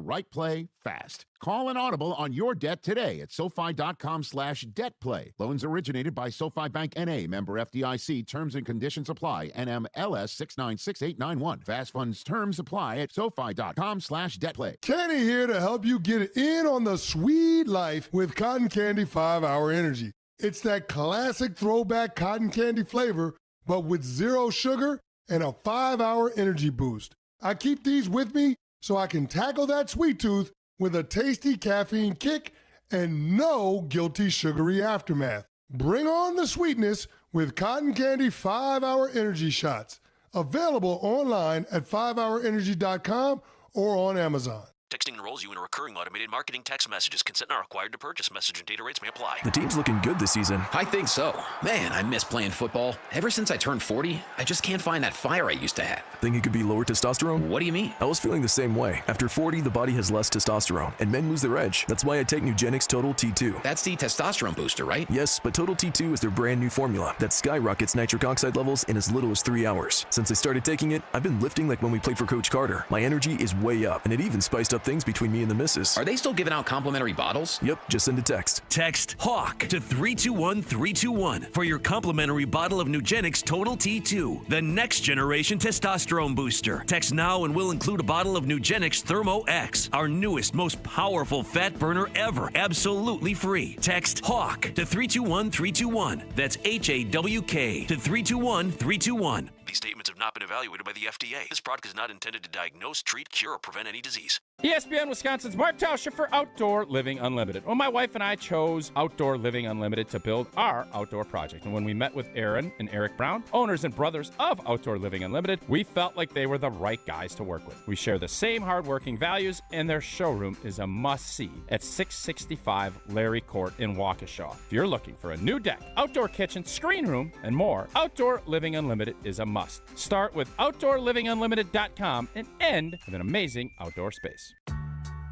right play fast. Call an audible on your debt today at SoFi.com/debt-play. Loans originated by SoFi Bank N.A. Member FDIC. Terms and conditions apply. NMLS 696891. Fast funds terms apply at SoFi.com/debt-play. Kenny here to help you get in on the sweet life with Cotton Candy 5-Hour Energy. It's that classic throwback cotton candy flavor, but with 0 sugar and a 5-hour energy boost. I keep these with me so I can tackle that sweet tooth with a tasty caffeine kick and no guilty sugary aftermath. Bring on the sweetness with Cotton Candy 5-Hour Energy Shots. Available online at 5hourenergy.com or on Amazon. Texting enrolls you in a recurring automated marketing text messages. Consent not required to purchase. Message and data rates may apply. The team's looking good this season. I think so. Man, I miss playing football. Ever since I turned 40, I just can't find that fire I used to have. Think it could be lower testosterone? What do you mean? I was feeling the same way. After 40, the body has less testosterone, and men lose their edge. That's why I take Nugenix Total T2. That's the testosterone booster, right? Yes, but Total T2 is their brand new formula that skyrockets nitric oxide levels in as little as 3 hours. Since I started taking it, I've been lifting like when we played for Coach Carter. My energy is way up, and it even spiced up things between me and the missus. Are they still giving out complimentary bottles? Yep, just send a text. Text HAWK to 321-321 for your complimentary bottle of Nugenix Total T2, the next generation testosterone booster. Text now and we'll include a bottle of Nugenix Thermo X, our newest, most powerful fat burner ever, absolutely free. Text HAWK to 321-321. That's HAWK to 321-321. These statements have not been evaluated by the FDA. This product is not intended to diagnose, treat, cure, or prevent any disease. ESPN Wisconsin's Mark Tauscher for Outdoor Living Unlimited. Well, my wife and I chose Outdoor Living Unlimited to build our outdoor project. And when we met with Aaron and Eric Brown, owners and brothers of Outdoor Living Unlimited, we felt like they were the right guys to work with. We share the same hardworking values, and their showroom is a must-see at 665 Larry Court in Waukesha. If you're looking for a new deck, outdoor kitchen, screen room, and more, Outdoor Living Unlimited is a must. Start with OutdoorLivingUnlimited.com and end with an amazing outdoor space.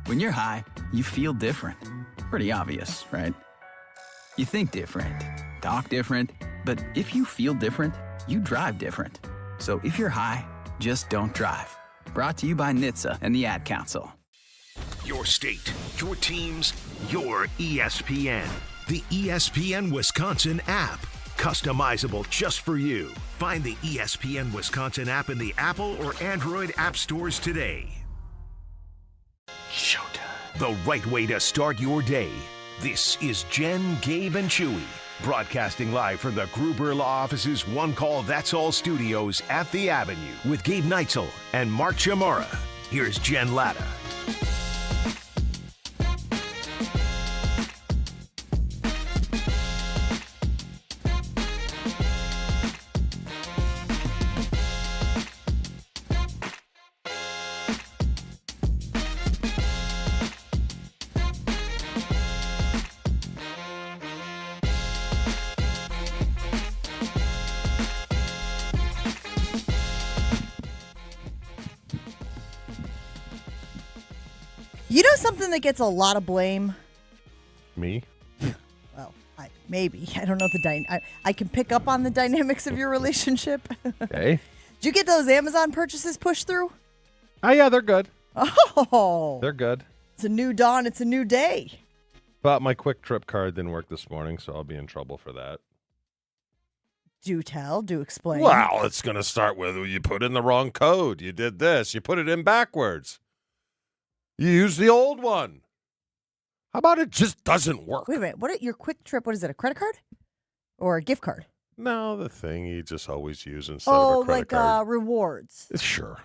When you're high, you feel different. Pretty obvious, right? You think different, talk different, but if you feel different, you drive different. So if you're high, just don't drive. Brought to you by NHTSA and the Ad Council. Your state, your teams, your ESPN. The ESPN Wisconsin app. Customizable just for you. Find the ESPN Wisconsin app in the Apple or Android app stores today. Showtime. The right way to start your day. This is Jen, Gabe, and Chewy, broadcasting live from the Gruber Law Office's One Call That's All studios at the Avenue with Gabe Neitzel and Mark Chamara. Here's Jen Latta. You know something that gets a lot of blame? Me? Well, maybe. I don't know I can pick up on the dynamics of your relationship. Okay. Did you get those Amazon purchases pushed through? Oh, yeah, they're good. Oh. They're good. It's a new dawn. It's a new day. But my Quick Trip card didn't work this morning, so I'll be in trouble for that. Do tell. Do explain. Well, it's going to start with you put in the wrong code. You did this. You put it in backwards. You use the old one. How about it just doesn't work? Wait a minute. Your Quick Trip, what is it, a credit card? Or a gift card? No, the thing you just always use instead of a credit card. Oh, like rewards. Sure.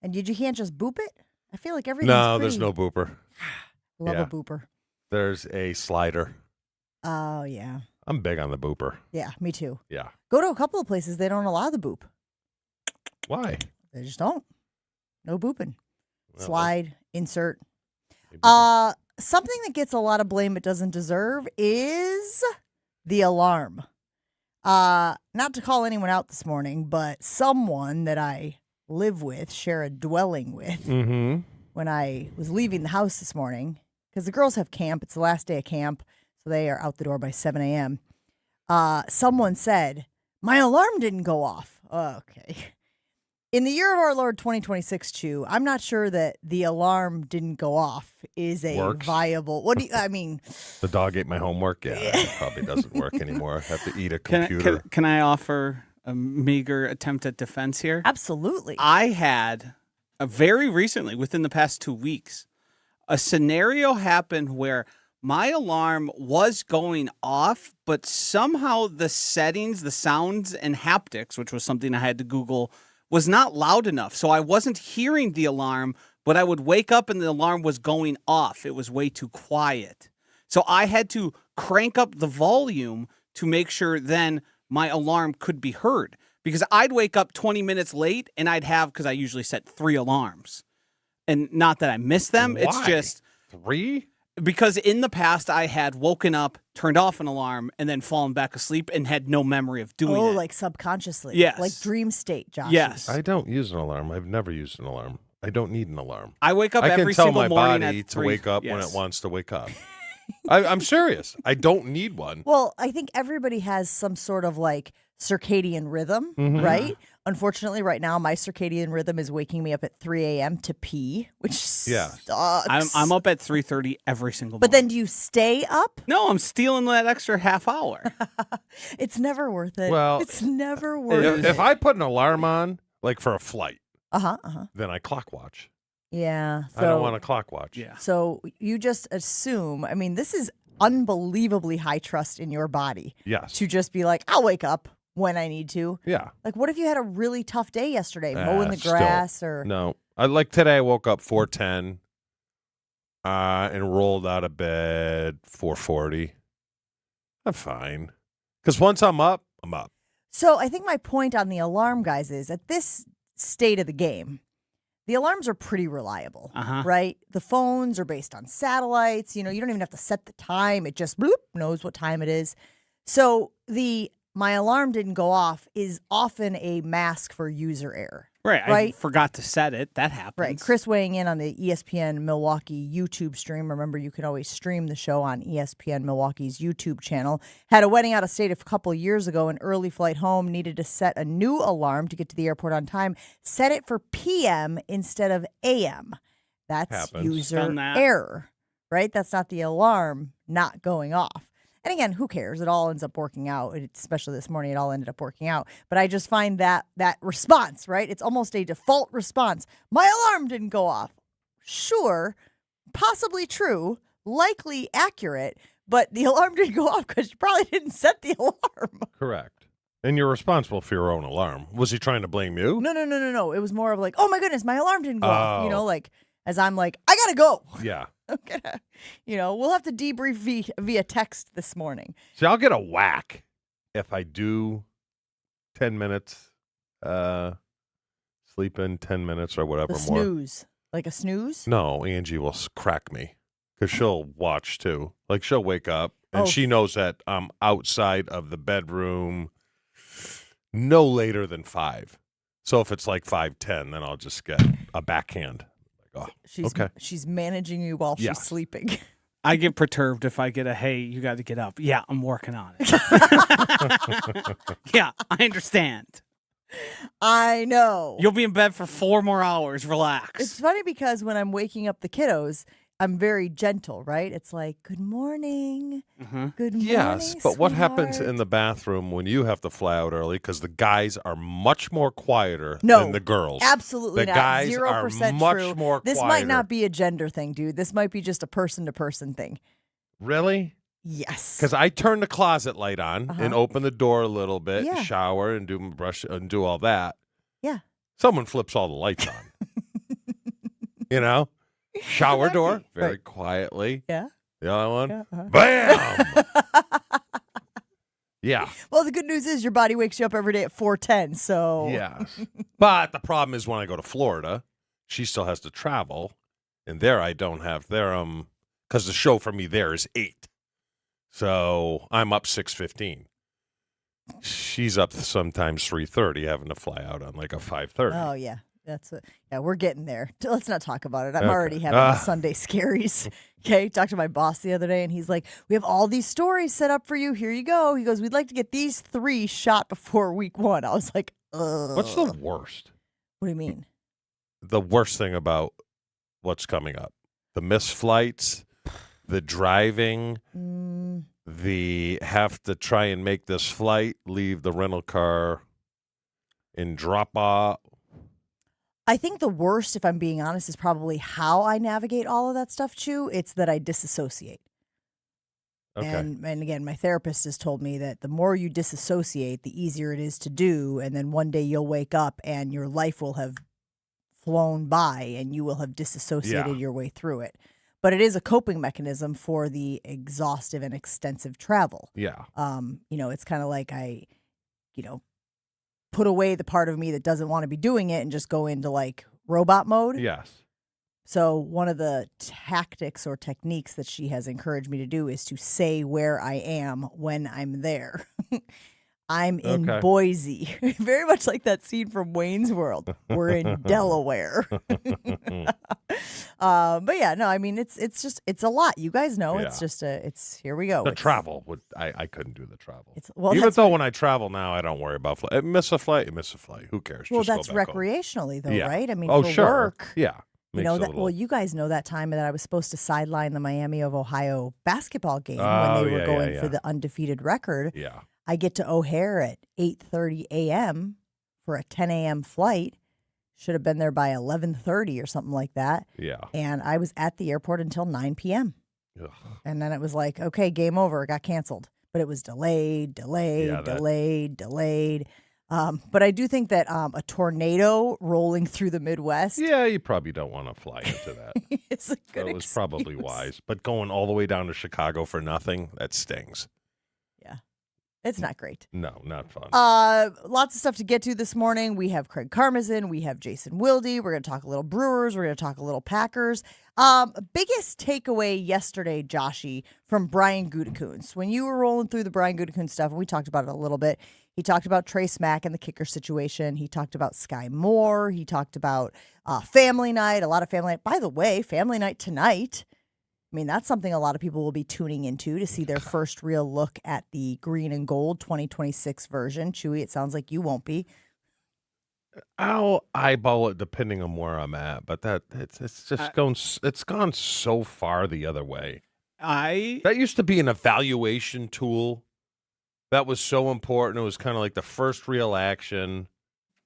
And you can't just boop it? I feel like everything's No, there's no booper. Love a booper. There's a slider. Oh, yeah. I'm big on the booper. Yeah, me too. Yeah. Go to a couple of places, they don't allow the boop. Why? They just don't. No booping. Well, Slide, insert. Something that gets a lot of blame it doesn't deserve is the alarm. Not to call anyone out this morning, but someone that I live with, share a dwelling with, when I was leaving the house this morning, because the girls have camp. It's the last day of camp, so they are out the door by 7 a.m. Someone said, my alarm didn't go off. Okay. In the year of our Lord 2026, Chew, I'm not sure that the alarm didn't go off is a Works. viable. What do you? I mean, The dog ate my homework. Yeah, it probably doesn't work anymore. I have to eat a computer. Can I offer a meager attempt at defense here? Absolutely. I had very recently, within the past 2 weeks, a scenario happened where my alarm was going off, but somehow the settings, the sounds and haptics, which was something I had to Google, was not loud enough. So I wasn't hearing the alarm, but I would wake up and the alarm was going off. It was way too quiet. So I had to crank up the volume to make sure then my alarm could be heard. Because I'd wake up 20 minutes late and I'd have, because I usually set 3 alarms. And not that I miss them. Why? It's just 3? Because in the past I had woken up, turned off an alarm, and then fallen back asleep and had no memory of doing it. Oh, like subconsciously. Yes. Like dream state, Josh. Yes. I don't use an alarm. I've never used an alarm. I don't need an alarm. I wake up I can every tell single my morning body at to 3. wake up when Yes. it wants to wake up. I'm serious. I don't need one. Well, I think everybody has some sort of like circadian rhythm, right? Unfortunately, right now, my circadian rhythm is waking me up at 3 a.m. to pee, which sucks. I'm up at 3:30 every single But morning. then do you stay up? No, I'm stealing that extra half hour. It's never worth it. Well, it's never worth it. if I put an alarm on, like for a flight, Uh-huh. then I clock watch. Yeah. I don't want to clock watch. Yeah. So you just assume, I mean, this is unbelievably high trust in your body. Yes. To just be like, I'll wake up when I need to. Yeah. Like, what if you had a really tough day yesterday, mowing the Still, grass or... No. Like today, I woke up 4:10 and rolled out of bed 4:40. I'm fine. Because once I'm up, I'm up. So I think my point on the alarm, guys, is at this state of the game, the alarms are pretty reliable, right? The phones are based on satellites. You know, you don't even have to set the time. It just bloop, knows what time it is. So my alarm didn't go off is often a mask for user error. Right. I forgot to set it. That happens. Right. Chris weighing in on the ESPN Milwaukee YouTube stream. Remember, you can always stream the show on ESPN Milwaukee's YouTube channel. Had a wedding out of state a couple of years ago. An early flight home, needed to set a new alarm to get to the airport on time. Set it for PM instead of AM. That's user error, right? That's not the alarm not going off. And again, who cares? It all ends up working out. Especially this morning, it all ended up working out. But I just find that response, right? It's almost a default response. My alarm didn't go off. Sure, possibly true, likely accurate, but the alarm didn't go off because you probably didn't set the alarm. Correct. And you're responsible for your own alarm. Was he trying to blame you? No. It was more of like, oh my goodness, my alarm didn't go off. You know, like as I'm like, I gotta go. Yeah. I'm gonna, we'll have to debrief via text this morning. See, I'll get a whack if I do 10 minutes, sleep in 10 minutes or whatever The more. snooze. Like a snooze? No, Angie will crack me because she'll watch too. Like she'll wake up and Oh. she knows that I'm outside of the bedroom no later than 5. So if it's like 5:10, then I'll just get a backhand. Like, oh, She's managing you while Yeah. she's sleeping. I get perturbed if I get a, hey, you got to get up. Yeah, I'm working on it. Yeah, I understand. I know. You'll be in bed for 4 more hours. Relax. It's funny because when I'm waking up the kiddos, I'm very gentle, right? It's like, good morning. Good morning, Yes, but what happens sweetheart." in the bathroom when you have to fly out early? Because the guys are much more quieter No, than the girls. Absolutely the not. guys 0% are much true. more This quieter. might not be a gender thing, dude. This might be just a person-to-person thing. Really? Yes. Because I turn the closet light on and open the door a little bit, Yeah. shower and do my brush and do all that. Yeah. Someone flips all the lights on. Shower door, very quietly. Yeah. The other one, Yeah, bam. Yeah. Well, the good news is your body wakes you up every day at 4:10, so. Yes. But the problem is when I go to Florida, she still has to travel, and there I don't have because the show for me there is 8. So I'm up 6:15. She's up sometimes 3:30, having to fly out on like a 5:30. Oh, yeah. Yeah, we're getting there. Let's not talk about it. I'm Okay. already having the Sunday scaries. Okay, talked to my boss the other day, and he's like, we have all these stories set up for you. Here you go. He goes, we'd like to get these 3 shot before week 1. I was like, ugh. What's the worst? What do you mean? The worst thing about what's coming up. The missed flights, the driving, the have to try and make this flight, leave the rental car in drop-off. I think the worst, if I'm being honest, is probably how I navigate all of that stuff, Chew. It's that I disassociate. Okay. And again, my therapist has told me that the more you disassociate, the easier it is to do. And then one day you'll wake up and your life will have flown by and you will have disassociated your way through it. But it is a coping mechanism for the exhaustive and extensive travel. Yeah. It's kind of like I, put away the part of me that doesn't want to be doing it and just go into like robot mode. Yes. So one of the tactics or techniques that she has encouraged me to do is to say where I am when I'm there. I'm in Boise. Very much like that scene from Wayne's World. We're in Delaware. But yeah, no, I mean, it's a lot. You guys know it's just here we go. The travel I couldn't do the travel. Even though when I travel now, I don't worry about flight. Miss a flight. Who cares? Well, just that's go back recreationally home. though, right? I mean, for sure. work. Yeah. You guys know that time that I was supposed to sideline the Miami of Ohio basketball game when they were going for the undefeated record. Yeah. I get to O'Hare at 8:30 a.m. for a 10 a.m. flight. Should have been there by 11:30 or something like that. Yeah. And I was at the airport until 9 p.m. Ugh. And then it was like, okay, game over. It got canceled. But it was delayed. But I do think that a tornado rolling through the Midwest. Yeah, you probably don't want to fly into that. It's a good It was probably wise. But going all the way down to Chicago for nothing, that stings. Yeah. It's not great. No, not fun. Lots of stuff to get to this morning. We have Craig Karmazin. We have Jason Wilde. We're going to talk a little Brewers. We're going to talk a little Packers. Biggest takeaway yesterday, Joshy, from Brian Gutekunst. When you were rolling through the Brian Gutekunst stuff, and we talked about it a little bit, he talked about Trey Smack and the kicker situation. He talked about Sky Moore. He talked about family night, a lot of family night. By the way, family night tonight. I mean, that's something a lot of people will be tuning into to see their first real look at the green and gold 2026 version. Chewy, it sounds like you won't be. I'll eyeball it depending on where I'm at, but it's gone so far the other way. That used to be an evaluation tool. That was so important. It was kind of like the first real action.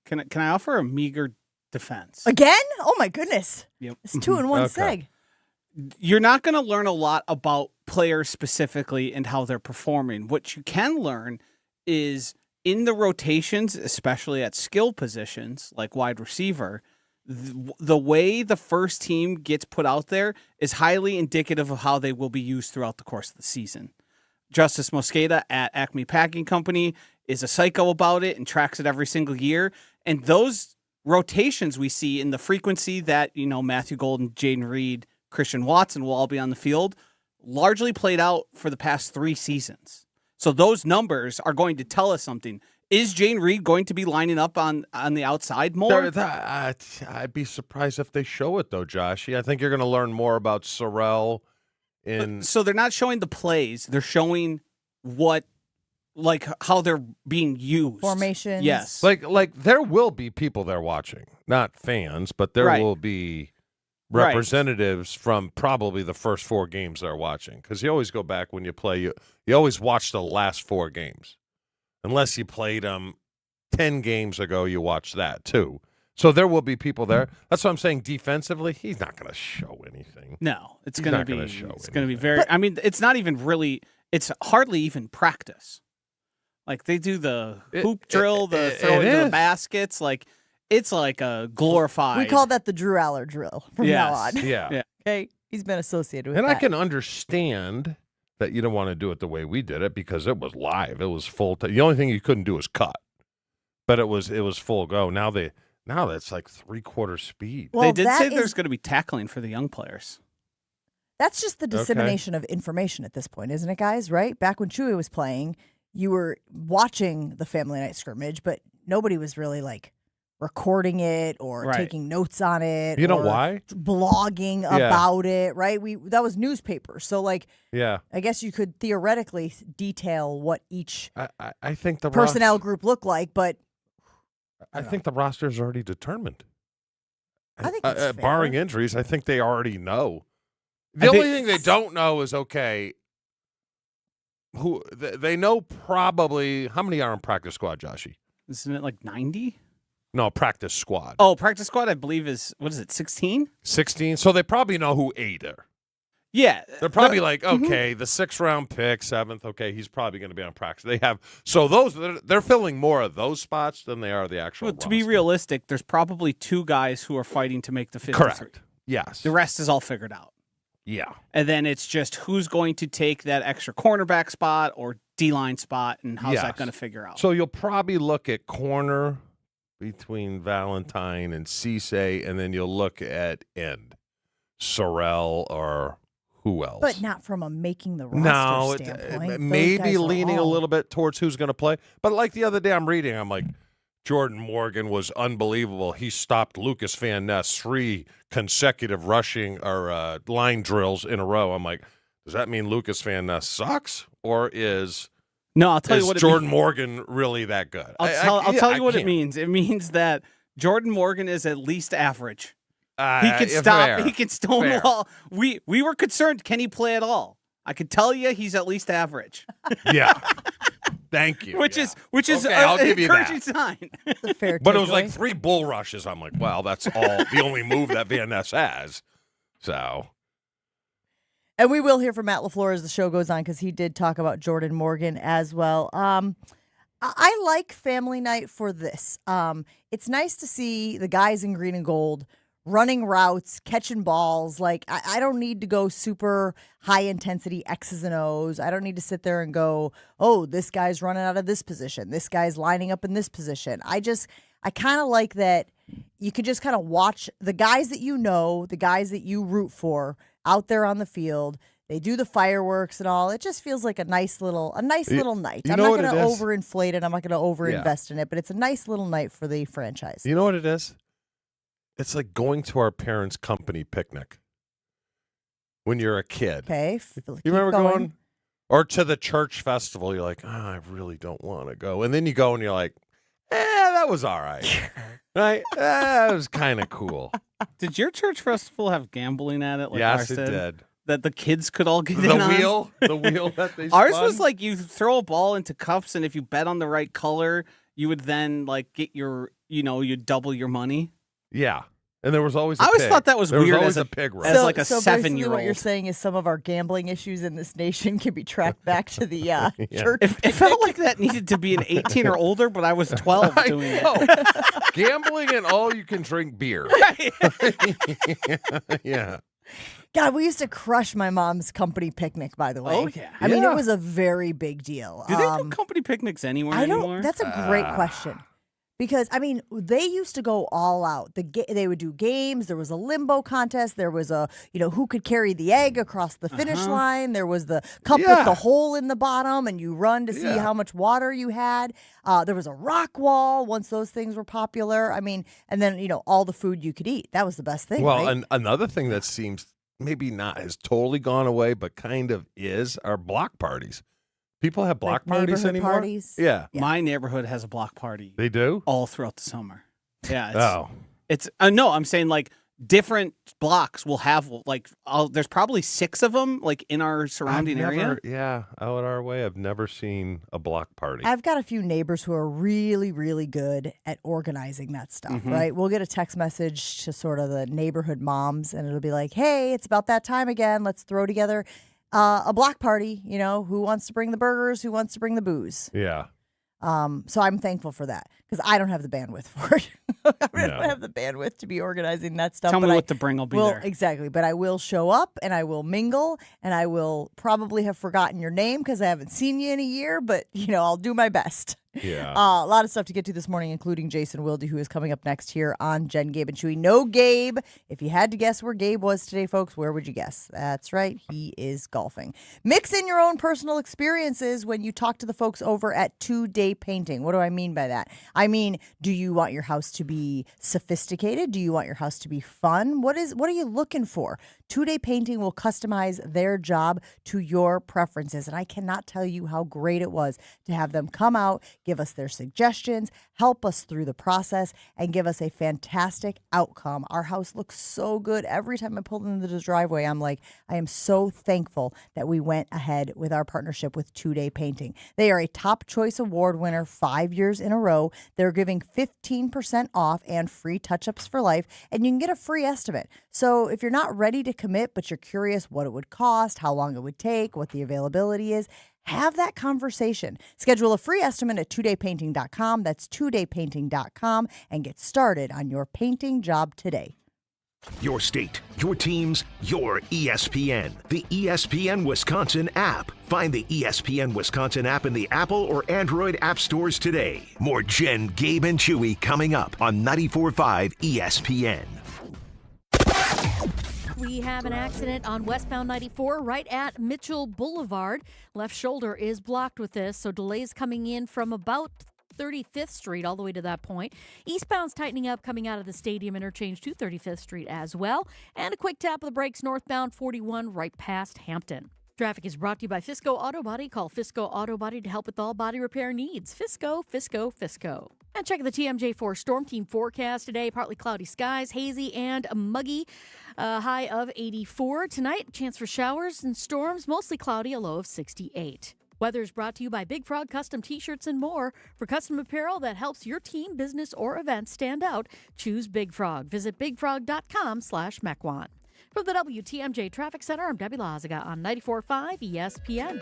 Can I offer a meager defense? Again? Oh my goodness. Yep. It's 2 in 1 seg. You're not going to learn a lot about players specifically and how they're performing. What you can learn is in the rotations, especially at skill positions like wide receiver, the way the first team gets put out there is highly indicative of how they will be used throughout the course of the season. Justice Mosqueda at Acme Packing Company is a psycho about it and tracks it every single year. And those rotations we see in the frequency that, Matthew Golden, Jaden Reed, Christian Watson will all be on the field, largely played out for the past 3 seasons. So those numbers are going to tell us something. Is Jane Reed going to be lining up on the outside more? I'd be surprised if they show it, though, Joshy. I think you're going to learn more about Sorrell. So they're not showing the plays. They're showing how they're being used. Formations. Yes. Like there will be people there watching. Not fans, but there will be representatives from probably the first 4 games they're watching, because you always go back when you play. You always watch the last 4 games, unless you played them 10 games ago. You watch that too. So there will be people there. That's what I'm saying. Defensively, he's not going to show anything. No, it's going to be. It's going to be very. I mean, it's not even really. It's hardly even practice. Like they do the hoop drill, the throw into the baskets. Like it's like a glorified. We call that the Drew Aller drill from now on. Yeah. Okay, he's been associated with and that. I can understand that you don't want to do it the way we did it, because it was live. It was full. The only thing you couldn't do was cut, but it was full go. Now that's like 3/4 speed. Well, they did say there's going to be tackling for the young players. That's just the dissemination of information at this point, isn't it, guys? Right? Back when Chewy was playing, you were watching the family night scrimmage, but nobody was really like recording it or taking notes on it. You know why? Blogging about it, right? That was newspaper. So I guess you could theoretically detail what each I think the personnel group looked like, but I think the roster is already determined. I think it's fair. Barring injuries, I think they already know. The only thing they don't know is, okay, who they know probably how many are on practice squad, Joshy? Isn't it like 90? No, practice squad. Oh, practice squad, I believe is, what is it, 16? 16. So they probably know who 8 are. Yeah. They're probably like, okay, the 6th round pick, 7th, okay, he's probably going to be on practice. They have, so they're filling more of those spots than they are the actual roster. To be realistic, there's probably 2 guys who are fighting to make the 53. Correct. Yes. The rest is all figured out. Yeah. And then it's just who's going to take that extra cornerback spot or D-line spot, and how's that going to figure out? So you'll probably look at corner between Valentine and Cisse, and then you'll look at end, Sorrell or who else? But not from a making the roster standpoint. Maybe leaning a little bit towards who's going to play. But like the other day I'm reading, I'm like, Jordan Morgan was unbelievable. He stopped Lucas Van Ness 3 consecutive rushing or line drills in a row. I'm like, does that mean Lucas Van Ness sucks? Or is I'll tell you what Jordan Morgan really that good? I'll tell you what it means. It means that Jordan Morgan is at least average. He can stop. Fair. He can stonewall. We were concerned. Can he play at all? I can tell you he's at least average. Yeah. Thank you. Which is okay, I'll give an you encouraging that. sign. Fair But it was like 3 bull rushes. I'm like, well, that's all the only move that Van Ness has. So. And we will hear from Matt LaFleur as the show goes on because he did talk about Jordan Morgan as well. I like family night for this. It's nice to see the guys in green and gold running routes, catching balls. Like, I don't need to go super high-intensity X's and O's. I don't need to sit there and go, oh, this guy's running out of this position. This guy's lining up in this position. I kind of like that you could just kind of watch the guys that you know, the guys that you root for out there on the field. They do the fireworks and all. It just feels like a nice little night. I'm not going to overinflate it. I'm not going to overinvest in it, but it's a nice little night for the franchise. You know what it is? It's like going to our parents' company picnic when you're a kid. Okay. You remember going? Or to the church festival. You're like, I really don't want to go. And then you go and you're like, that was all right. Right? That was kind of cool. Did your church festival have gambling at it? Like yes, ours it did? did. That the kids could all get the in on? wheel that they Ours spun? was like you throw a ball into cups, and if you bet on the right color, you would then like get your, you double your money. Yeah. And there was always a I always pig. those was there weird was always as a pig race. as like a so 7-year-old. What you're saying is some of our gambling issues in this nation can be tracked back to the church. It felt like that needed to be an 18 or older, but I was 12 doing it. Gambling and all you can drink beer. Yeah. God, we used to crush my mom's company picnic, by the way. Oh, yeah. I mean, it was a very big deal. Do they do company picnics anywhere anymore? That's a great question. Because, I mean, they used to go all out. They would do games. There was a limbo contest. There was a, who could carry the egg across the finish line. There was the cup with the hole in the bottom, and you run to see how much water you had. There was a rock wall once those things were popular. I mean, and then, all the food you could eat. That was the best thing, Well, right? and another thing that seems maybe not has totally gone away, but kind of is, are block parties. People have block parties anymore? Parties? Yeah. My neighborhood has a block party. They do? All throughout the summer. Yeah. It's no, I'm saying like different blocks will have like, there's probably 6 of them like in our surrounding area. Yeah. Out our way. I've never seen a block party. I've got a few neighbors who are really, really good at organizing that stuff, right? We'll get a text message to sort of the neighborhood moms, and it'll be like, hey, it's about that time again. Let's throw together a block party, who wants to bring the burgers, who wants to bring the booze. Yeah. So I'm thankful for that because I don't have the bandwidth for it. I don't have the bandwidth to be organizing that stuff. Tell me what to bring, I'll be there. Exactly. But I will show up and I will mingle and I will probably have forgotten your name because I haven't seen you in a year, but, I'll do my best. Yeah. A lot of stuff to get to this morning, including Jason Wilde, who is coming up next here on Jen, Gabe, and Chewy. No Gabe. If you had to guess where Gabe was today, folks, where would you guess? That's right. He is golfing. Mix in your own personal experiences when you talk to the folks over at 2-Day Painting. What do I mean by that? I mean, do you want your house to be sophisticated? Do you want your house to be fun? What are you looking for? 2-Day Painting will customize their job to your preferences. And I cannot tell you how great it was to have them come out, give us their suggestions, help us through the process, and give us a fantastic outcome. Our house looks so good. Every time I pull into the driveway, I'm like, I am so thankful that we went ahead with our partnership with 2-Day Painting. They are a Top Choice Award winner 5 years in a row. They're giving 15% off and free touch-ups for life, and you can get a free estimate. So if you're not ready to commit, but you're curious what it would cost, how long it would take, what the availability is, have that conversation. Schedule a free estimate at 2daypainting.com. That's 2daypainting.com, and get started on your painting job today. Your state, your teams, your ESPN. The ESPN Wisconsin app. Find the ESPN Wisconsin app in the Apple or Android app stores today. More Jen, Gabe, and Chewy coming up on 94.5 ESPN. We have an accident on westbound 94 right at Mitchell Boulevard. Left shoulder is blocked with this, so delays coming in from about 35th Street all the way to that point. Eastbound's tightening up coming out of the stadium interchange to 35th Street as well. And a quick tap of the brakes northbound 41 right past Hampton. Traffic is brought to you by Fisco Auto Body. Call Fisco Auto Body to help with all body repair needs. Fisco, Fisco, Fisco. And check the TMJ4 Storm Team forecast today. Partly cloudy skies, hazy and muggy. High of 84. Tonight, chance for showers and storms, mostly cloudy, a low of 68. Weather is brought to you by Big Frog Custom T-shirts and more. For custom apparel that helps your team, business, or event stand out, choose Big Frog. Visit bigfrog.com/Mequon. From the WTMJ Traffic Center, I'm Debbie Lazaga on 94.5 ESPN.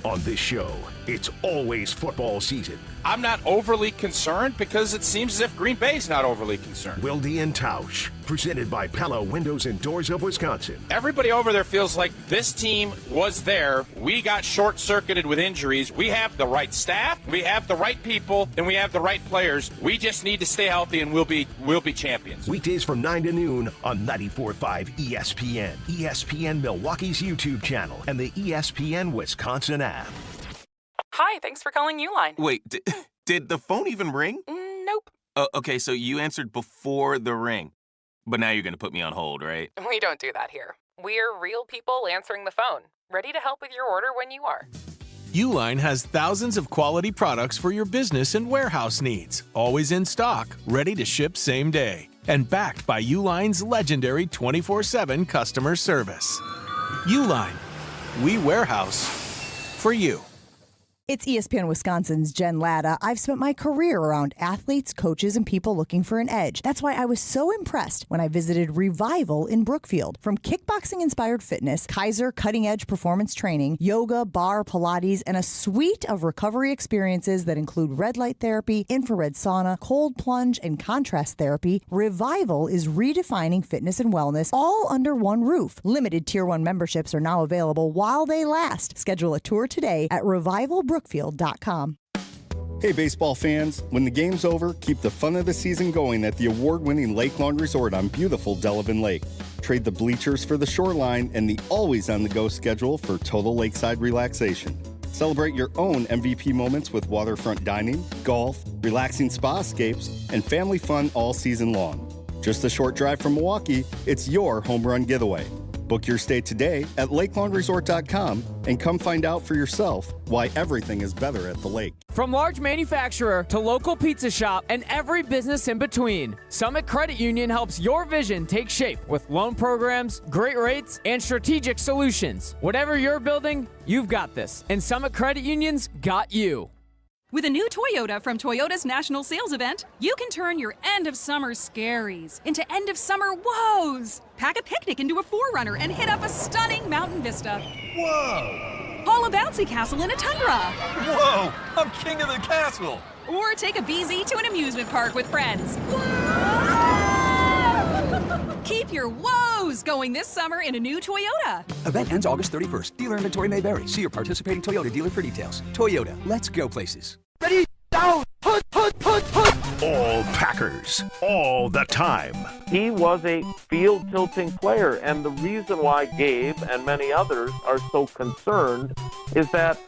On this show, it's always football season. I'm not overly concerned because it seems as if Green Bay's not overly concerned. Wilde and Tausch, presented by Pella Windows and Doors of Wisconsin. Everybody over there feels like this team was there. We got short-circuited with injuries. We have the right staff, we have the right people, and we have the right players. We just need to stay healthy, and we'll be champions. Weekdays from 9 to noon on 94.5 ESPN, ESPN Milwaukee's YouTube channel, and the ESPN Wisconsin app. Hi, thanks for calling Uline. Wait, did the phone even ring? Nope. Okay, so you answered before the ring. But now you're going to put me on hold, right? We don't do that here. We're real people answering the phone, ready to help with your order when you are. Uline has thousands of quality products for your business and warehouse needs, always in stock, ready to ship same day, and backed by Uline's legendary 24/7 customer service. Uline, we warehouse for you. It's ESPN Wisconsin's Jen Latta. I've spent my career around athletes, coaches, and people looking for an edge. That's why I was so impressed when I visited Revival in Brookfield. From kickboxing-inspired fitness, Kaiser cutting-edge performance training, yoga, bar, Pilates, and a suite of recovery experiences that include red light therapy, infrared sauna, cold plunge, and contrast therapy, Revival is redefining fitness and wellness all under one roof. Limited Tier 1 memberships are now available while they last. Schedule a tour today at revivalbrookfield.com. Hey baseball fans, when the game's over, keep the fun of the season going at the award-winning Lake Lawn Resort on beautiful Delavan Lake. Trade the bleachers for the shoreline and the always on-the-go schedule for total lakeside relaxation. Celebrate your own MVP moments with waterfront dining, golf, relaxing spa escapes, and family fun all season long. Just a short drive from Milwaukee, it's your home run getaway. Book your stay today at lakelawnresort.com and come find out for yourself why everything is better at the lake. From large manufacturer to local pizza shop and every business in between, Summit Credit Union helps your vision take shape with loan programs, great rates, and strategic solutions. Whatever you're building, you've got this. And Summit Credit Union's got you. With a new Toyota from Toyota's National Sales Event, you can turn your end-of-summer scaries into end-of-summer woes. Pack a picnic into a 4Runner and hit up a stunning mountain vista. Whoa! Haul a bouncy castle in a Tundra. Whoa! I'm king of the castle! Or take a BZ to an amusement park with friends. Keep your woes going this summer in a new Toyota. Event ends August 31st. Dealer inventory may vary. See your participating Toyota dealer for details. Toyota, let's go places. Ready, down, put. All Packers, all the time. He was a field tilting player, and the reason why Gabe and many others are so concerned is that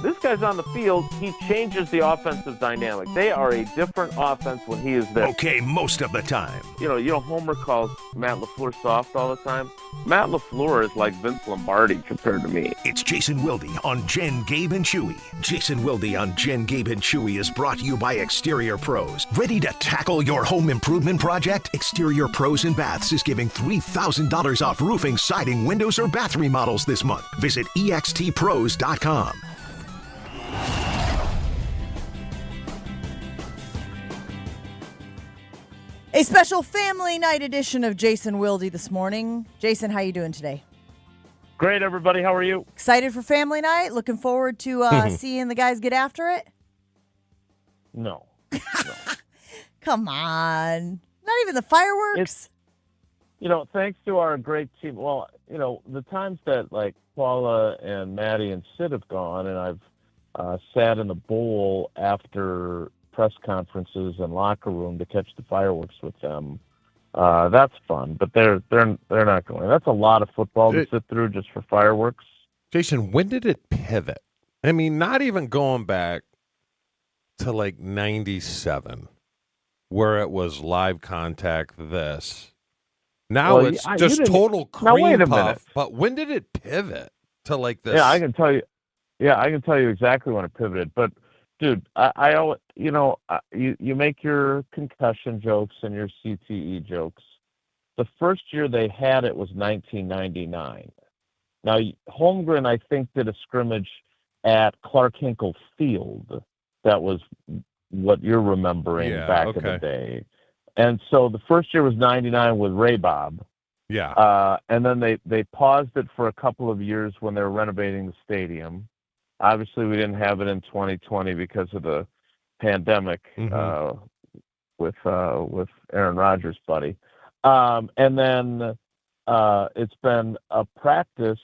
This guy's on the field. He changes the offensive dynamic. They are a different offense when he is there. Okay, most of the time. You know, Homer calls Matt LaFleur soft all the time. Matt LaFleur is like Vince Lombardi compared to me. It's Jason Wilde on Jen, Gabe, and Chewy. Jason Wilde on Jen, Gabe, and Chewy is brought to you by Exterior Pros. Ready to tackle your home improvement project? Exterior Pros and Baths is giving $3,000 off roofing, siding, windows, or bath remodels this month. Visit extpros.com. A special family night edition of Jason Wilde this morning. Jason, how you doing today? Great, everybody. How are you? Excited for family night? Looking forward to seeing the guys get after it? No. Come on. Not even the fireworks? Thanks to our great team. Well, the times that, like, Paula and Maddie and Sid have gone, and I've sat in the bowl after press conferences and locker room to catch the fireworks with them. That's fun, but they're not going. That's a lot of football to sit through just for fireworks. Jason, when did it pivot? I mean, not even going back to like 97, where it was live contact this. Now it's just total cream puff. But when did it pivot to like this? Yeah, I can tell you. Yeah, I can tell you exactly when it pivoted. But dude, I always, you make your concussion jokes and your CTE jokes. The first year they had it was 1999. Now, Holmgren, I think, did a scrimmage at Clark Hinkle Field. That was what you're remembering back in the day. And so the first year was 99 with Ray Bob. Yeah. And then they paused it for a couple of years when they were renovating the stadium. Obviously, we didn't have it in 2020 because of the pandemic with Aaron Rodgers' buddy. And then it's been a practice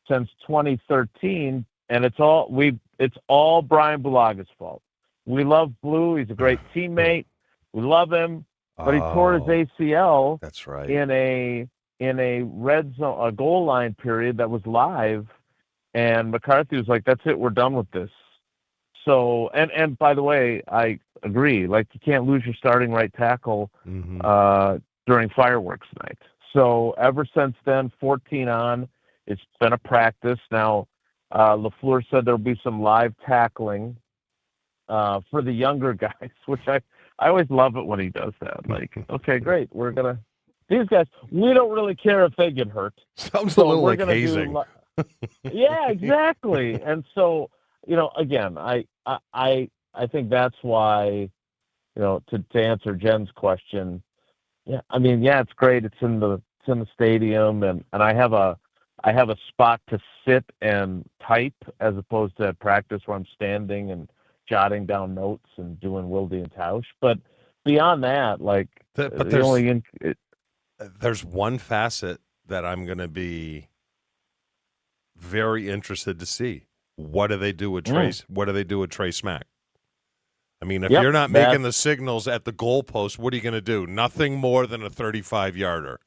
since 2013, and it's all Brian Bulaga's fault. We love Blue. He's a great teammate. We love him, but he tore his ACL. That's right. In a red zone, a goal line period that was live. And McCarthy was like, "That's it. We're done with this." So, and by the way, I agree. Like, you can't lose your starting right tackle during fireworks night. So, ever since then, 14 on, it's been a practice. Now, LaFleur said there'll be some live tackling for the younger guys, which I always love it when he does that. Like, okay, great. These guys, we don't really care if they get hurt. Sounds a little like hazing. Yeah, exactly. And so, again, I think that's why, to answer Jen's question, it's great. It's in the stadium, and I have a spot to sit and type as opposed to at practice where I'm standing and jotting down notes and doing Wilde and Tausch. But beyond that, there's one facet that I'm going to be very interested to see. What do they do with Trace? What do they do with Trey Smack? I mean, if you're not making the signals at the goalpost, what are you going to do? Nothing more than a 35-yarder.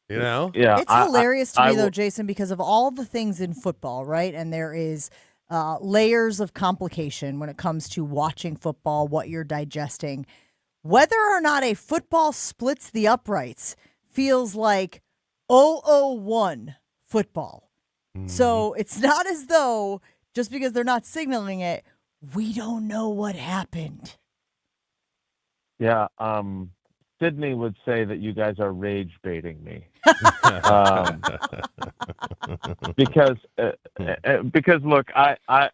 Yeah. It's hilarious to me, though, Jason, because of all the things in football, right? And there is layers of complication when it comes to watching football, what you're digesting. Whether or not a football splits the uprights feels like 001 football. So it's not as though just because they're not signaling it, we don't know what happened. Yeah, Sydney would say that you guys are rage baiting me. Because look, I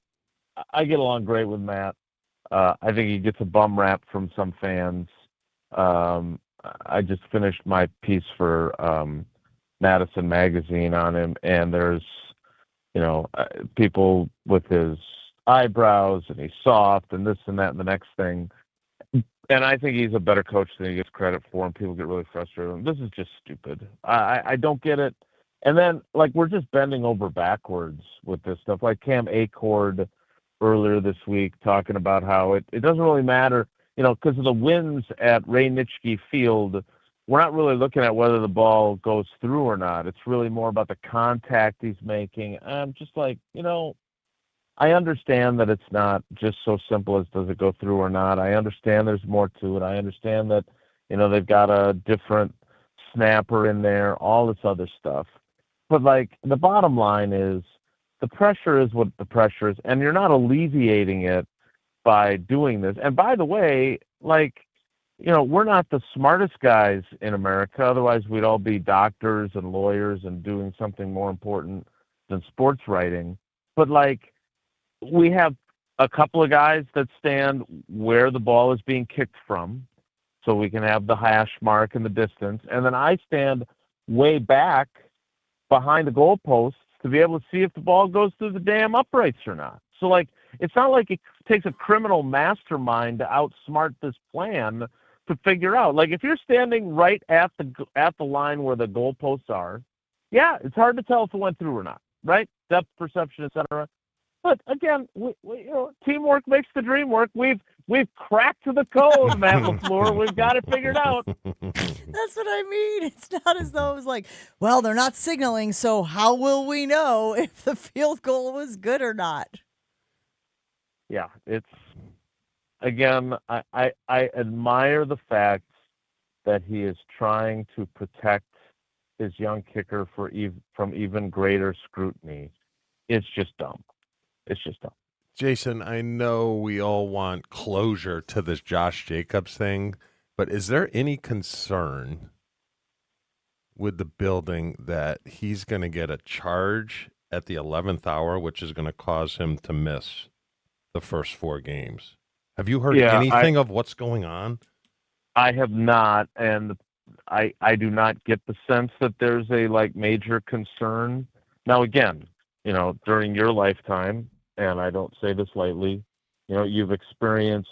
get along great with Matt. I think he gets a bum rap from some fans. I just finished my piece for Madison Magazine on him, and there's people with his eyebrows and he's soft and this and that and the next thing. And I think he's a better coach than he gets credit for, and people get really frustrated. This is just stupid. I don't get it. And then, we're just bending over backwards with this stuff. Like Cam Acord earlier this week talking about how it doesn't really matter, because of the winds at Ray Nitschke Field. We're not really looking at whether the ball goes through or not. It's really more about the contact he's making. I'm just like, I understand that it's not just so simple as does it go through or not. I understand there's more to it. I understand that, they've got a different snapper in there, all this other stuff. But, the bottom line is the pressure is what the pressure is, and you're not alleviating it by doing this. And by the way, we're not the smartest guys in America. Otherwise, we'd all be doctors and lawyers and doing something more important than sports writing. But, we have a couple of guys that stand where the ball is being kicked from, so we can have the hash mark in the distance. And then I stand way back behind the goalposts to be able to see if the ball goes through the damn uprights or not. So, it's not like it takes a criminal mastermind to outsmart this plan to figure out. If you're standing right at the line where the goalposts are, yeah, it's hard to tell if it went through or not, right? Depth perception, etc. But again, we teamwork makes the dream work. We've cracked the code, Matt LaFleur. We've got it figured out. That's what I mean. It's not as though it was well, they're not signaling, so how will we know if the field goal was good or not? Yeah, it's again. I admire the fact that he is trying to protect his young kicker from even greater scrutiny. It's just dumb. It's just dumb. Jason, I know we all want closure to this Josh Jacobs thing, but is there any concern with the building that he's going to get a charge at the 11th hour, which is going to cause him to miss the first 4 games? Have you heard anything of what's going on? I have not, and I do not get the sense that there's a major concern. Now, again, during your lifetime, and I don't say this lightly, you've experienced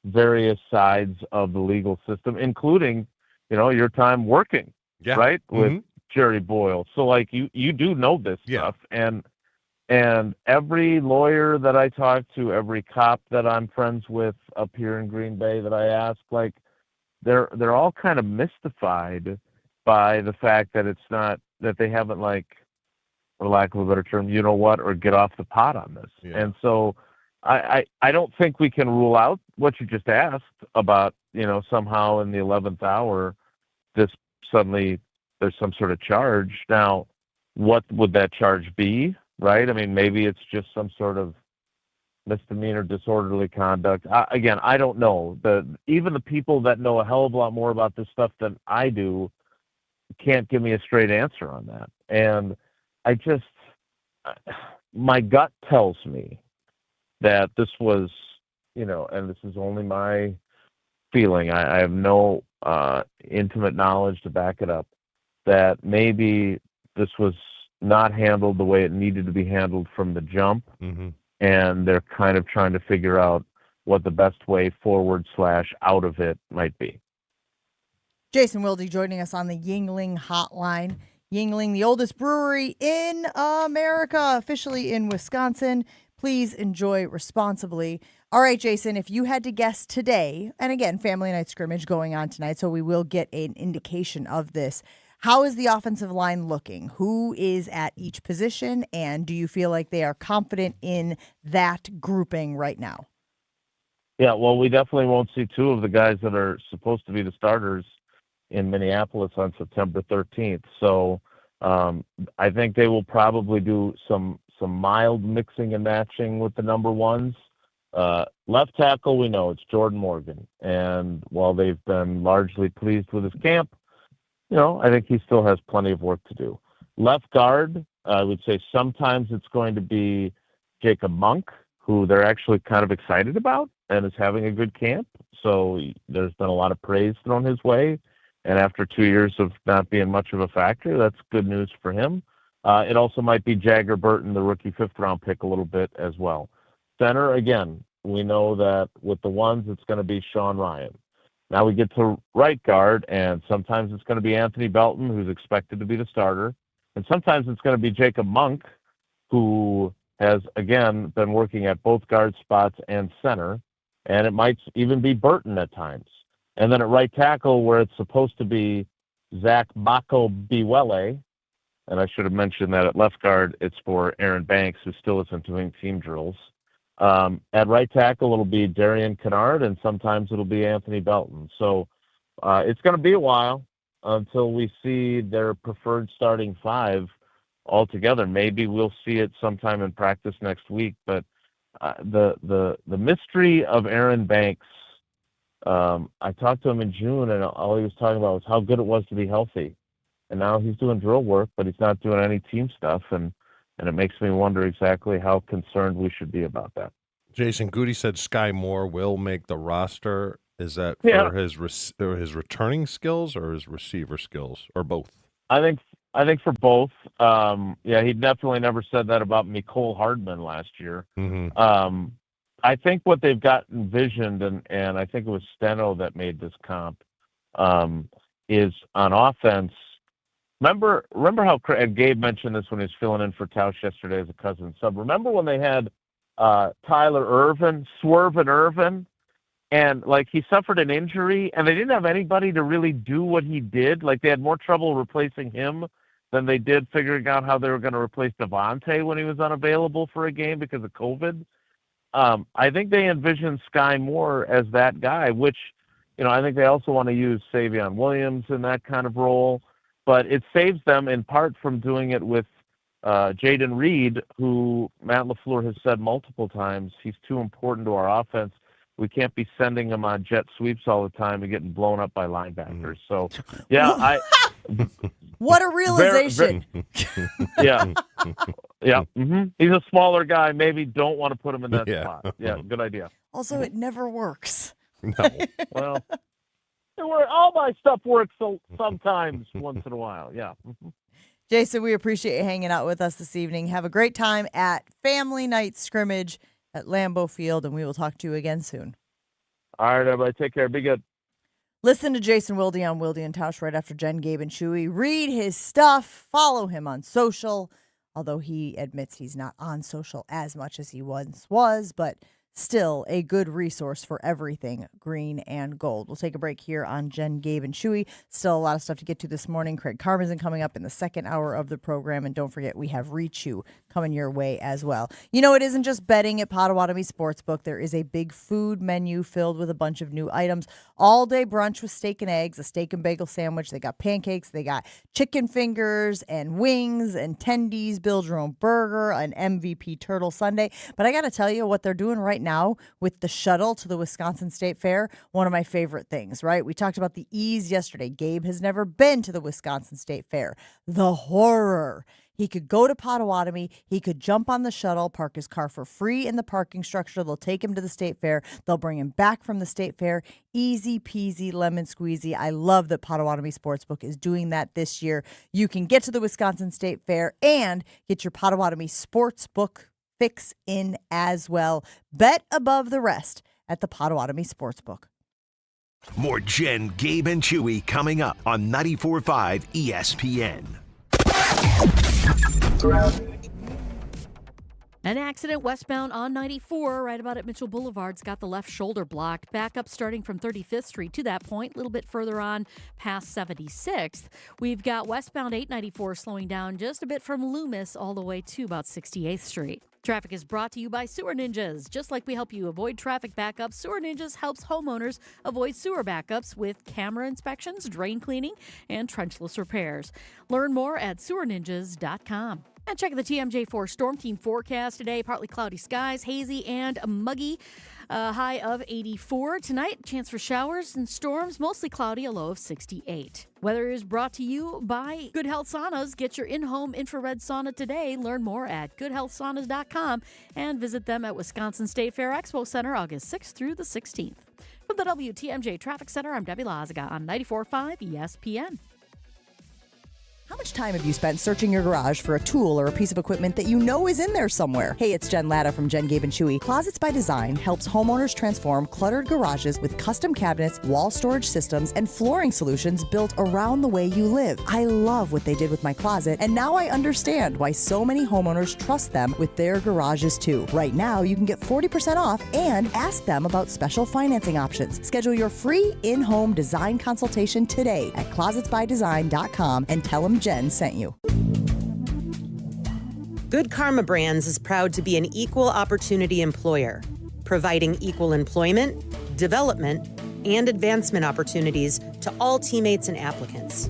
various sides of the legal system, including, your time working, right, with Jerry Boyle. So, you do know this stuff, and every lawyer that I talk to, every cop that I'm friends with up here in Green Bay that I ask, they're all kind of mystified by the fact that it's not that they haven't for lack of a better term, or get off the pot on this. Yeah. And so I don't think we can rule out what you just asked about, somehow in the 11th hour, this suddenly there's some sort of charge. Now, what would that charge be, right? I mean, maybe it's just some sort of misdemeanor disorderly conduct. Again, I don't know. Even the people that know a hell of a lot more about this stuff than I do can't give me a straight answer on that. And my gut tells me that this was, and this is only my feeling, I have no intimate knowledge to back it up, that maybe this was not handled the way it needed to be handled from the jump, and they're kind of trying to figure out what the best way forward / out of it might be. Jason Wilde joining us on the Yuengling hotline. Yuengling, the oldest brewery in America, officially in Wisconsin. Please enjoy responsibly. All right, Jason, if you had to guess today, and again, family night scrimmage going on tonight, so we will get an indication of this. How is the offensive line looking? Who is at each position, and do you feel like they are confident in that grouping right now? Yeah, well, we definitely won't see 2 of the guys that are supposed to be the starters in Minneapolis on September 13th. So I think they will probably do some mild mixing and matching with the number ones. Left tackle, we know it's Jordan Morgan. And while they've been largely pleased with his camp, I think he still has plenty of work to do. Left guard, I would say sometimes it's going to be Jacob Monk, who they're actually kind of excited about and is having a good camp. So there's been a lot of praise thrown his way. And after 2 years of not being much of a factor, that's good news for him. It also might be Jagger Burton, the rookie 5th-round pick, a little bit as well. Center, again, we know that with the ones, it's going to be Sean Ryan. Now we get to right guard, and sometimes it's going to be Anthony Belton, who's expected to be the starter. And sometimes it's going to be Jacob Monk, who has, again, been working at both guard spots and center. And it might even be Burton at times. And then at right tackle, where it's supposed to be Zach Bako Biwele, And I should have mentioned that at left guard, it's for Aaron Banks, who still isn't doing team drills. At right tackle, it'll be Darian Kennard, and sometimes it'll be Anthony Belton. So it's going to be a while until we see their preferred starting five altogether. Maybe we'll see it sometime in practice next week. But the mystery of Aaron Banks, I talked to him in June, and all he was talking about was how good it was to be healthy. And now he's doing drill work, but he's not doing any team stuff. And it makes me wonder exactly how concerned we should be about that. Jason Goody said Sky Moore will make the roster. Is that for his returning skills or his receiver skills, or both? I think for both. He definitely never said that about Mecole Hardman last year. Mm-hmm. I think what they've got envisioned, and I think it was Steno that made this comp, is on offense. Remember how Gabe mentioned this when he was filling in for Tausch yesterday as a cousin sub. Remember when they had Tyler Irvin, Swervin Irvin, and like he suffered an injury, and they didn't have anybody to really do what he did. Like they had more trouble replacing him than they did figuring out how they were going to replace Devontae when he was unavailable for a game because of COVID. I think they envision Sky Moore as that guy, which, I think they also want to use Savion Williams in that kind of role. But it saves them in part from doing it with Jaden Reed, who Matt LaFleur has said multiple times, he's too important to our offense. We can't be sending him on jet sweeps all the time and getting blown up by linebackers. So, yeah, what a realization. Yeah. Mm-hmm. He's a smaller guy. Maybe don't want to put him in that spot. Yeah, good idea. Also, it never works. No. Well, all my stuff works sometimes once in a while. Yeah. Mm-hmm. Jason, we appreciate you hanging out with us this evening. Have a great time at Family Night Scrimmage at Lambeau Field, and we will talk to you again soon. All right, everybody. Take care. Be good. Listen to Jason Wilde on Wilde and Tausch right after Jen, Gabe, and Chewy. Read his stuff. Follow him on social, although he admits he's not on social as much as he once was, but still a good resource for everything green and gold. We'll take a break here on Jen, Gabe, and Chewy. Still a lot of stuff to get to this morning. Craig Carmazin coming up in the second hour of the program. And don't forget, we have Rechew coming your way as well. It isn't just betting at Potawatomi Sportsbook. There is a big food menu filled with a bunch of new items. All-day brunch with steak and eggs, a steak and bagel sandwich. They got pancakes. They got chicken fingers and wings and tendies, build your own burger, an MVP turtle sundae. But I got to tell you what they're doing right now with the shuttle to the Wisconsin State Fair, one of my favorite things, right? We talked about the ease yesterday. Gabe has never been to the Wisconsin State Fair. The horror. He could go to Potawatomi. He could jump on the shuttle, park his car for free in the parking structure. They'll take him to the State Fair. They'll bring him back from the State Fair. Easy peasy, lemon squeezy. I love that Potawatomi Sportsbook is doing that this year. You can get to the Wisconsin State Fair and get your Potawatomi Sportsbook fix in as well. Bet above the rest at the Potawatomi Sportsbook. More Jen, Gabe, and Chewy coming up on 94.5 ESPN. An accident westbound on 94 right about at Mitchell Boulevard's got the left shoulder blocked. Backup starting from 35th Street to that point, a little bit further on past 76th. We've got westbound 894 slowing down just a bit from Loomis all the way to about 68th Street. Traffic is brought to you by Sewer Ninjas. Just like we help you avoid traffic backups, Sewer Ninjas helps homeowners avoid sewer backups with camera inspections, drain cleaning, and trenchless repairs. Learn more at sewerninjas.com. And check the TMJ4 Storm Team forecast today. Partly cloudy skies, hazy and muggy. High of 84. Tonight, chance for showers and storms, mostly cloudy, a low of 68. Weather is brought to you by Good Health Saunas. Get your in-home infrared sauna today. Learn more at goodhealthsaunas.com and visit them at Wisconsin State Fair Expo Center August 6th through the 16th. From the WTMJ Traffic Center, I'm Debbie Lazaga on 94.5 ESPN. How much time have you spent searching your garage for a tool or a piece of equipment that you know is in there somewhere? Hey, it's Jen Latta from Jen, Gabe, and Chewy. Closets by Design helps homeowners transform cluttered garages with custom cabinets, wall storage systems, and flooring solutions built around the way you live. I love what they did with my closet, and now I understand why so many homeowners trust them with their garages too. Right now, you can get 40% off and ask them about special financing options. Schedule your free in-home design consultation today at closetsbydesign.com and tell them Jen sent you. Good Karma Brands is proud to be an equal opportunity employer, providing equal employment, development, and advancement opportunities to all teammates and applicants.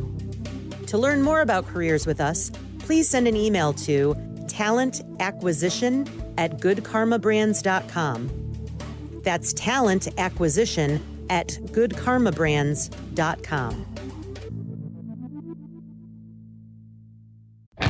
To learn more about careers with us, please send an email to talentacquisition@goodkarmabrands.com. That's talentacquisition@goodkarmabrands.com.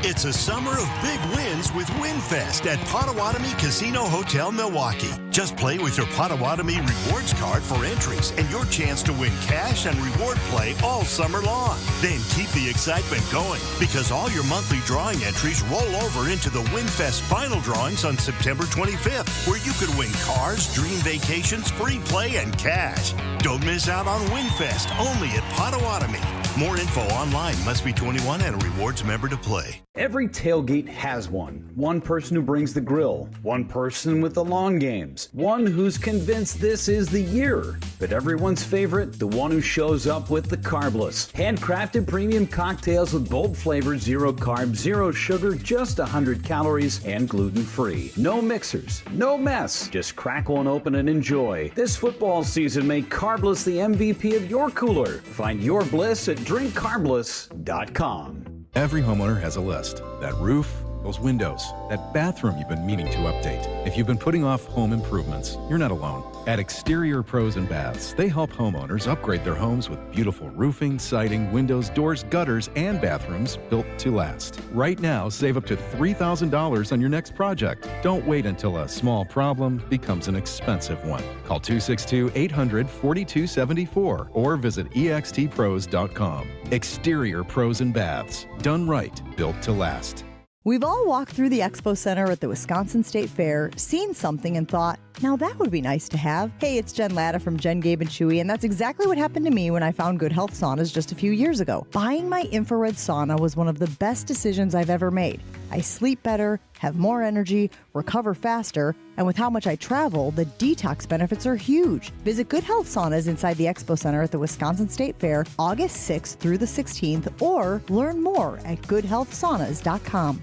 It's a summer of big wins with WinFest at Potawatomi Casino Hotel, Milwaukee. Just play with your Potawatomi Rewards card for entries and your chance to win cash and reward play all summer long. Then keep the excitement going because all your monthly drawing entries roll over into the WinFest final drawings on September 25th, where you could win cars, dream vacations, free play, and cash. Don't miss out on WinFest only at Potawatomi. More info online. Must be 21 and a rewards member to play. Every tailgate has one. One person who brings the grill. One person with the long games. One who's convinced this is the year. But everyone's favorite, the one who shows up with the carbless. Handcrafted premium cocktails with bold flavors, 0 carb, 0 sugar, just 100 calories, and gluten-free. No mixers, no mess. Just crack one open and enjoy. This football season, make carbless the MVP of your cooler. Find your bliss at drinkcarbless.com. Every homeowner has a list. That roof, those windows, that bathroom you've been meaning to update. If you've been putting off home improvements, you're not alone. At Exterior Pros and Baths, they help homeowners upgrade their homes with beautiful roofing, siding, windows, doors, gutters, and bathrooms built to last. Right now, save up to $3,000 on your next project. Don't wait until a small problem becomes an expensive one. Call 262-800-4274 or visit extpros.com. Exterior Pros and Baths. Done right, built to last. We've all walked through the Expo Center at the Wisconsin State Fair, seen something and thought, now that would be nice to have. Hey, it's Jen Latta from Jen, Gabe, and Chewy, and that's exactly what happened to me when I found Good Health Saunas just a few years ago. Buying my infrared sauna was one of the best decisions I've ever made. I sleep better, have more energy, recover faster, and with how much I travel, the detox benefits are huge. Visit Good Health Saunas inside the Expo Center at the Wisconsin State Fair, August 6th through the 16th, or learn more at goodhealthsaunas.com.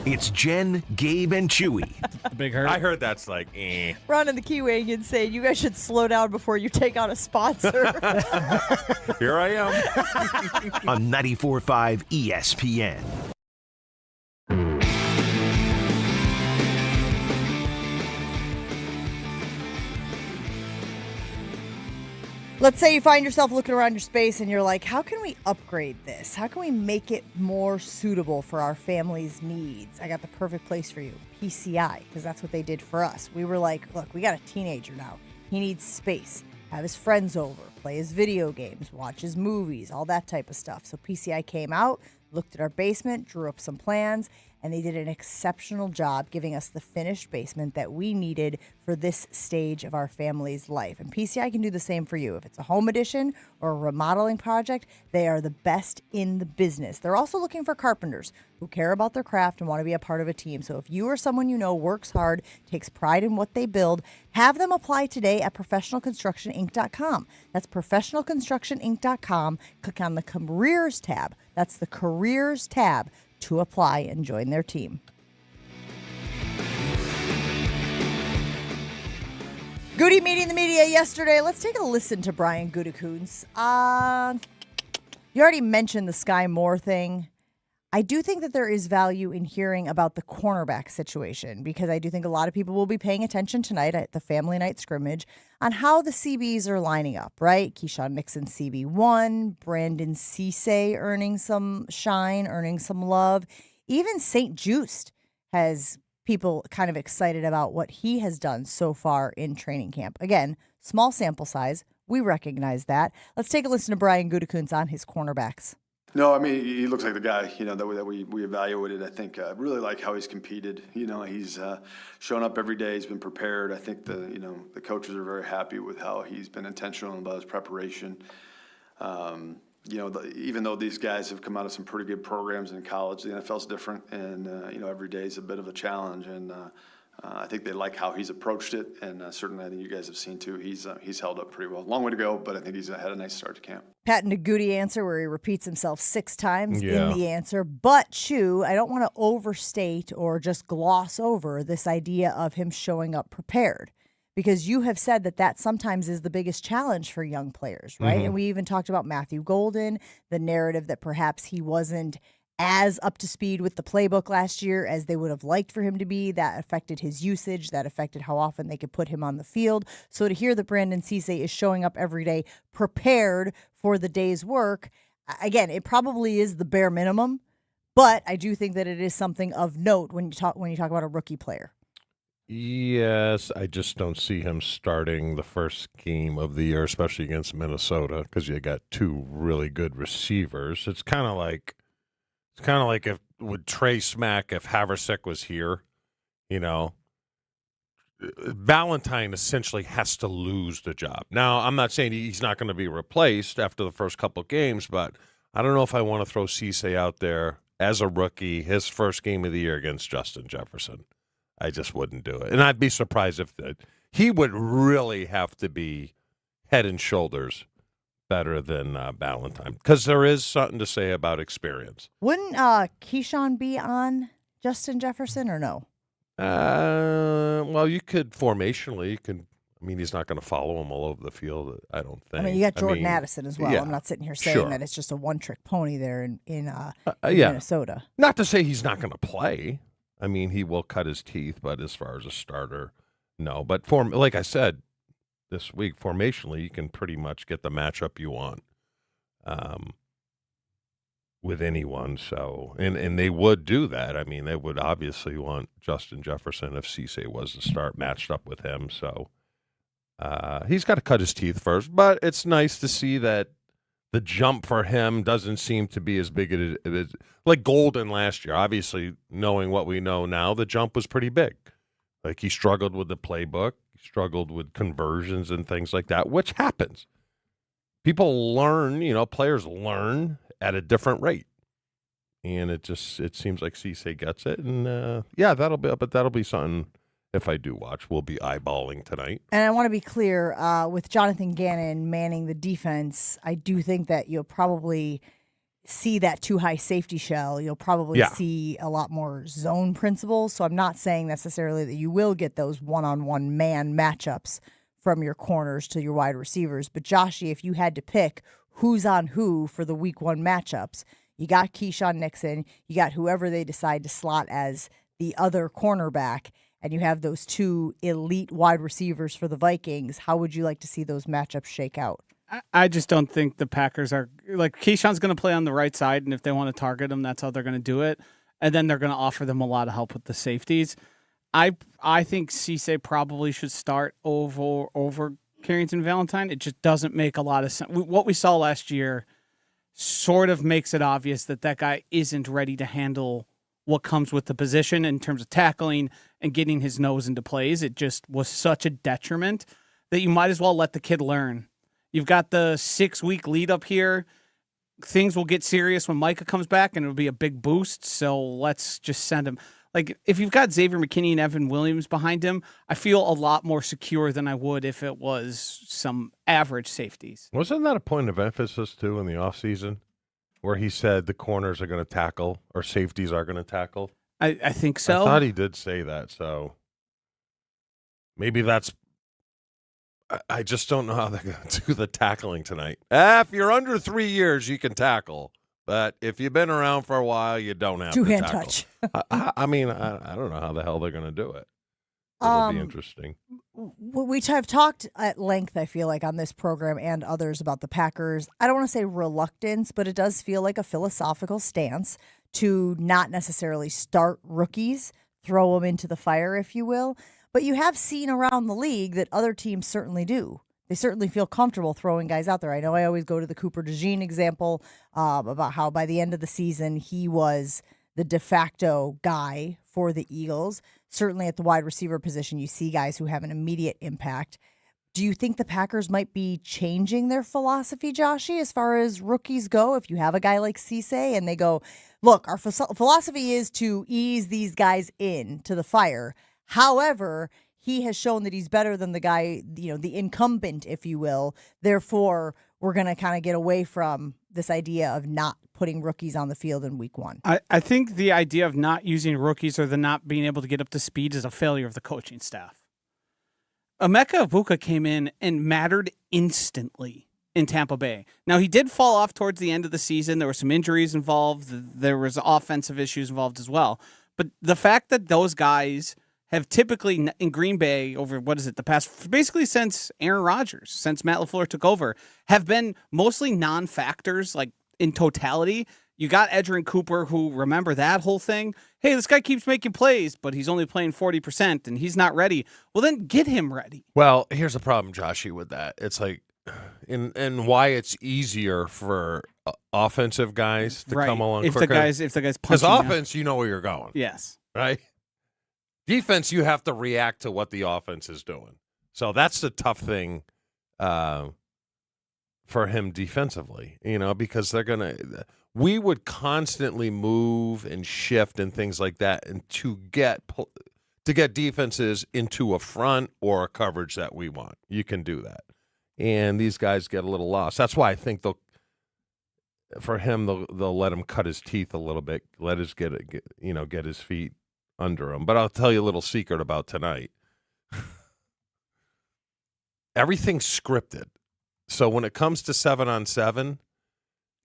It's Jen, Gabe, and Chewy. Big hurt. I heard that's like, eh. Ron in the Key Wagon saying, you guys should slow down before you take on a sponsor. Here I am. On 94.5 ESPN. Let's say you find yourself looking around your space and you're like, how can we upgrade this? How can we make it more suitable for our family's needs? I got the perfect place for you, PCI, because that's what they did for us. We were like, look, we got a teenager now. He needs space. Have his friends over, play his video games, watch his movies, all that type of stuff. So PCI came out, looked at our basement, drew up some plans, and they did an exceptional job giving us the finished basement that we needed for this stage of our family's life. And PCI can do the same for you. If it's a home addition or a remodeling project, they are the best in the business. They're also looking for carpenters who care about their craft and want to be a part of a team. So if you or someone you know works hard, takes pride in what they build, have them apply today at professionalconstructioninc.com. That's professionalconstructioninc.com. Click on the careers tab. That's the careers tab to apply and join their team. Goody meeting the media yesterday. Let's take a listen to Brian Gutekunst. You already mentioned the Sky Moore thing. I do think that there is value in hearing about the cornerback situation because I do think a lot of people will be paying attention tonight at the family night scrimmage on how the CBs are lining up, right? Keyshawn Nixon, CB1, Brandon Cisse earning some shine, earning some love. Even St. Juste has people kind of excited about what he has done so far in training camp. Again, small sample size. We recognize that. Let's take a listen to Brian Gutekunst on his cornerbacks. No, I mean, he looks like the guy, that we evaluated. I think I really like how he's competed. He's shown up every day. He's been prepared. I think the coaches are very happy with how he's been intentional about his preparation. Even though these guys have come out of some pretty good programs in college, the NFL's different, and every day is a bit of a challenge. And I think they like how he's approached it, and certainly I think you guys have seen too. He's held up pretty well. Long way to go, but I think he's had a nice start to camp. Pat Naguti answer where he repeats himself 6 times Yeah. in the answer. But, Chew, I don't want to overstate or just gloss over this idea of him showing up prepared, because you have said that sometimes is the biggest challenge for young players, right? Mhm. And we even talked about Matthew Golden, the narrative that perhaps he wasn't as up to speed with the playbook last year as they would have liked for him to be. That affected his usage. That affected how often they could put him on the field. So to hear that Brandon Cisse is showing up every day prepared for the day's work, again, it probably is the bare minimum, but I do think that it is something of note when you talk about a rookie player. Yes, I just don't see him starting the first game of the year, especially against Minnesota, because you got 2 really good receivers. It's kind of like if with Trey Smack, if Haversick was here, Valentine essentially has to lose the job. Now, I'm not saying he's not going to be replaced after the first couple of games, but I don't know if I want to throw Cisse out there as a rookie, his first game of the year against Justin Jefferson. I just wouldn't do it. And I'd be surprised if he would really have to be head and shoulders better than Valentine, because there is something to say about experience. Wouldn't Keyshawn be on Justin Jefferson or no? Well, you could formationally. He's not going to follow him all over the field, I don't think. You got Jordan Addison as well. yeah, I'm not sitting here saying sure. that it's just a one-trick pony there in yeah. Minnesota. Not to say he's not going to play. He will cut his teeth, but as far as a starter, no. But like I said this week, formationally, you can pretty much get the matchup you want with anyone. So, and they would do that. They would obviously want Justin Jefferson if Cisse was to start matched up with him. So he's got to cut his teeth first. But it's nice to see that the jump for him doesn't seem to be as big as it is. Like Golden last year, obviously, knowing what we know now, the jump was pretty big. Like he struggled with the playbook, he struggled with conversions and things like that, which happens. People learn, players learn at a different rate. And it seems like Cisse gets it. And that'll be something, if I do watch, we'll be eyeballing tonight. And I want to be clear, with Jonathan Gannon manning the defense, I do think that you'll probably see that too high safety shell. You'll probably see a lot more zone principles. So I'm not saying necessarily that you will get those one-on-one man matchups from your corners to your wide receivers. But Joshy, if you had to pick who's on who for the week 1 matchups, you got Keyshawn Nixon, you got whoever they decide to slot as the other cornerback, and you have those 2 elite wide receivers for the Vikings. How would you like to see those matchups shake out? I just don't think the Packers are like Keyshawn's going to play on the right side, and if they want to target him, that's how they're going to do it. And then they're going to offer them a lot of help with the safeties. I think Cisse probably should start over Carrington Valentine. It just doesn't make a lot of sense. What we saw last year sort of makes it obvious that guy isn't ready to handle what comes with the position in terms of tackling and getting his nose into plays. It just was such a detriment that you might as well let the kid learn. You've got the 6-week lead up here. Things will get serious when Micah comes back, and it'll be a big boost. So let's just send him. Like, if you've got Xavier McKinney and Evan Williams behind him, I feel a lot more secure than I would if it was some average safeties. Wasn't that a point of emphasis, too, in the offseason, where he said the corners are going to tackle or safeties are going to tackle? I think so. I thought he did say that, so maybe that's – I just don't know how they're going to do the tackling tonight. If you're under 3 years, you can tackle. But if you've been around for a while, you don't have to Two-hand tackle. touch. I don't know how the hell they're going to do it. It'll be interesting. We have talked at length, I feel like, on this program and others about the Packers. I don't want to say reluctance, but it does feel like a philosophical stance to not necessarily start rookies, throw them into the fire, if you will. But you have seen around the league that other teams certainly do. They certainly feel comfortable throwing guys out there. I know I always go to the Cooper DeJean example about how by the end of the season he was the de facto guy for the Eagles. Certainly at the wide receiver position, you see guys who have an immediate impact. Do you think the Packers might be changing their philosophy, Joshy, as far as rookies go? If you have a guy like Cisse and they go, look, our philosophy is to ease these guys in to the fire. However, he has shown that he's better than the guy, the incumbent, if you will. Therefore, we're going to kind of get away from this idea of not putting rookies on the field in week one. I think the idea of not using rookies or the not being able to get up to speed is a failure of the coaching staff. Emeka Egbuka came in and mattered instantly in Tampa Bay. Now, he did fall off towards the end of the season. There were some injuries involved. There was offensive issues involved as well. But the fact that those guys have typically in Green Bay over, the past, basically since Aaron Rodgers, since Matt LaFleur took over, have been mostly non-factors, like in totality. You got Edgerrin Cooper, who, remember that whole thing? Hey, this guy keeps making plays, but he's only playing 40% and he's not ready. Well, then get him ready. Well, here's the problem, Joshy, with that. It's like, and why it's easier for offensive guys to come along quicker. If the guys punching because offense, you know where you're going. Yes. Right? Defense, you have to react to what the offense is doing. So that's the tough thing for him defensively, because they're going to – we would constantly move and shift and things like that and to get defenses into a front or a coverage that we want. You can do that. And these guys get a little lost. That's why I think they'll let him cut his teeth a little bit, let us get his feet under him. But I'll tell you a little secret about tonight. Everything's scripted. So when it comes to 7-on-7,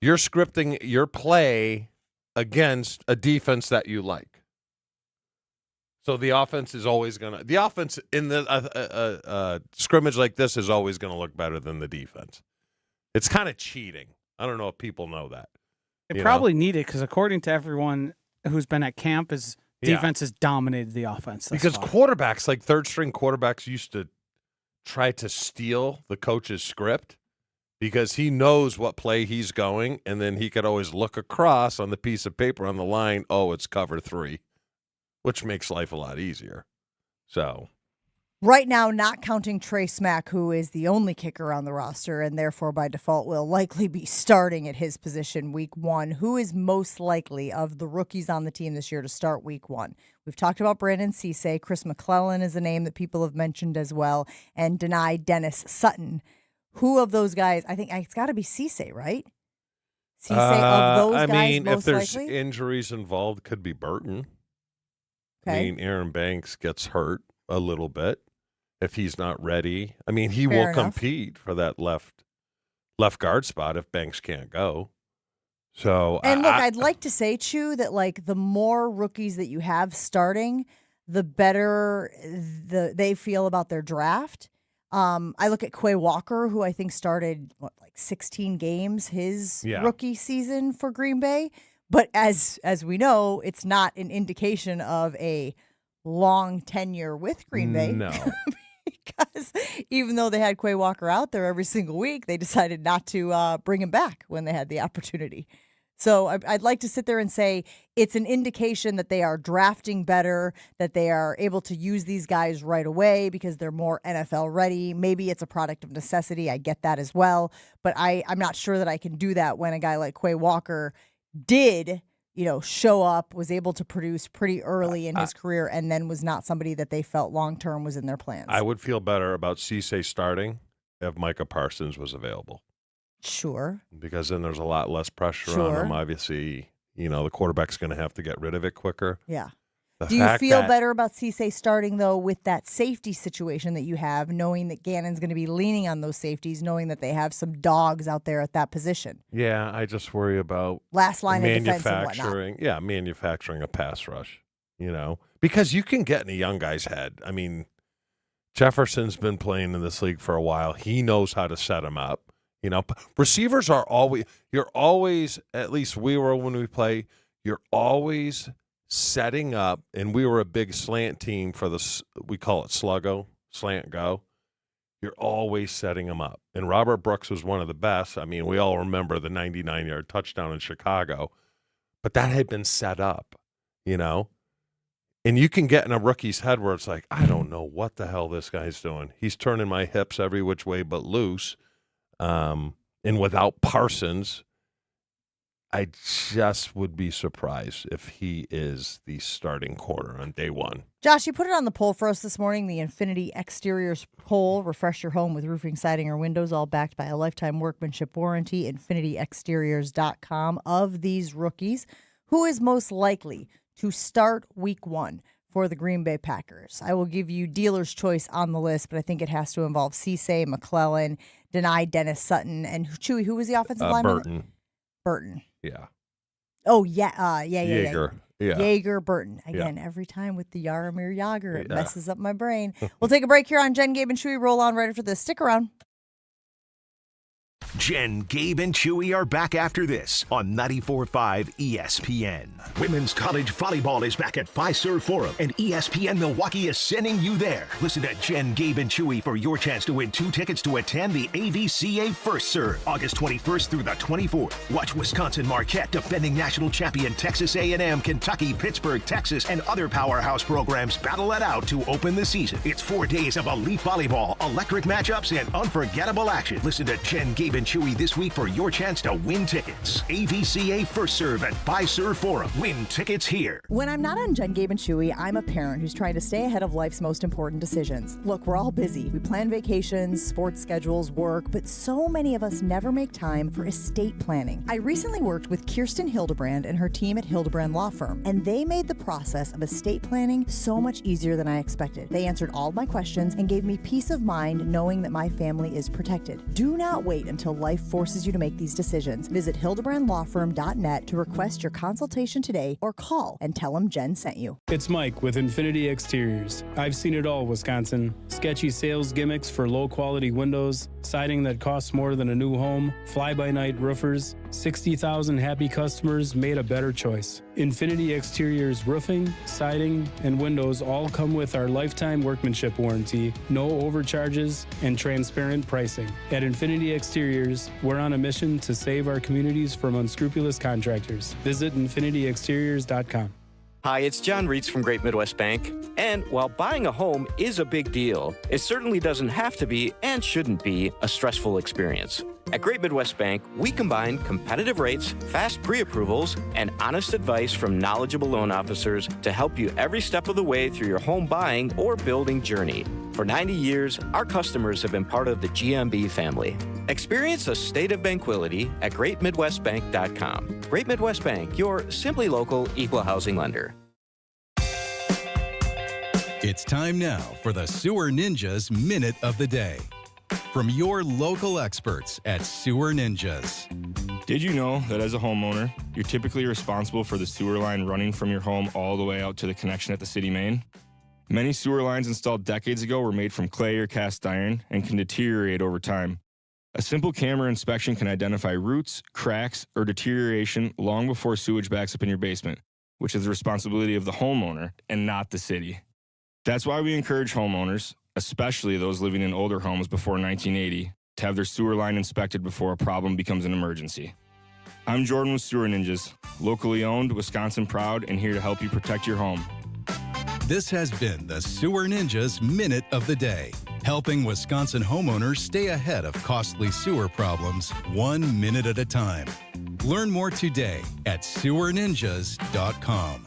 you're scripting your play against a defense that you like. So the offense is always going to – the offense in the scrimmage like this is always going to look better than the defense. It's kind of cheating. I don't know if people know that. They probably need it because according to everyone who's been at camp, defense has dominated the offense. Because quarterbacks, like third-string quarterbacks, used to try to steal the coach's script because he knows what play he's going, and then he could always look across on the piece of paper on the line, oh, it's cover 3, which makes life a lot easier. So right now, not counting Trey Smack, who is the only kicker on the roster and therefore by default will likely be starting at his position week one. Who is most likely of the rookies on the team this year to start week one? We've talked about Brandon Cisse. Chris McClellan is a name that people have mentioned as well, and Denai Dennis Sutton. Who of those guys? I think it's got to be Cisse, right? Cisse of those guys most if there's likely? injuries involved, could be Burton. Okay. Aaron Banks gets hurt a little bit. If he's not ready, he Fair will enough. compete for that left guard spot if Banks can't go. So, And look, I'd like to say, Chew, that the more rookies that you have starting, the better they feel about their draft. I look at Quay Walker, who I think started 16 games his rookie season for Green Bay. But as we know, it's not an indication of a long tenure with Green Bay. No. Because even though they had Quay Walker out there every single week, they decided not to bring him back when they had the opportunity. So I'd like to sit there and say it's an indication that they are drafting better, that they are able to use these guys right away because they're more NFL ready. Maybe it's a product of necessity. I get that as well. But I'm not sure that I can do that when a guy like Quay Walker did show up, was able to produce pretty early in his career, and then was not somebody that they felt long-term was in their plans. I would feel better about Cisse starting if Micah Parsons was available. Sure. Because then there's a lot less pressure on him. Obviously, the quarterback's going to have to get rid of it quicker. Yeah. Do you feel better about Cisse starting, though, with that safety situation that you have, knowing that Gannon's going to be leaning on those safeties, knowing that they have some dogs out there at that position? Yeah, I just worry about last line of defense and whatnot. Yeah, manufacturing a pass rush, because you can get in a young guy's head. Jefferson's been playing in this league for a while. He knows how to set him up. Receivers are always, at least we were when we play, you're always setting up, and we were a big slant team for we call it sluggo, slant go. You're always setting them up. And Robert Brooks was one of the best. We all remember the 99-yard touchdown in Chicago, but that had been set up, And you can get in a rookie's head where it's like, I don't know what the hell this guy's doing. He's turning my hips every which way but loose. And without Parsons, I just would be surprised if he is the starting corner on day one. Josh, you put it on the poll for us this morning, the Infinity Exteriors poll. Refresh your home with roofing, siding, or windows, all backed by a lifetime workmanship warranty. InfinityExteriors.com. Of these rookies, who is most likely to start week one for the Green Bay Packers? I will give you dealer's choice on the list, but I think it has to involve Cisse, McClellan, Deni, Dennis Sutton, and Chewy. Who was the offensive lineman? Burton. Burton. Yeah. Oh, yeah. Yeager. Yeah. Yeager, Burton. Again, every time with the Jaromir Jagr, it messes up my brain. We'll take a break here on Jen, Gabe, and Chewy. Roll on right after this. Stick around. Jen, Gabe, and Chewy are back after this on 94.5 ESPN. Women's college volleyball is back at Fiserv Forum, and ESPN Milwaukee is sending you there. Listen to Jen, Gabe, and Chewy for your chance to win 2 tickets to attend the AVCA First Serve, August 21st through the 24th. Watch Wisconsin Marquette, defending national champion Texas A&M, Kentucky, Pittsburgh, Texas, and other powerhouse programs battle it out to open the season. It's 4 days of elite volleyball, electric matchups, and unforgettable action. Listen to Jen, Gabe, and Chewy this week for your chance to win tickets. AVCA First Serve at Fiserv Forum. Win tickets here. When I'm not on Jen, Gabe, and Chewy, I'm a parent who's trying to stay ahead of life's most important decisions. Look, we're all busy. We plan vacations, sports schedules, work, but so many of us never make time for estate planning. I recently worked with Kirsten Hildebrand and her team at Hildebrand Law Firm, and they made the process of estate planning so much easier than I expected. They answered all of my questions and gave me peace of mind knowing that my family is protected. Do not wait until life forces you to make these decisions. Visit hildebrandlawfirm.net to request your consultation today or call and tell them Jen sent you. It's Mike with Infinity Exteriors. I've seen it all, Wisconsin. Sketchy sales gimmicks for low-quality windows, siding that costs more than a new home, fly-by-night roofers. 60,000 happy customers made a better choice. Infinity Exteriors roofing, siding, and windows all come with our lifetime workmanship warranty, no overcharges, and transparent pricing. At Infinity Exteriors, we're on a mission to save our communities from unscrupulous contractors. Visit infinityexteriors.com. Hi, it's John Reitz from Great Midwest Bank. And while buying a home is a big deal, it certainly doesn't have to be and shouldn't be a stressful experience. At Great Midwest Bank, we combine competitive rates, fast pre-approvals, and honest advice from knowledgeable loan officers to help you every step of the way through your home buying or building journey. For 90 years, our customers have been part of the GMB family. Experience a state of tranquility at GreatMidwestBank.com. Great Midwest Bank, your simply local equal housing lender. It's time now for the Sewer Ninjas Minute of the Day. From your local experts at Sewer Ninjas. Did you know that as a homeowner, you're typically responsible for the sewer line running from your home all the way out to the connection at the city main? Many sewer lines installed decades ago were made from clay or cast iron and can deteriorate over time. A simple camera inspection can identify roots, cracks, or deterioration long before sewage backs up in your basement, which is the responsibility of the homeowner and not the city. That's why we encourage homeowners, especially those living in older homes before 1980, to have their sewer line inspected before a problem becomes an emergency. I'm Jordan with Sewer Ninjas, locally owned, Wisconsin proud, and here to help you protect your home. This has been the Sewer Ninjas Minute of the Day, helping Wisconsin homeowners stay ahead of costly sewer problems 1 minute at a time. Learn more today at sewerninjas.com.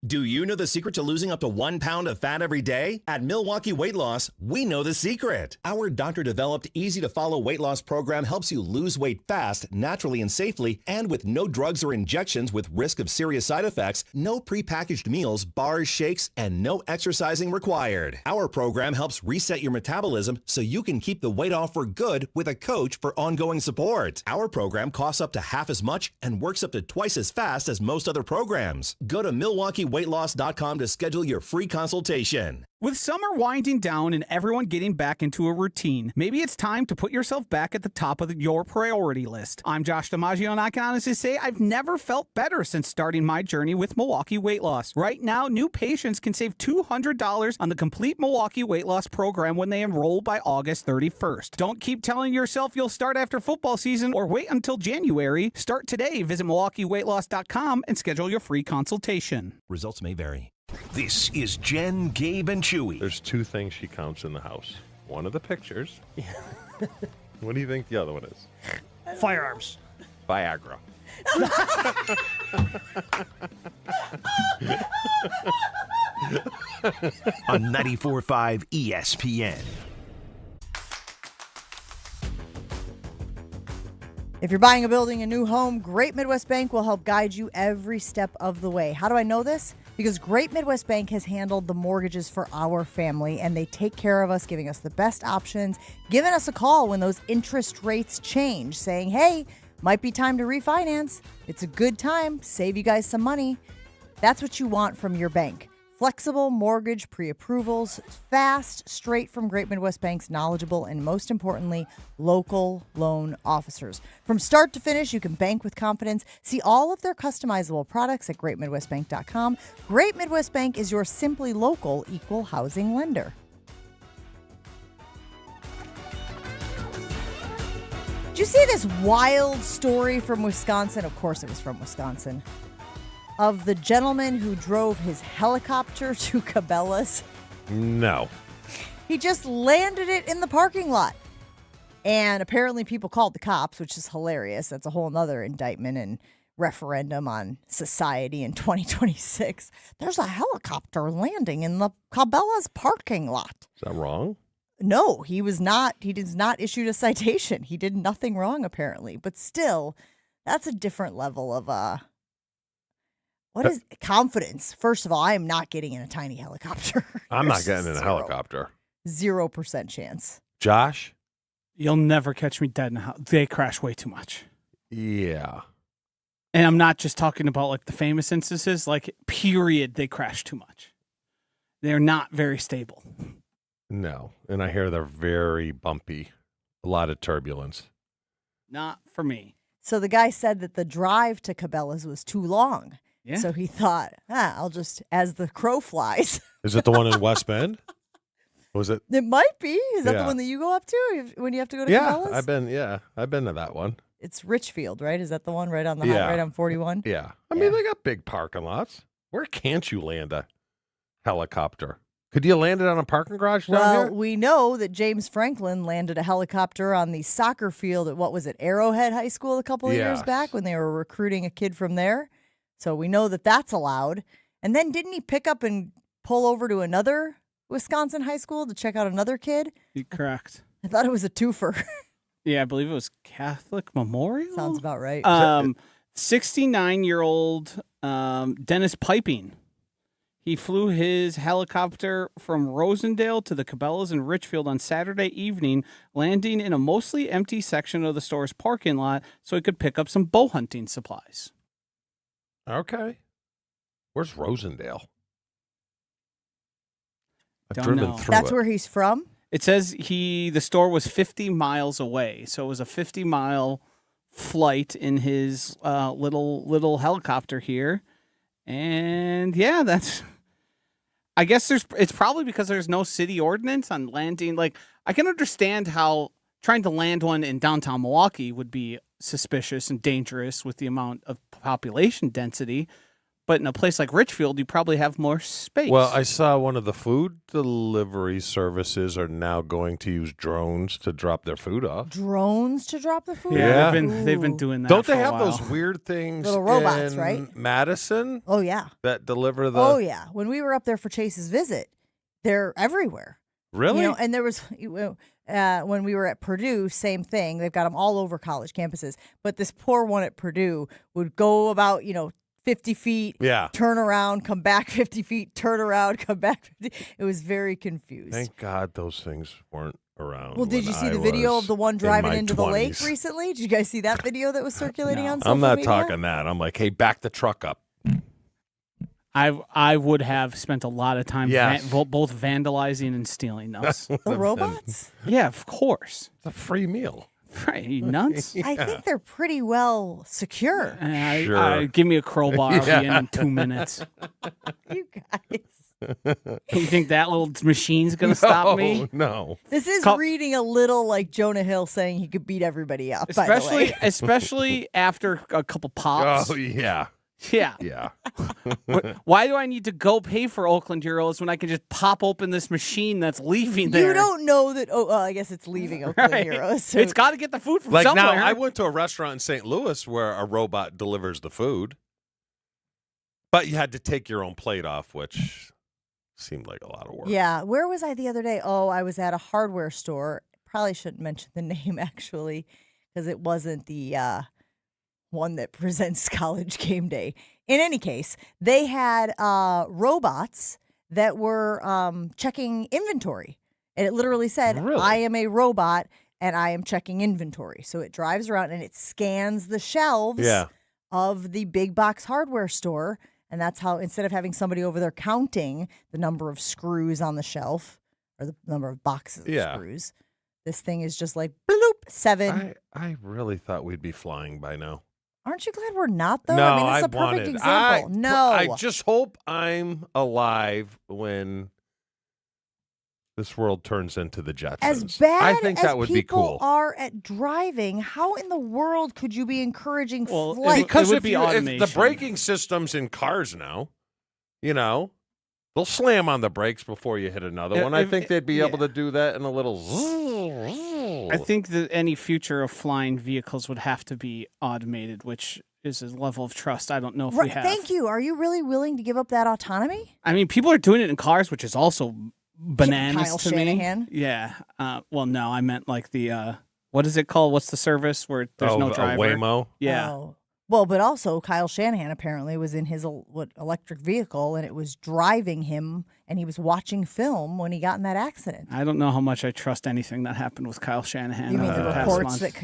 Do you know the secret to losing up to 1 pound of fat every day? At Milwaukee Weight Loss, we know the secret. Our doctor-developed, easy-to-follow weight loss program helps you lose weight fast, naturally and safely, and with no drugs or injections with risk of serious side effects, no prepackaged meals, bars, shakes, and no exercising required. Our program helps reset your metabolism so you can keep the weight off for good with a coach for ongoing support. Our program costs up to half as much and works up to twice as fast as most other programs. Go to MilwaukeeWeightLoss.com to schedule your free consultation. With summer winding down and everyone getting back into a routine, maybe it's time to put yourself back at the top of your priority list. I'm Josh DiMaggio, and I can honestly say I've never felt better since starting my journey with Milwaukee Weight Loss. Right now, new patients can save $200 on the complete Milwaukee Weight Loss program when they enroll by August 31st. Don't keep telling yourself you'll start after football season or wait until January. Start today. Visit MilwaukeeWeightLoss.com and schedule your free consultation. Results may vary. This is Jen, Gabe, and Chewy. There's 2 things she counts in the house. One of the pictures. What do you think the other one is? Firearms. Viagra. On 94.5 ESPN. If you're buying a building, a new home, Great Midwest Bank will help guide you every step of the way. How do I know this? Because Great Midwest Bank has handled the mortgages for our family, and they take care of us, giving us the best options, giving us a call when those interest rates change, saying, hey, might be time to refinance. It's a good time. Save you guys some money. That's what you want from your bank. Flexible mortgage pre-approvals, fast, straight from Great Midwest Bank's knowledgeable and, most importantly, local loan officers. From start to finish, you can bank with confidence. See all of their customizable products at greatmidwestbank.com. Great Midwest Bank is your simply local equal housing lender. Did you see this wild story from Wisconsin? Of course it was from Wisconsin. Of the gentleman who drove his helicopter to Cabela's. No. He just landed it in the parking lot. And apparently people called the cops, which is hilarious. That's a whole nother indictment and referendum on society in 2026. There's a helicopter landing in the Cabela's parking lot. Is that wrong? No, he was not. He does not issued a citation. He did nothing wrong, apparently. But still, that's a different level of what is confidence? First of all, I am not getting in a tiny helicopter. I'm not getting in a helicopter. 0% chance. Josh? You'll never catch me dead in a house. They crash way too much. Yeah. And I'm not just talking about like the famous instances, like period, they crash too much. They're not very stable. No. And I hear they're very bumpy. A lot of turbulence. Not for me. So the guy said that the drive to Cabela's was too long. Yeah. So he thought, I'll just, as the crow flies. Is it the one in West Bend? Was it? It might be. Is that the Yeah. one that you go up to when you have to go to Yeah, Cabela's? I've been to that one. It's Richfield, right? Is that the one right on the Yeah. right on 41? Yeah. I mean, they got big parking lots. Where can't you land a helicopter? Could you land it on a parking garage down Well, here? we know that James Franklin landed a helicopter on the soccer field at, what was it, Arrowhead High School a couple of years Yes. back when they were recruiting a kid from there. So we know that that's allowed. And then didn't he pick up and pull over to another Wisconsin high school to check out another kid? You're correct. I thought it was a twofer. Yeah, I believe it was Catholic Memorial. Sounds about right. 69-year-old Dennis Piping. He flew his helicopter from Rosendale to the Cabela's in Richfield on Saturday evening, landing in a mostly empty section of the store's parking lot so he could pick up some bow hunting supplies. Okay. Where's Rosendale? I've Don't driven know. through That's it. where he's from? It says the store was 50 miles away, so it was a 50-mile flight in his little helicopter here. And yeah, that's... I guess it's probably because there's no city ordinance on landing. Like, I can understand how trying to land one in downtown Milwaukee would be suspicious and dangerous with the amount of population density. But in a place like Richfield, you probably have more space. Well, I saw one of the food delivery services are now going to use drones to drop their food off. Drones to drop the food? Yeah, off? they've been doing that. Don't for they a have while. those weird things? Little robots, in right? Madison? Oh, yeah. That deliver the. Oh, yeah. When we were up there for Chase's visit, they're everywhere. Really? You know, and there was, when we were at Purdue, same thing. They've got them all over college campuses. But this poor one at Purdue would go about, 50 feet, Yeah. turn around, come back 50 feet, turn around, come back 50. It was very confused. Thank God those things weren't around. Well, did when you see I the video was of the one in driving my into the lake 20s. recently? Did you guys see that video that was circulating on social I'm not media? talking that. I'm like, hey, back the truck up. I would have spent a lot of time Yes. both vandalizing and stealing those. The robots? Yeah, of course. It's a free meal. Right, you nuts? I think they're pretty well secure. Sure. Give me a crowbar. I'll be in Yeah. 2 minutes. You guys. You think that little machine's going to stop me? No. This is Call- reading a little like Jonah Hill saying he could beat everybody up, by the way. Especially after a couple pops. Oh, yeah. Yeah. Yeah. Why do I need to go pay for Oakland Heroes when I can just pop open this machine that's leaving there? You don't know that. Oh, well, I guess it's leaving Oakland Right. Heroes. So. It's got to get the food from Like somewhere. now, I went to a restaurant in St. Louis where a robot delivers the food, but you had to take your own plate off, which seemed like a lot of work. Yeah. Where was I the other day? Oh, I was at a hardware store. Probably shouldn't mention the name, actually, because it wasn't the one that presents College Game Day. In any case, they had robots that were checking inventory. And it literally said, Really? I am a robot and I am checking inventory. So it drives around and it scans the shelves of the big box hardware store. And that's how, instead of having somebody over there counting the number of screws on the shelf or the number of boxes of screws, this thing is just like, bloop, 7. I really thought we'd be flying by now. Aren't you glad we're not, though? No, I mean, that's a perfect example. I just hope I'm alive when this world turns into the Jetsons. As bad I think as that would be people cool. are at driving, how in the world could you be encouraging flight? Because if the braking systems in cars now, they'll slam on the brakes before you hit another one. I think they'd be able to do that in a little. I think that any future of flying vehicles would have to be automated, which is a level of trust I don't know if we have. Thank you. Are you really willing to give up that autonomy? I mean, people are doing it in cars, which is also bananas Kyle to Shanahan? me. Yeah. Well, no, I meant like the what is it called? What's the service where there's no driver? Waymo. Yeah. Oh. Well, but also Kyle Shanahan apparently was in his electric vehicle, and it was driving him, and he was watching film when he got in that accident. I don't know how much I trust anything that happened with Kyle Shanahan. You mean the reports that?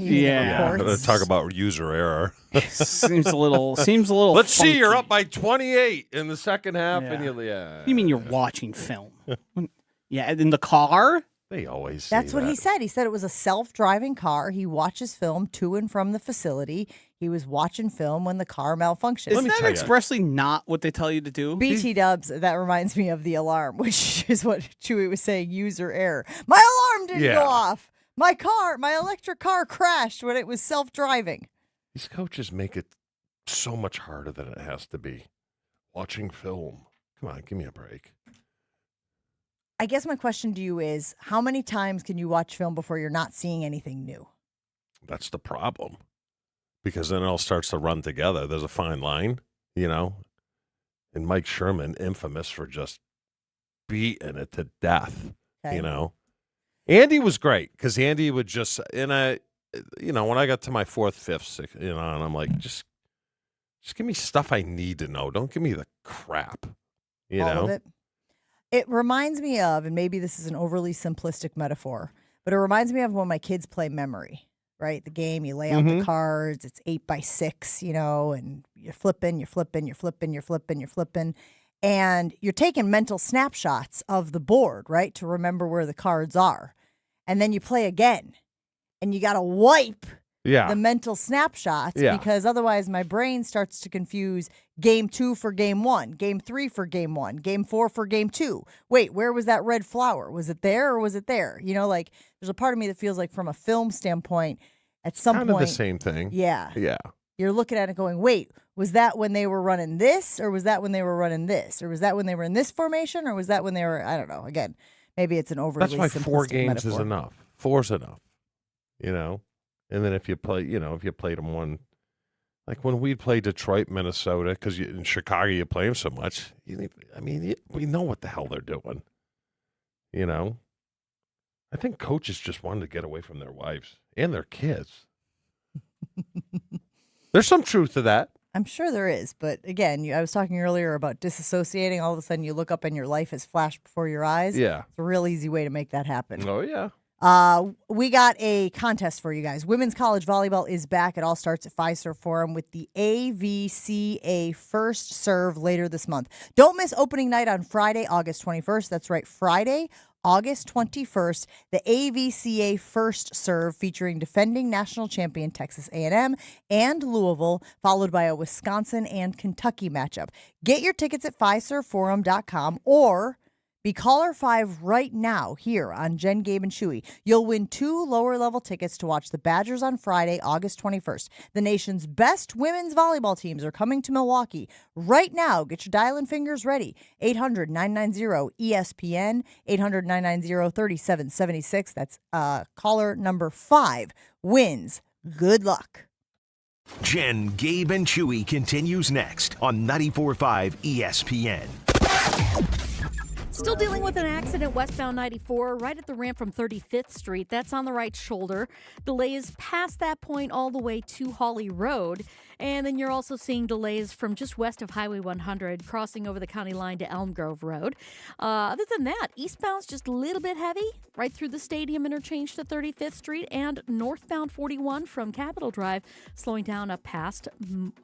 Let's talk about user error. seems a little. Let's funky. see, you're up by 28 in the second half, and You mean you're watching film? Yeah, in the car. They always say That's what he said. He said it was a self-driving car. He watches film to and from the facility. He was watching film when the car malfunctioned. Isn't that expressly not what they tell you to do? BT dubs, that reminds me of the alarm, which is what Chewy was saying, user error. My alarm didn't go off. My electric car crashed when it was self-driving. These coaches make it so much harder than it has to be. Watching film. Come on, give me a break. I guess my question to you is, how many times can you watch film before you're not seeing anything new? That's the problem. Because then it all starts to run together. There's a fine line, And Mike Sherman, infamous for just beating it to death, Andy was great because Andy would just, when I got to my 4th, 5th, 6th, and I'm like, just give me stuff I need to know. Don't give me the crap, All of it. It reminds me of, and maybe this is an overly simplistic metaphor, but it reminds me of when my kids play memory, right? The game, you lay out the cards, it's 8x6, and you're flipping, and you're taking mental snapshots of the board, right? To remember where the cards are. And then you play again, and you got to wipe the mental snapshots because otherwise my brain starts to confuse game 2 for game 1, game 3 for game 1, game 4 for game 2. Wait, where was that red flower? Was it there or was it there? There's a part of me that feels like from a film standpoint, at some point. Kind of the same thing. Yeah. Yeah. You're looking at it going, wait, was that when they were running this or was that when they were running this? Or was that when they were in this formation or was that when they were, I don't know. Again, maybe it's an overly simplistic That's why 4 games metaphor. is enough. 4's enough, And then if you played them one, like when we play Detroit, Minnesota, because in Chicago you play them so much, we know what the hell they're doing. I think coaches just wanted to get away from their wives and their kids. There's some truth to that. I'm sure there is, but again, I was talking earlier about disassociating. All of a sudden you look up and your life has flashed before your eyes. Yeah. It's a real easy way to make that happen. Oh, yeah. We got a contest for you guys. Women's college volleyball is back. It all starts at Fiserv Forum with the AVCA First Serve later this month. Don't miss opening night on Friday, August 21st. That's right, Friday, August 21st, the AVCA First Serve featuring defending national champion Texas A&M and Louisville, followed by a Wisconsin and Kentucky matchup. Get your tickets at FiservForum.com or Be caller 5 right now here on Jen, Gabe, and Chewy. You'll win 2 lower-level tickets to watch the Badgers on Friday, August 21st. The nation's best women's volleyball teams are coming to Milwaukee. Right now, get your dial-in fingers ready. 800-990-ESPN, 800-990-3776. That's caller number 5 wins. Good luck. Jen, Gabe, and Chewy continues next on 94.5 ESPN. Still dealing with an accident westbound 94 right at the ramp from 35th Street. That's on the right shoulder. Delays past that point all the way to Hawley Road. And then you're also seeing delays from just west of Highway 100 crossing over the county line to Elm Grove Road. Other than that, eastbound's just a little bit heavy right through the stadium interchange to 35th Street, and northbound 41 from Capitol Drive slowing down up past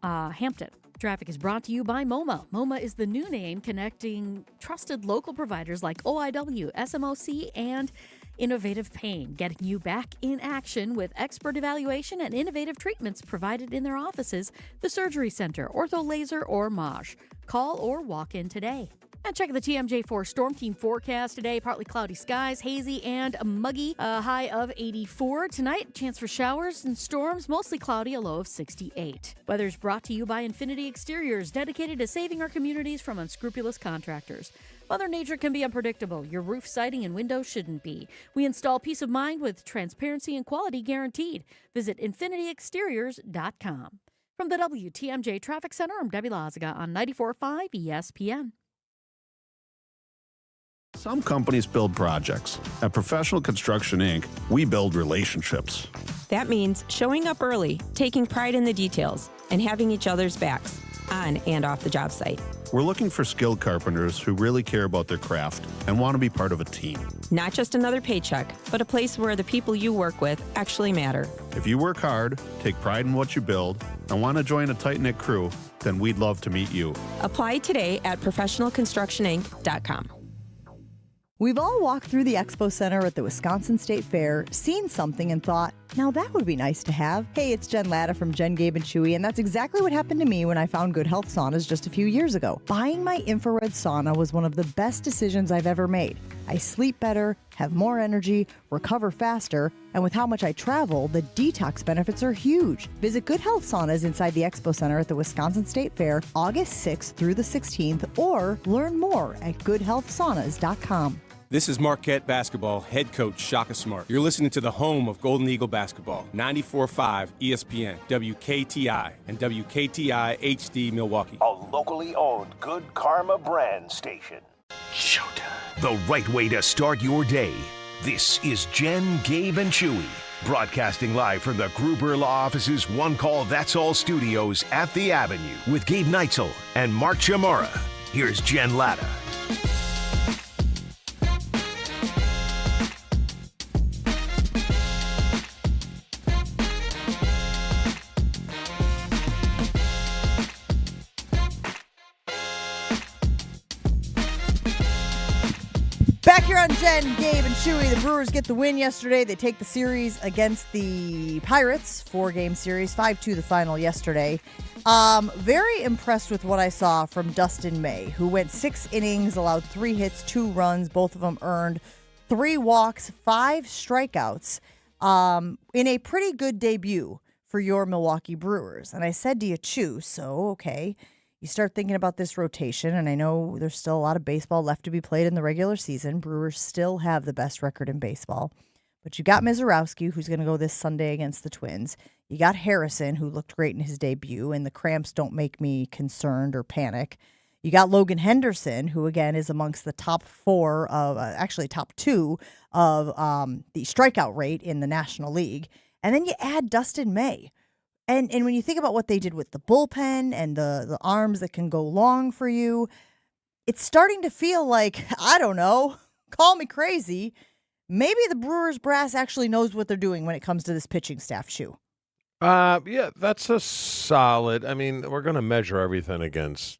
Hampton. Traffic is brought to you by MoMA. MoMA is the new name connecting trusted local providers like OIW, SMOC, and Innovative Pain, getting you back in action with expert evaluation and innovative treatments provided in their offices, the Surgery Center, Ortho Laser, or MASH. Call or walk in today. And check the TMJ4 Storm Team forecast today. Partly cloudy skies, hazy and muggy. A high of 84. Tonight, chance for showers and storms, mostly cloudy, a low of 68. Weather's brought to you by Infinity Exteriors, dedicated to saving our communities from unscrupulous contractors. Mother Nature can be unpredictable. Your roof, siding, and windows shouldn't be. We install peace of mind with transparency and quality guaranteed. Visit infinityexteriors.com. From the WTMJ Traffic Center, I'm Debbie Lazaga on 94.5 ESPN. Some companies build projects. At Professional Construction, Inc., we build relationships. That means showing up early, taking pride in the details, and having each other's backs, on and off the job site. We're looking for skilled carpenters who really care about their craft and want to be part of a team. Not just another paycheck, but a place where the people you work with actually matter. If you work hard, take pride in what you build, and want to join a tight-knit crew, then we'd love to meet you. Apply today at professionalconstructioninc.com. We've all walked through the Expo Center at the Wisconsin State Fair, seen something and thought, now that would be nice to have. Hey, it's Jen Latta from Jen, Gabe, and Chewy, and that's exactly what happened to me when I found Good Health Saunas just a few years ago. Buying my infrared sauna was one of the best decisions I've ever made. I sleep better, have more energy, recover faster, and with how much I travel, the detox benefits are huge. Visit Good Health Saunas inside the Expo Center at the Wisconsin State Fair August 6th through the 16th, or learn more at goodhealthsaunas.com. This is Marquette basketball head coach Shaka Smart. You're listening to the home of Golden Eagle basketball, 94.5 ESPN, WKTI, and WKTI HD Milwaukee. A locally owned Good Karma brand station. Showtime. The right way to start your day. This is Jen, Gabe, and Chewy, broadcasting live from the Gruber Law Office's One Call That's All studios at the Avenue with Gabe Neitzel and Mark Chamara. Here's Jen Latta. Back here on Jen, Gabe, and Chewy, the Brewers get the win yesterday. They take the series against the Pirates, 4-game series, 5-2 the final yesterday. Very impressed with what I saw from Dustin May, who went 6 innings, allowed 3 hits, 2 runs, both of them earned, 3 walks, 5 strikeouts, in a pretty good debut for your Milwaukee Brewers. And I said to you, Chew, so okay. You start thinking about this rotation, and I know there's still a lot of baseball left to be played in the regular season. Brewers still have the best record in baseball. But you got Mizorowski, who's going to go this Sunday against the Twins. You got Harrison, who looked great in his debut, and the cramps don't make me concerned or panic. You got Logan Henderson, who, again, is amongst the top 4 of, actually top 2 of the strikeout rate in the National League. And then you add Dustin May. And when you think about what they did with the bullpen and the arms that can go long for you, it's starting to feel like, I don't know, call me crazy, maybe the Brewers brass actually knows what they're doing when it comes to this pitching staff, Chew. Yeah, that's a solid. I mean, we're going to measure everything against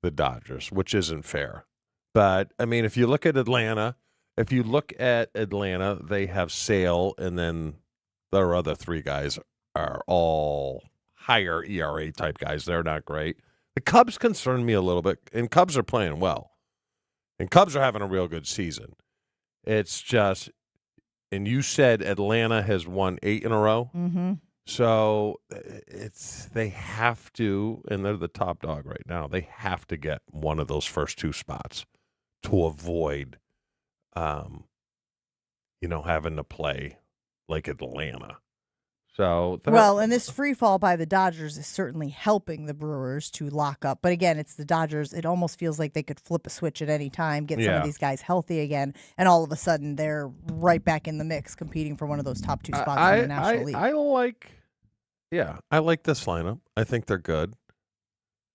the Dodgers, which isn't fair. But, I mean, if you look at Atlanta, they have Sale, and then their other 3 guys are all higher ERA type guys. They're not great. The Cubs concern me a little bit, and Cubs are playing well. And Cubs are having a real good season. It's just, and you said Atlanta has won 8 in a row. Mm-hmm. So they have to, and they're the top dog right now. They have to get one of those first 2 spots to avoid, having to play like Atlanta. So and this free fall by the Dodgers is certainly helping the Brewers to lock up. But again, it's the Dodgers. It almost feels like they could flip a switch at any time, get some of these guys healthy again, and all of a sudden they're right back in the mix, competing for one of those top 2 spots in the National League. I like this lineup. I think they're good.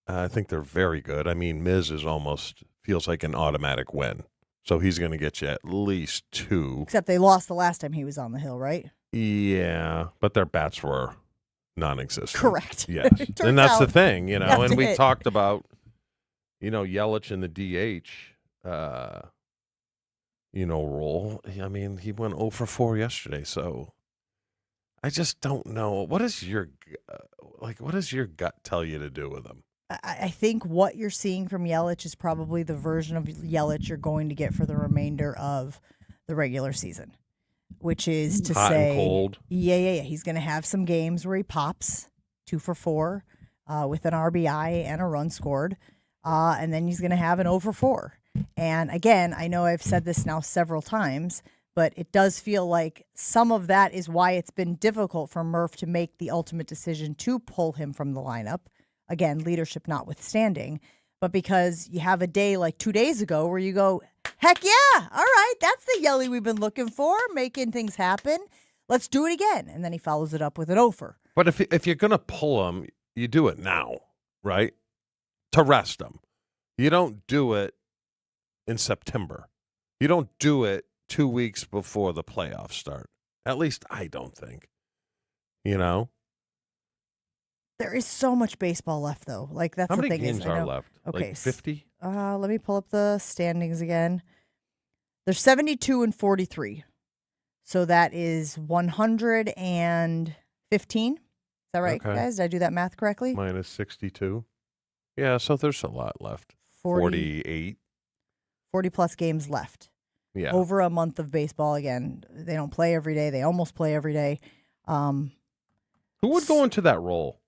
I think they're very good. I mean, Miz is almost feels like an automatic win. So he's going to get you at least 2. Except they lost the last time he was on the hill, right? Yeah, but their bats were non-existent. Correct. Yes. And that's the thing, and we hit. talked about, Yelich in the DH, role. I mean, he went 0 for 4 yesterday, so I just don't know. What does your gut tell you to do with him? I think what you're seeing from Yelich is probably the version of Yelich you're going to get for the remainder of the regular season, which is to hot say, and cold. Yeah. He's going to have some games where he pops 2 for 4 with an RBI and a run scored, and then he's going to have an 0 for 4. And again, I know I've said this now several times, but it does feel like some of that is why it's been difficult for Murph to make the ultimate decision to pull him from the lineup. Again, leadership notwithstanding, but because you have a day like 2 days ago where you go, heck yeah, all right, that's the Yelly we've been looking for, making things happen. Let's do it again. And then he follows it up with an offer. But if you're going to pull him, you do it now, right? To rest him. You don't do it in September. You don't do it 2 weeks before the playoffs start. At least I don't think. There is so much baseball left, though. Like that's How the many thing. games is, I are know, left? Okay, Like 50? Let me pull up the standings again. There's 72 and 43, so that is 115. Is that right, Okay. guys? Did I do that math correctly? Minus 62. Yeah, so there's a lot left. 48. 40 plus games left. Yeah. Over a month of baseball again. They don't play every day. They almost play every day. Who would go into that role?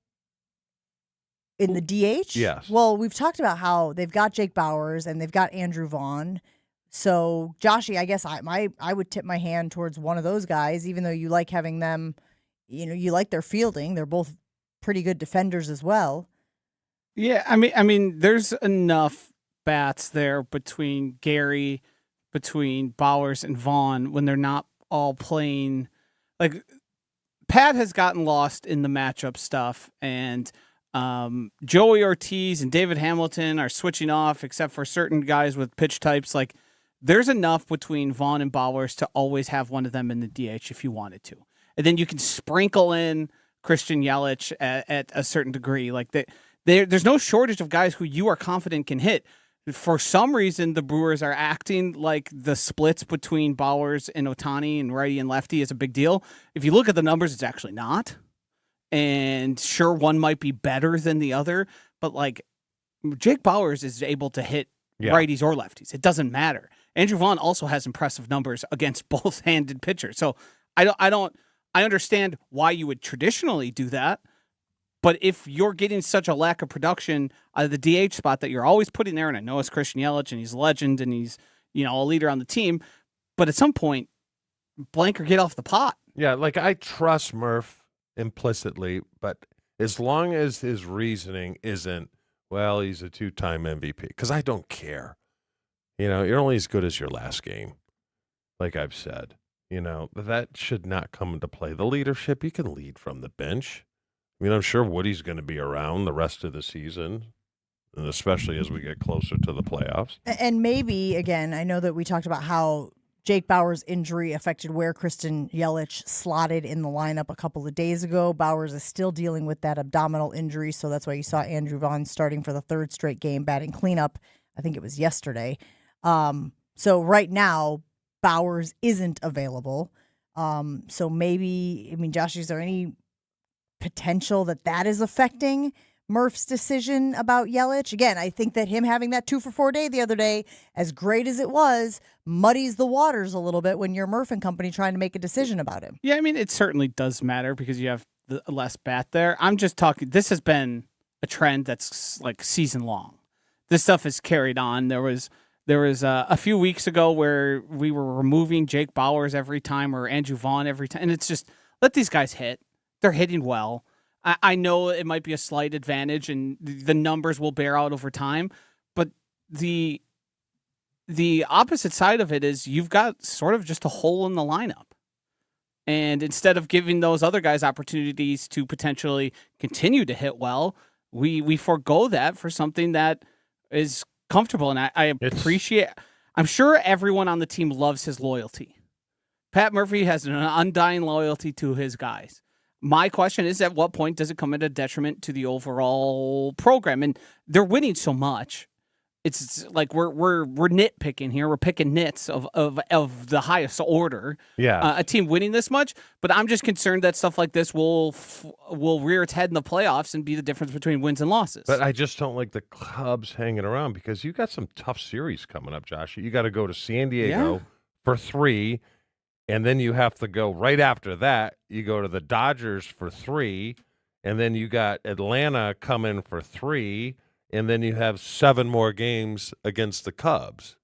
In the DH? Yes. Well, we've talked about how they've got Jake Bauers and they've got Andrew Vaughn. So, Joshy, I guess I would tip my hand towards one of those guys, even though you like having them, you like their fielding. They're both pretty good defenders as well. Yeah, I mean, there's enough bats there between Gary, between Bowers and Vaughn when they're not all playing. Like, Pat has gotten lost in the matchup stuff, and Joey Ortiz and David Hamilton are switching off, except for certain guys with pitch types. Like, there's enough between Vaughn and Bowers to always have one of them in the DH if you wanted to, and then you can sprinkle in Christian Yelich at a certain degree. Like there's no shortage of guys who you are confident can hit. For some reason, the Brewers are acting like the splits between Bowers and Ohtani and righty and lefty is a big deal. If you look at the numbers, it's actually not. And sure, one might be better than the other, but like Jake Bowers is able to hit righties or lefties. It doesn't matter. Andrew Vaughn also has impressive numbers against both-handed pitchers. So I understand why you would traditionally do that. But if you're getting such a lack of production out of the DH spot that you're always putting there, and I know it's Christian Yelich and he's a legend and he's, a leader on the team, but at some point, blank or get off the pot. Yeah, like I trust Murph implicitly, but as long as his reasoning isn't, well, he's a 2-time MVP, because I don't care. You're only as good as your last game, like I've said. That should not come into play. The leadership, you can lead from the bench. I'm sure Woody's going to be around the rest of the season, and especially as we get closer to the playoffs. And maybe, again, I know that we talked about how Jake Bauers' injury affected where Christian Yelich slotted in the lineup a couple of days ago. Bauers is still dealing with that abdominal injury, so that's why you saw Andrew Vaughn starting for the third straight game, batting cleanup. I think it was yesterday. So right now, Bauers isn't available. So maybe, Josh, is there any potential that is affecting Murph's decision about Yelich. Again, I think that him having that 2-for-4 day the other day, as great as it was, muddies the waters a little bit when you're Murph and company trying to make a decision about him. Yeah, I mean, it certainly does matter because you have the less bat there. I'm just talking, this has been a trend that's like season long. This stuff is carried on. There was a few weeks ago where we were removing Jake Bowers every time or Andrew Vaughn every time. And it's just, let these guys hit. They're hitting well. I know it might be a slight advantage and the numbers will bear out over time, but the opposite side of it is you've got sort of just a hole in the lineup. And instead of giving those other guys opportunities to potentially continue to hit well, we forego that for something that is comfortable. And I appreciate, I'm sure everyone on the team loves his loyalty. Pat Murphy has an undying loyalty to his guys. My question is, at what point does it come at a detriment to the overall program? And they're winning so much. It's like we're nitpicking here. We're picking nits of the highest order. Yeah, a team winning this much, but I'm just concerned that stuff like this will rear its head in the playoffs and be the difference between wins and losses. But I just don't like the Cubs hanging around because you got some tough series coming up, Josh. You got to go to San Diego for 3, and then you have to go right after that. You go to the Dodgers for 3, and then you got Atlanta coming for 3. And then you have 7 more games against the Cubs.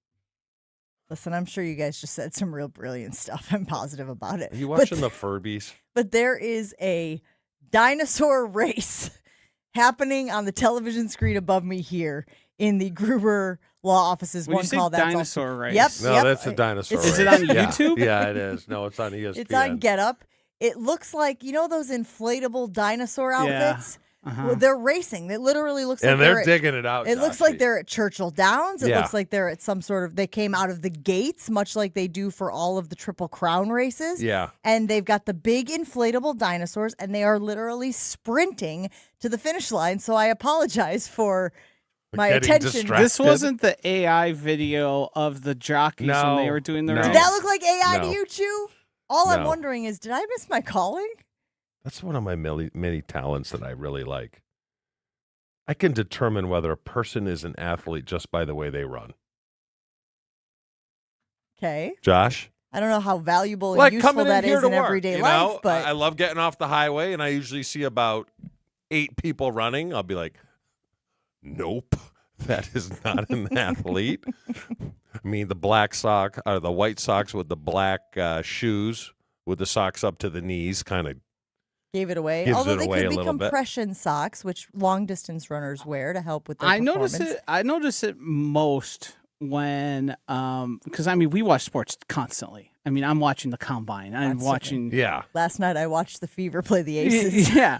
Listen, I'm sure you guys just said some real brilliant stuff. I'm positive about it. Are you watching the Furbies? But there is a dinosaur race happening on the television screen above me here in the Gruber Law Office's when one you say call. That's dinosaur race. Yep. No, yep. that's a dinosaur race. Is it on YouTube? Yeah, it is. No, it's on ESPN. It's on Get Up. It looks like, you know those inflatable dinosaur outfits? Well, they're racing. It literally looks like they're digging it out. It looks like they're at Churchill Downs. It Yeah. looks like they're at some sort of, they came out of the gates, much like they do for all of the Triple Crown races. Yeah. And they've got the big inflatable dinosaurs, and they are literally sprinting to the finish line. So I apologize for my attention. This wasn't the AI video of the jockeys when they were doing the race. Did that look like AI to No. you, Chew? All I'm No. wondering is, did I miss my calling? That's one of my many talents that I really like. I can determine whether a person is an athlete just by the way they run. Okay. Josh? I don't know how valuable and Like useful coming that in here is to in work, everyday you life, know? but I love getting off the highway, and I usually see about 8 people running. I'll be like, nope, that is not an athlete. I mean, the black sock, or the white socks with the black shoes with the socks up to the knees kind of gave it away. gives Although it they away could a be little bit. compression socks, which long distance runners wear to help with their performance. I notice it most when because I mean we watch sports constantly. I mean, I'm watching the combine. I'm watching. Yeah. Last night I watched the Fever play the Aces. Yeah,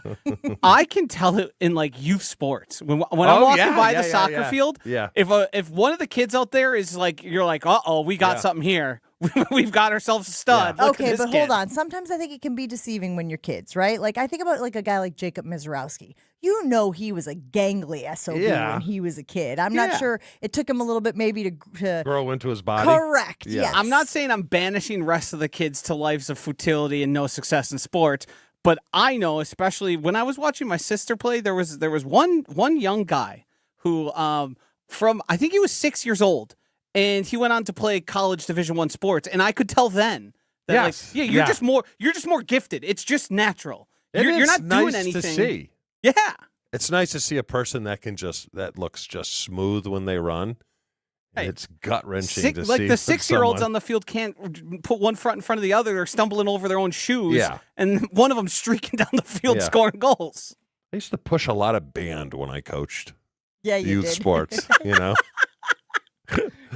I can tell it in like youth sports when I'm walking by the soccer field. Yeah. If one of the kids out there is like, you're like, we got something here. We've got ourselves a stud. Look at Okay, this but kid. hold on. Sometimes I think it can be deceiving when you're kids, right? Like I think about like a guy like Jacob Mizorowski. You know he was a gangly SOB when he was a kid. I'm not sure. It took him a little bit maybe to grow into his body. Correct. Yes. I'm not saying I'm banishing rest of the kids to lives of futility and no success in sports, but I know, especially when I was watching my sister play, there was one young guy who from I think he was 6 years old, and he went on to play college Division I sports, and I could tell then that you're just more gifted. It's just natural. You're not nice doing anything. to see. Yeah. It's nice to see a person that looks just smooth when they run. Hey, it's gut-wrenching to see. Like the 6-year-olds someone. on the field can't put one foot in front of the other. They're stumbling over their own shoes. Yeah. And one of them streaking down the field scoring goals. I used to push a lot of band when I coached you youth did. sports, you know?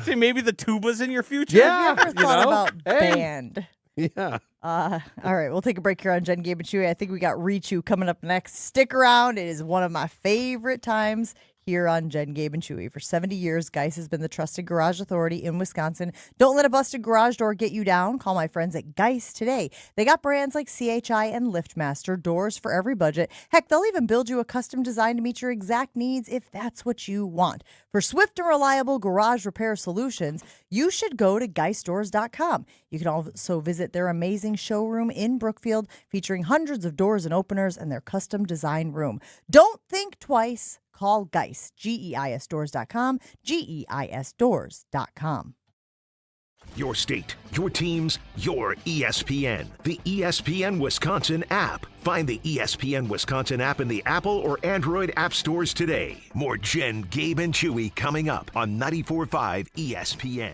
See, maybe the tuba's in your future. Have you ever thought about band? Yeah. All right, we'll take a break here on Jen, Gabe, and Chewy. I think we got Reachu coming up next. Stick around. It is one of my favorite times here on Jen, Gabe, and Chewy. For 70 years, Geist has been the trusted garage authority in Wisconsin. Don't let a busted garage door get you down. Call my friends at Geist today. They got brands like CHI and LiftMaster, doors for every budget. Heck, they'll even build you a custom design to meet your exact needs if that's what you want. For swift and reliable garage repair solutions, you should go to geistdoors.com. You can also visit their amazing showroom in Brookfield featuring hundreds of doors and openers and their custom design room. Don't think twice. Call Geist, GEISdoors.com, GEISdoors.com. Your state, your teams, your ESPN. The ESPN Wisconsin app. Find the ESPN Wisconsin app in the Apple or Android app stores today. More Jen, Gabe, and Chewy coming up on 94.5 ESPN.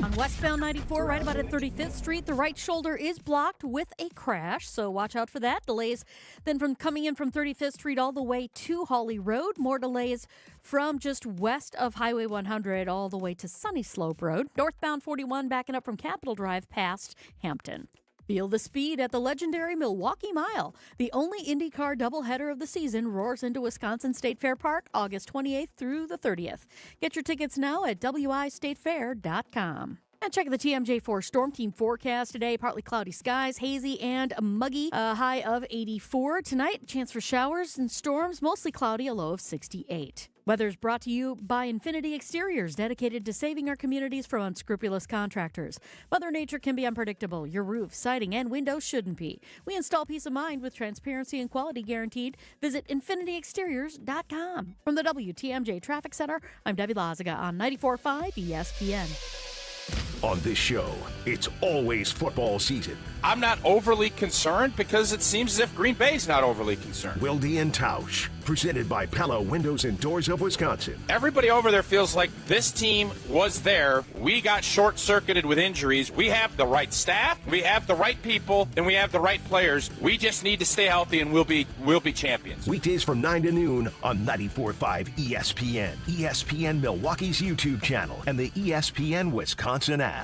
On westbound 94, right about at 35th Street, the right shoulder is blocked with a crash, so watch out for that. Delays then from coming in from 35th Street all the way to Hawley Road. More delays from just west of Highway 100 all the way to Sunny Slope Road. Northbound 41 backing up from Capitol Drive past Hampton. Feel the speed at the legendary Milwaukee Mile. The only IndyCar doubleheader of the season roars into Wisconsin State Fair Park August 28th through the 30th. Get your tickets now at wistatefair.com. And check the TMJ4 Storm Team forecast today. Partly cloudy skies, hazy and muggy. A high of 84. Tonight, chance for showers and storms, mostly cloudy, a low of 68. Weather's brought to you by Infinity Exteriors, dedicated to saving our communities from unscrupulous contractors. Mother Nature can be unpredictable. Your roof, siding, and windows shouldn't be. We install peace of mind with transparency and quality guaranteed. Visit infinityexteriors.com. From the WTMJ Traffic Center, I'm Debbie Lazaga on 94.5 ESPN. On this show, it's always football season. I'm not overly concerned because it seems as if Green Bay's not overly concerned. Wilde and Tausch, presented by Pella Windows and Doors of Wisconsin. Everybody over there feels like this team was there. We got short-circuited with injuries. We have the right staff, we have the right people, and we have the right players. We just need to stay healthy, and we'll be champions. Weekdays from 9 to noon on 94.5 ESPN, ESPN Milwaukee's YouTube channel, and the ESPN Wisconsin app.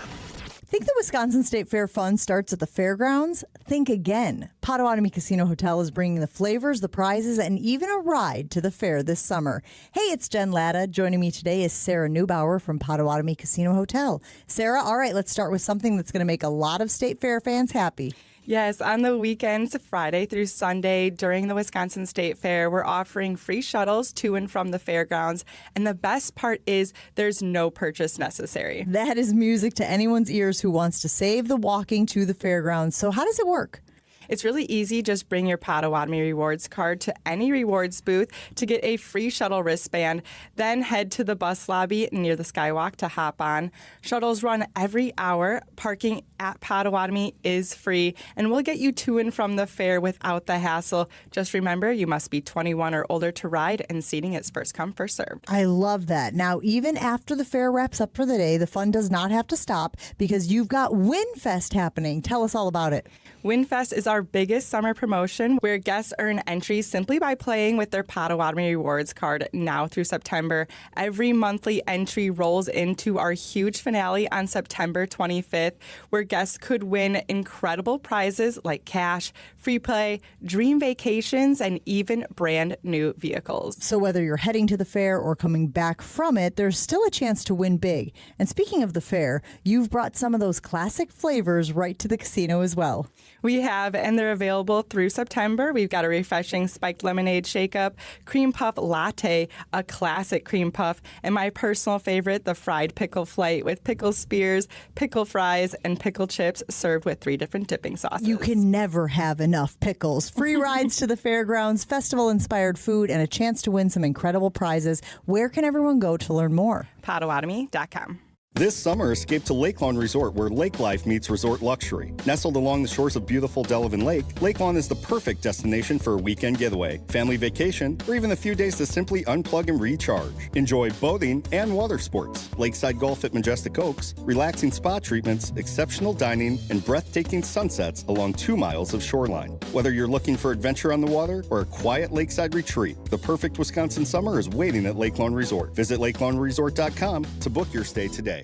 Think the Wisconsin State Fair fun starts at the fairgrounds? Think again. Potawatomi Casino Hotel is bringing the flavors, the prizes, and even a ride to the fair this summer. Hey, it's Jen Latta. Joining me today is Sarah Neubauer from Potawatomi Casino Hotel. Sarah, all right, let's start with something that's going to make a lot of State Fair fans happy. Yes, on the weekends, Friday through Sunday, during the Wisconsin State Fair, we're offering free shuttles to and from the fairgrounds. And the best part is there's no purchase necessary. That is music to anyone's ears who wants to save the walking to the fairgrounds. So how does it work? It's really easy. Just bring your Potawatomi Rewards card to any rewards booth to get a free shuttle wristband. Then head to the bus lobby near the Skywalk to hop on. Shuttles run every hour. Parking at Potawatomi is free, and we'll get you to and from the fair without the hassle. Just remember, you must be 21 or older to ride, and seating is first come, first served. I love that. Now, even after the fair wraps up for the day, the fun does not have to stop because you've got WinFest happening. Tell us all about it. WinFest is our biggest summer promotion where guests earn entries simply by playing with their Potawatomi Rewards card now through September. Every monthly entry rolls into our huge finale on September 25th, where guests could win incredible prizes like cash, free play, dream vacations, and even brand new vehicles. So whether you're heading to the fair or coming back from it, there's still a chance to win big. And speaking of the fair, you've brought some of those classic flavors right to the casino as well. We have, and they're available through September. We've got a refreshing spiked lemonade shake-up, cream puff latte, a classic cream puff, and my personal favorite, the fried pickle flight with pickle spears, pickle fries, and pickle chips served with 3 different dipping sauces. You can never have enough pickles. Free rides to the fairgrounds, festival-inspired food, and a chance to win some incredible prizes. Where can everyone go to learn more? Potawatomi.com. This summer, escape to Lake Lawn Resort, where lake life meets resort luxury. Nestled along the shores of beautiful Delavan Lake, Lake Lawn is the perfect destination for a weekend getaway, family vacation, or even a few days to simply unplug and recharge. Enjoy boating and water sports, lakeside golf at Majestic Oaks, relaxing spa treatments, exceptional dining, and breathtaking sunsets along 2 miles of shoreline. Whether you're looking for adventure on the water or a quiet lakeside retreat, the perfect Wisconsin summer is waiting at Lake Lawn Resort. Visit lakelawnresort.com to book your stay today.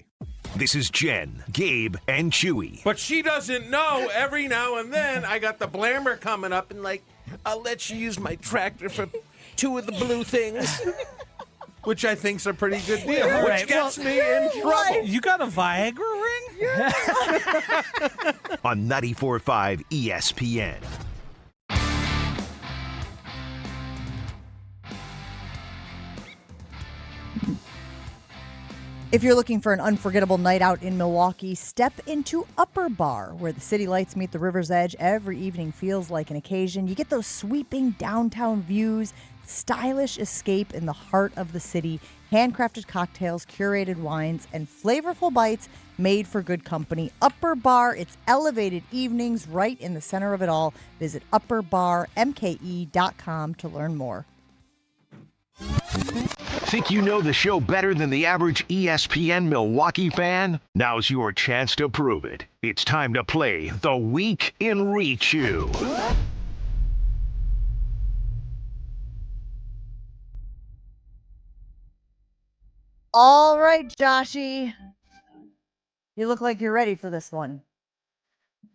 This is Jen, Gabe, and Chewy. But she doesn't know. Every now and then, I got the blammer coming up and like, I'll let you use my tractor for 2 of the blue things, which I think's a pretty good deal, Yeah, which right. gets me in trouble. You got a Viagra ring? On 94.5 ESPN. If you're looking for an unforgettable night out in Milwaukee, step into Upper Bar, where the city lights meet the river's edge. Every evening feels like an occasion. You get those sweeping downtown views, stylish escape in the heart of the city, handcrafted cocktails, curated wines, and flavorful bites made for good company. Upper Bar, it's elevated evenings right in the center of it all. Visit upperbarmke.com to learn more. Think you know the show better than the average ESPN Milwaukee fan? Now's your chance to prove it. It's time to play The Week in Reach-You. All right, Joshy. You look like you're ready for this one.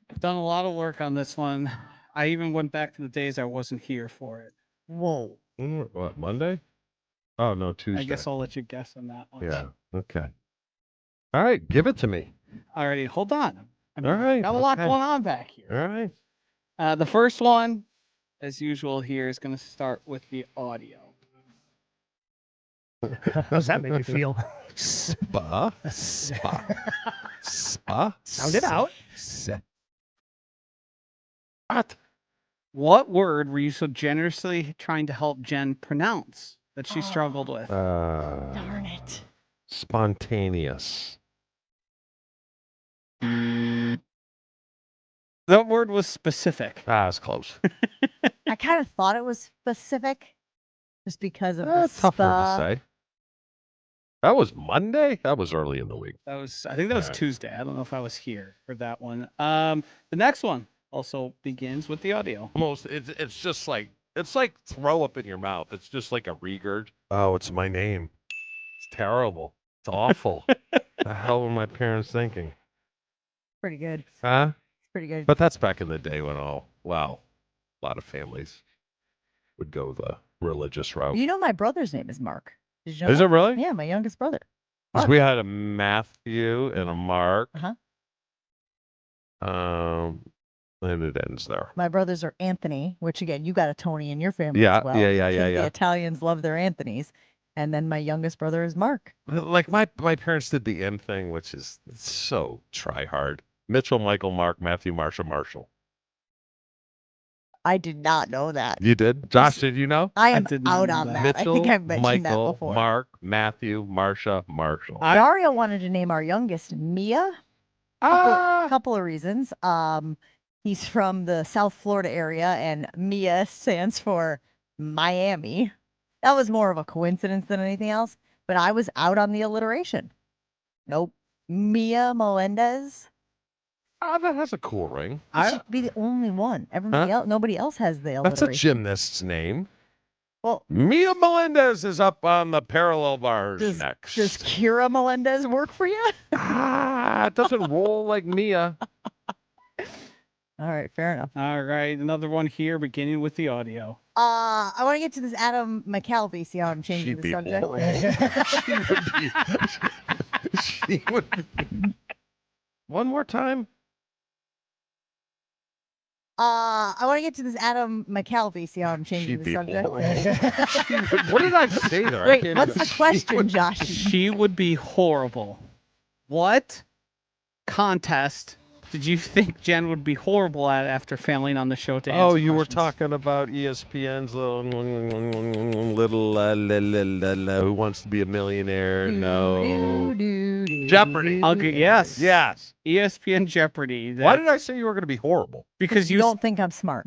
I've done a lot of work on this one. I even went back to the days I wasn't here for it. Whoa. What, Monday? Oh, no, Tuesday. I guess I'll let you guess on that one. Yeah, okay. All right, give it to me. Alrighty, hold on. All right. Got a lot okay. going on back here. All right. The first one, as usual here, is going to start with the audio. How does that make you feel? Spa. Sound it out. What word were you so generously trying to help Jen pronounce that she struggled with? Darn it. Spontaneous. That word was specific. It's close. I kind of thought it was specific just because of the Tough word spa. to say. That was Monday? That was early in the week. I think that was Tuesday. I don't know if I was here for that one. The next one also begins with the audio. Almost, it's just like, it's like throw up in your mouth. It's just like a regurg. Oh, it's my name. It's terrible. It's awful. The hell were my parents thinking? Pretty good. Huh? Pretty good. But that's back in the day when a lot of families would go the religious route. You know my brother's name is Mark. Did you know Is that? it really? Yeah, my youngest brother. 'Cause we had a Matthew and a Mark. Uh-huh. And it ends there. My brothers are Anthony, which again, you got a Tony in your family Yeah, as well. yeah. The Italians love their Anthonys. And then my youngest brother is Mark. Like my parents did the M thing, which is so try hard. Mitchell, Michael, Mark, Matthew, Marsha, Marshall. I did not know that. You did? Josh, did you know? I am out on that. Mitchell, I think I've mentioned that Michael, before. Mark, Matthew, Marsha, Marshall. Dario wanted to name our youngest Mia. Couple of reasons. He's from the South Florida area, and Mia stands for Miami. That was more of a coincidence than anything else, but I was out on the alliteration. Nope. Mia Melendez. That has a cool ring. It should be the only one. Everybody else, nobody else has the alliteration. That's a gymnast's name. Well, Mia Melendez is up on the parallel bars next. Does Kira Melendez work for you? It doesn't roll like Mia. All right, fair enough. All right, another one here, beginning with the audio. I want to get to this Adam McCalvy. See how I'm changing the subject? She would be. One more time. I want to get to this Adam McCalvy. See how I'm changing the subject? What did I say there? Wait, what's the question, Josh? She would be horrible. What contest did you think Jen would be horrible at after failing on the show to answer Oh, you were questions? talking about ESPN's little Who Wants to Be a Millionaire? No. Jeopardy. Yes. Yes. ESPN Jeopardy. Why did I say you were going to be horrible? Because you don't think I'm smart.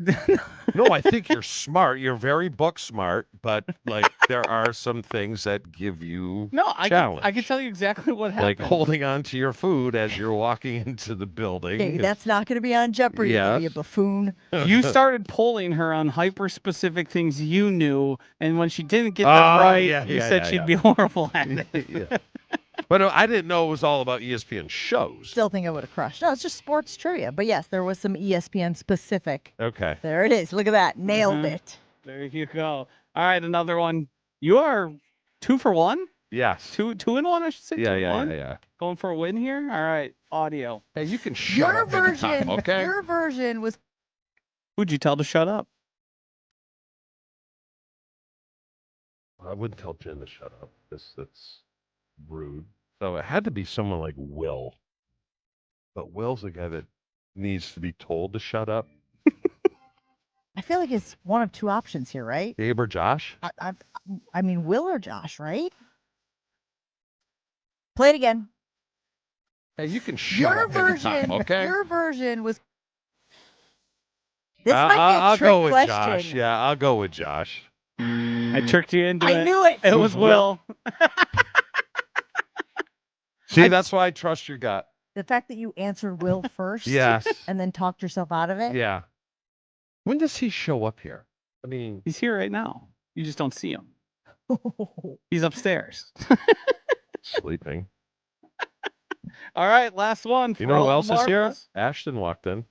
No, I think you're smart. You're very book smart, but like there are some things that give you challenge. I can tell you exactly what happened. Like holding on to your food as you're walking into the building. Okay, that's not going to be on Jeopardy, Yes. you buffoon. You started polling her on hyper-specific things you knew, and when she didn't get Oh, them right, yeah, you yeah, said yeah, she'd yeah. be horrible at it. Yeah. But no, I didn't know it was all about ESPN shows. Still think I would have crushed. No, it's just sports trivia. But yes, there was some ESPN specific. Okay. There it is. Look at that. Nailed it. There you go. All right, another one. You are 2 for 1? Yes. 2 and 1, I should say. Yeah. 2-1? Going for a win here? All right, audio. Hey, you can Your version was. Who'd you tell to shut up? I wouldn't tell Jen to shut up. That's rude. So it had to be someone like Will. But Will's the guy that needs to be told to shut up. I feel like it's one of two options here, right? Gabe or Josh? I mean, Will or Josh, right? Play it again. Hey, you can shut Your up version. anytime, okay? Your version was. This might be a I'll trick go with question. Josh. Yeah, I'll go with Josh. I tricked you into it. I knew it. It was Will. See, that's why I trust your gut. The fact that you answered Will first. Yes. And then talked yourself out of it. Yeah. When does he show up here? I mean, He's here right now. You just don't see him. He's upstairs. sleeping. All right, last one. You know who else is here? Marvelous. Ashton walked in.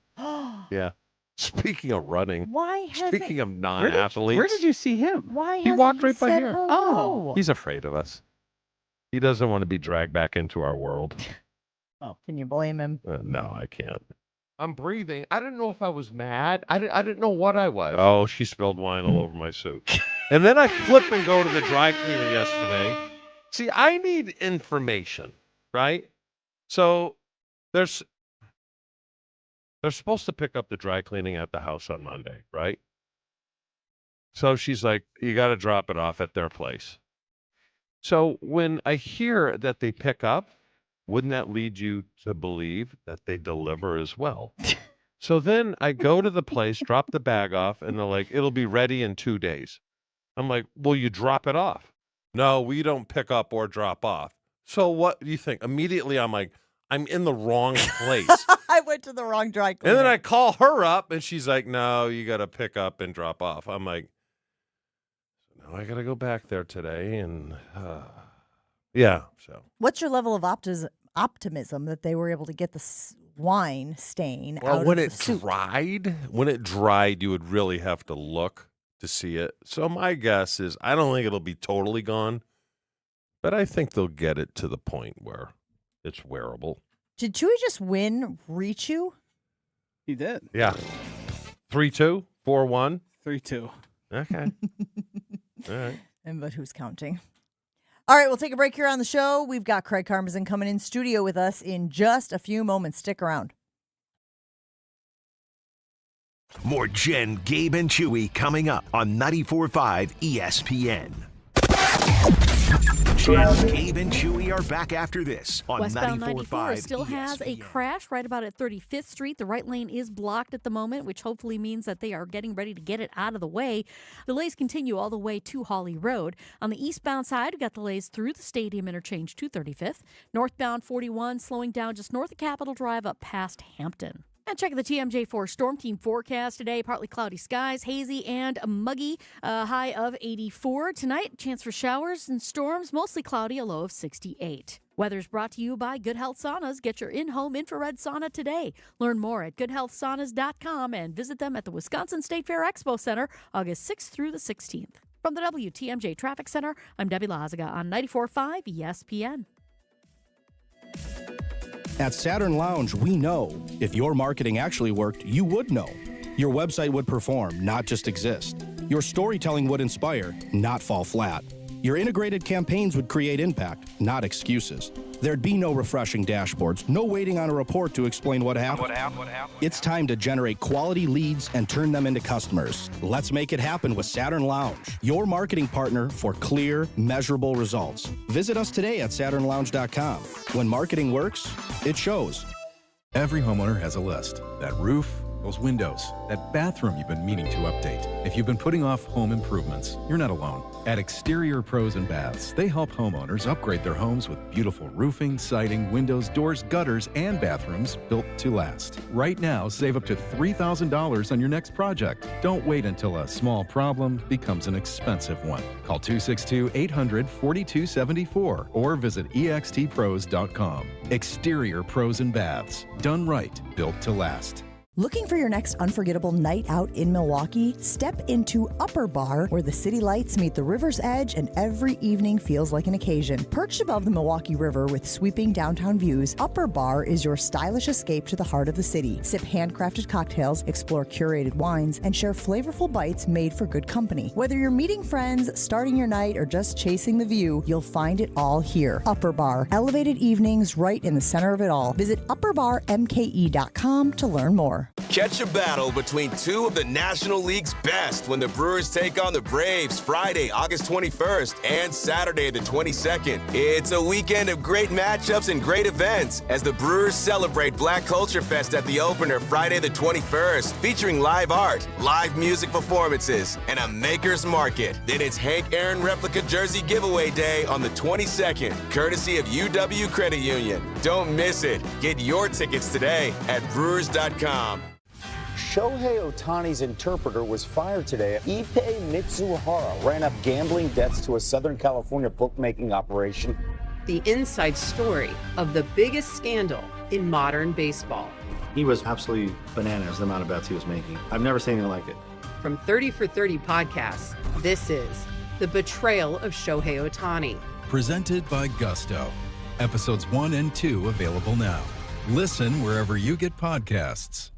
Yeah. Speaking of running. Why has Speaking of non-athletes. Where did you see him? Why He hasn't walked right by said here. hello? He's afraid of us. He doesn't want to be dragged back into our world. Oh, can you blame him? No, I can't. I'm breathing. I didn't know if I was mad. I didn't know what I was. Oh, she spilled wine all over my suit. And then I flip and go to the dry cleaner yesterday. See, I need information, right? So they're supposed to pick up the dry cleaning at the house on Monday, right? So she's like, you got to drop it off at their place. So when I hear that they pick up, wouldn't that lead you to believe that they deliver as well? So then I go to the place, drop the bag off, and they're like, it'll be ready in 2 days. I'm like, well, you drop it off. No, we don't pick up or drop off. So what do you think? Immediately, I'm like, I'm in the wrong place. I went to the wrong dry cleaner. And then I call her up, and she's like, no, you got to pick up and drop off. I'm like, no, I got to go back there today. And yeah, so. What's your level of optimism that they were able to get the wine stain Well, out when of it the soup? dried, you would really have to look to see it. So my guess is I don't think it'll be totally gone, but I think they'll get it to the point where it's wearable. Did Chewy just reach you? He did. Yeah. 3-2, 4-1. 3-2. Okay. All right. But who's counting? All right, we'll take a break here on the show. We've got Craig Karmazin coming in studio with us in just a few moments. Stick around. More Jen, Gabe, and Chewy coming up on 94.5 ESPN. Jen, Gabe, and Chewy are back after this on Westbound 94.5 94 still has a ESPN. crash right about at 35th Street. The right lane is blocked at the moment, which hopefully means that they are getting ready to get it out of the way. Delays continue all the way to Hawley Road. On the eastbound side, we've got delays through the Stadium interchange to 35th. Northbound 41 slowing down just north of Capitol Drive up past Hampton. And check the TMJ4 Storm Team forecast today. Partly cloudy skies, hazy and muggy, high of 84. Tonight, chance for showers and storms, mostly cloudy, a low of 68. Weather's brought to you by Good Health Saunas. Get your in-home infrared sauna today. Learn more at goodhealthsaunas.com and visit them at the Wisconsin State Fair Expo Center, August 6th through the 16th. From the WTMJ Traffic Center, I'm Debbie Lazaga on 94.5 ESPN. At Saturn Lounge, we know if your marketing actually worked, you would know. Your website would perform, not just exist. Your storytelling would inspire, not fall flat. Your integrated campaigns would create impact, not excuses. There'd be no refreshing dashboards, no waiting on a report to explain what happened. It's time to generate quality leads and turn them into customers. Let's make it happen with Saturn Lounge, your marketing partner for clear, measurable results. Visit us today at SaturnLounge.com. When marketing works, it shows. Every homeowner has a list. That roof, those windows, that bathroom you've been meaning to update. If you've been putting off home improvements, you're not alone. At Exterior Pros and Baths, they help homeowners upgrade their homes with beautiful roofing, siding, windows, doors, gutters, and bathrooms built to last. Right now, save up to $3,000 on your next project. Don't wait until a small problem becomes an expensive one. Call 262-800-4274 or visit extpros.com. Exterior Pros and Baths. Done right, built to last. Looking for your next unforgettable night out in Milwaukee? Step into Upper Bar, where the city lights meet the river's edge and every evening feels like an occasion. Perched above the Milwaukee River with sweeping downtown views, Upper Bar is your stylish escape to the heart of the city. Sip handcrafted cocktails, explore curated wines, and share flavorful bites made for good company. Whether you're meeting friends, starting your night, or just chasing the view, you'll find it all here. Upper Bar, elevated evenings right in the center of it all. Visit upperbarmke.com to learn more. Catch a battle between two of the National League's best when the Brewers take on the Braves Friday, August 21st and Saturday the 22nd. It's a weekend of great matchups and great events as the Brewers celebrate Black Culture Fest at the opener Friday the 21st, featuring live art, live music performances, and a maker's market. Then it's Hank Aaron replica jersey giveaway day on the 22nd, courtesy of UW Credit Union. Don't miss it. Get your tickets today at brewers.com. Shohei Ohtani's interpreter was fired today. Ippei Mitsuhara ran up gambling debts to a Southern California bookmaking operation. The inside story of the biggest scandal in modern baseball. He was absolutely bananas, the amount of bets he was making. I've never seen anything like it. From 30 for 30 podcasts, this is The Betrayal of Shohei Ohtani. Presented by Gusto. Episodes 1 and 2 available now. Listen wherever you get podcasts.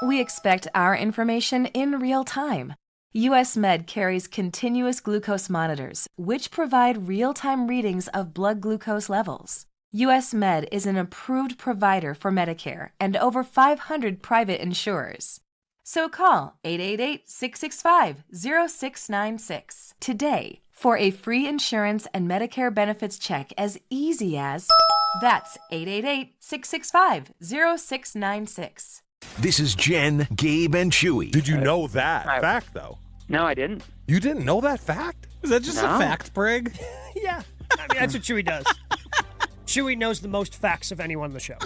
We expect our information in real time. US Med carries continuous glucose monitors, which provide real-time readings of blood glucose levels. US Med is an approved provider for Medicare and over 500 private insurers. So call 888-665-0696 today for a free insurance and Medicare benefits check as easy as... That's 888-665-0696. This is Jen, Gabe, and Chewy. Did you know that fact, though? No, I didn't. You didn't know that fact? Is that just a fact, Brig? Yeah. I mean, that's what Chewy does. Chewy knows the most facts of anyone on the show.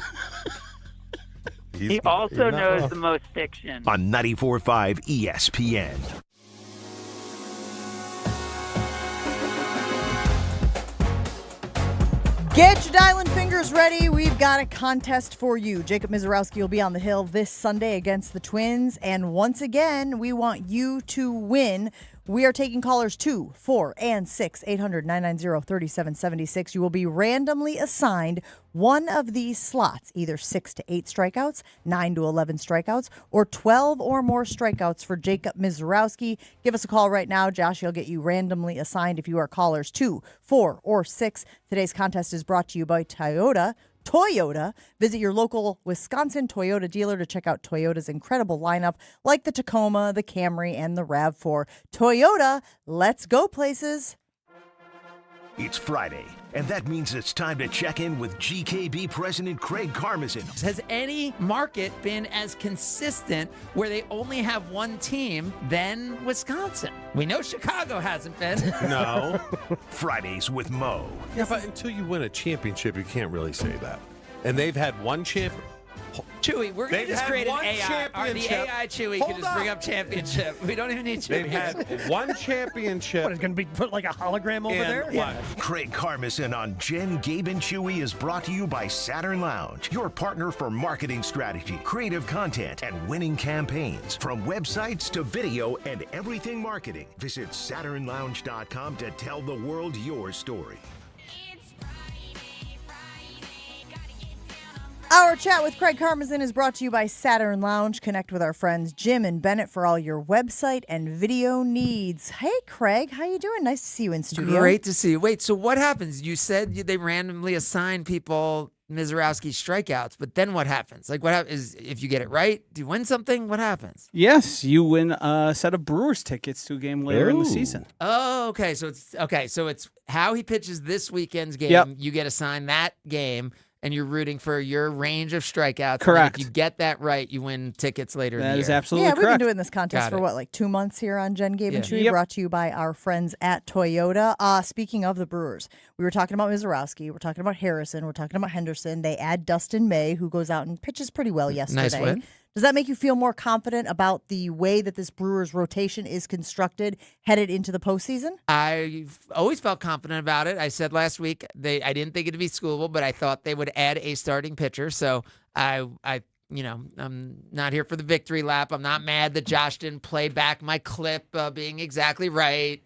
He also knows the most fiction. On 94.5 ESPN. Get your dialing fingers ready. We've got a contest for you. Jacob Mizorowski will be on the hill this Sunday against the Twins. And once again, we want you to win. We are taking callers 2, 4, and 6, 800-990-3776. You will be randomly assigned one of these slots, either 6 to 8 strikeouts, 9 to 11 strikeouts, or 12 or more strikeouts for Jacob Mizorowski. Give us a call right now. Josh, he'll get you randomly assigned if you are callers 2, 4, or 6. Today's contest is brought to you by Toyota. Visit your local Wisconsin Toyota dealer to check out Toyota's incredible lineup like the Tacoma, the Camry, and the RAV4. Toyota, let's go places. It's Friday, and that means it's time to check in with GKB President Craig Karmazin. Has any market been as consistent where they only have one team than Wisconsin? We know Chicago hasn't been. No. Fridays with Mo. Yeah, but until you win a championship, you can't really say that. And they've had one champion. Chewy, we're going to just create an AI. The AI Chewy can just bring up championship. We don't even need They've championship. had one championship. What, is going to be put like a hologram over there? Yeah. Craig Karmazin on Jen, Gabe, and Chewy is brought to you by Saturn Lounge, your partner for marketing strategy, creative content, and winning campaigns. From websites to video and everything marketing, visit SaturnLounge.com to tell the world your story. Our chat with Craig Karmazin is brought to you by Saturn Lounge. Connect with our friends Jim and Bennett for all your website and video needs. Hey, Craig, how you doing? Nice to see you in studio. Great to see you. Wait, so what happens? You said they randomly assign people Mizorowski strikeouts, but then what happens? Like, what happens if you get it right? Do you win something? What happens? Yes, you win a set of Brewers tickets to a game later in the season. Oh, okay. So it's how he pitches this weekend's game. Yep. You get assigned that game. And you're rooting for your range of strikeouts. Correct. And if you get that right, you win tickets later in the year. That is absolutely Yeah, correct. we've been doing this contest Got for it. like 2 months here on Jen, Gabe, and Yeah. Chewy, Yep. brought to you by our friends at Toyota. Speaking of the Brewers, we were talking about Mizorowski, we're talking about Harrison, we're talking about Henderson. They add Dustin May, who goes out and pitches pretty well yesterday. Nice win. Does that make you feel more confident about the way that this Brewers rotation is constructed headed into the postseason? I've always felt confident about it. I said last week I didn't think it'd be schoolable, but I thought they would add a starting pitcher. So I I'm not here for the victory lap. I'm not mad that Josh didn't play back my clip being exactly right.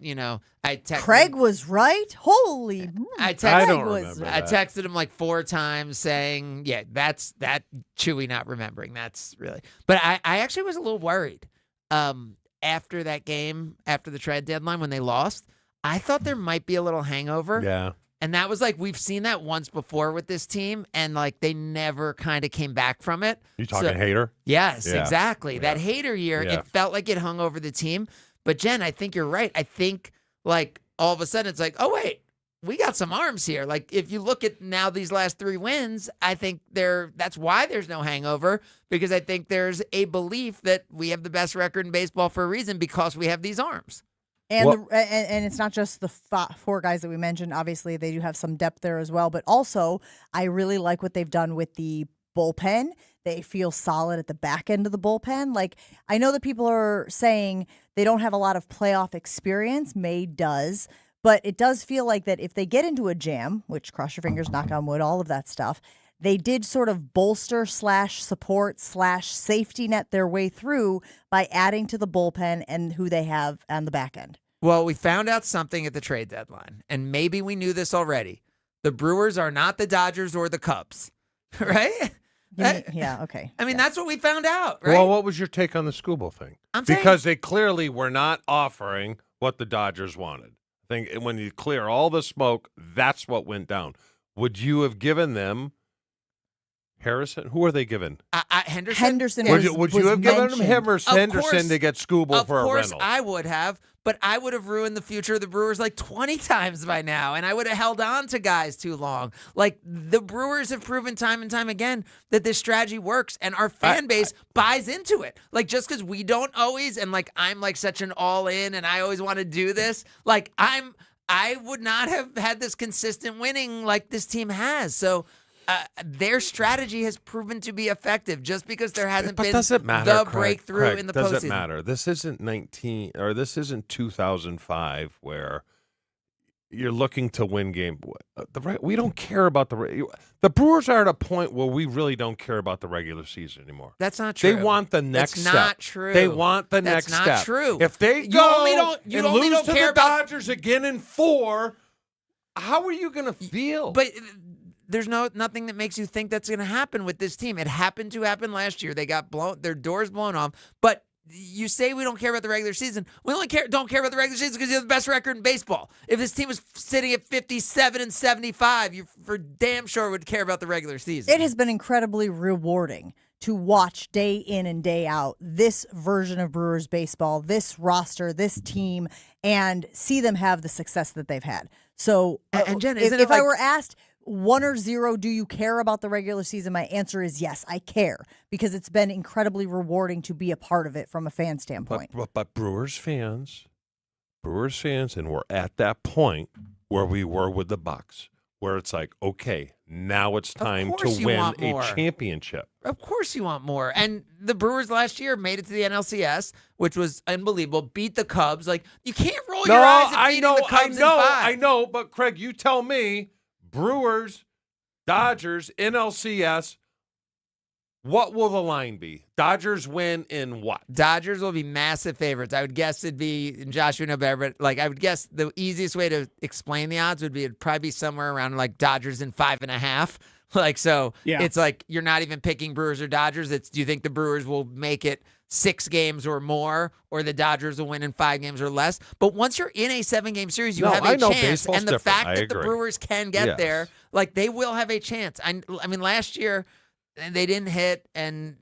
I texted Craig was right. Holy, I texted him like 4 times saying, yeah, that's that Chewy not remembering. That's really. But I actually was a little worried after that game, after the trade deadline when they lost. I thought there might be a little hangover. Yeah. And that was like, we've seen that once before with this team, and like they never kind of came back from it. You talking Hater? Yes, Yeah. exactly. That Hater year, it felt like it hung over the team. But Jen, I think you're right. I think like all of a sudden it's like, oh wait, we got some arms here. Like if you look at now these last 3 wins, I think that's why there's no hangover, because I think there's a belief that we have the best record in baseball for a reason because we have these arms. And and it's not just the 4 guys that we mentioned. Obviously, they do have some depth there as well. But also, I really like what they've done with the bullpen. They feel solid at the back end of the bullpen. Like, I know that people are saying they don't have a lot of playoff experience. May does. But it does feel like that if they get into a jam, which cross your fingers, knock on wood, all of that stuff, they did sort of bolster / support / safety net their way through by adding to the bullpen and who they have on the back end. Well, we found out something at the trade deadline, and maybe we knew this already. The Brewers are not the Dodgers or the Cubs, right? Yeah, okay. I mean, that's what we found out, right? Well, what was your take on the Skubal thing? Because they clearly were not offering what the Dodgers wanted. I think when you clear all the smoke, that's what went down. Would you have given them Harrison? Who are they given? Henderson. Would you have given them Henderson course, to get Skubal for a rental? Of course I would have, but I would have ruined the future of the Brewers like 20 times by now, and I would have held on to guys too long. Like, the Brewers have proven time and time again that this strategy works, and our fan base buys into it. Like, just because we don't always, and like I'm like such an all-in, and I always want to do this, like I would not have had this consistent winning like this team has. So their strategy has proven to be effective just because there hasn't been the breakthrough in the postseason. Doesn't matter. This isn't 2005 where you're looking to win game. We don't care about the Brewers are at a point where we really don't care about the regular season anymore. That's not true. They want the next step. That's not true. They want the next step. That's not true. If they go and lose to the Dodgers again in 4, how are you going to feel? But there's nothing that makes you think that's going to happen with this team. It happened to happen last year. They got their doors blown off. But you say we don't care about the regular season. We only don't care about the regular season because you have the best record in baseball. If this team was sitting at 57-75, you for damn sure would care about the regular season. It has been incredibly rewarding to watch day in and day out this version of Brewers baseball, this roster, this team, and see them have the success that they've had. So, and Jen, if I were asked 1 or 0, do you care about the regular season? My answer is yes, I care, because it's been incredibly rewarding to be a part of it from a fan standpoint. But Brewers fans, and we're at that point where we were with the Bucks, where it's like, okay, now it's time to win a championship. Of course you want more. And the Brewers last year made it to the NLCS, which was unbelievable, beat the Cubs. Like, you can't roll your eyes at beating the Cubs in 5. I know, but Craig, you tell me, Brewers, Dodgers, NLCS, what will the line be? Dodgers win in what? Dodgers will be massive favorites. I would guess it'd be, and Josh would know better, but like I would guess the easiest way to explain the odds would be it'd probably be somewhere around like Dodgers in 5.5. Like, so It's like you're not even picking Brewers or Dodgers. It's, do you think the Brewers will make it 6 games or more, or the Dodgers will win in 5 games or less? But once you're in a 7-game series, you have a chance. And the fact that the Brewers can get there, like, they will have a chance. I mean, last year they didn't hit, and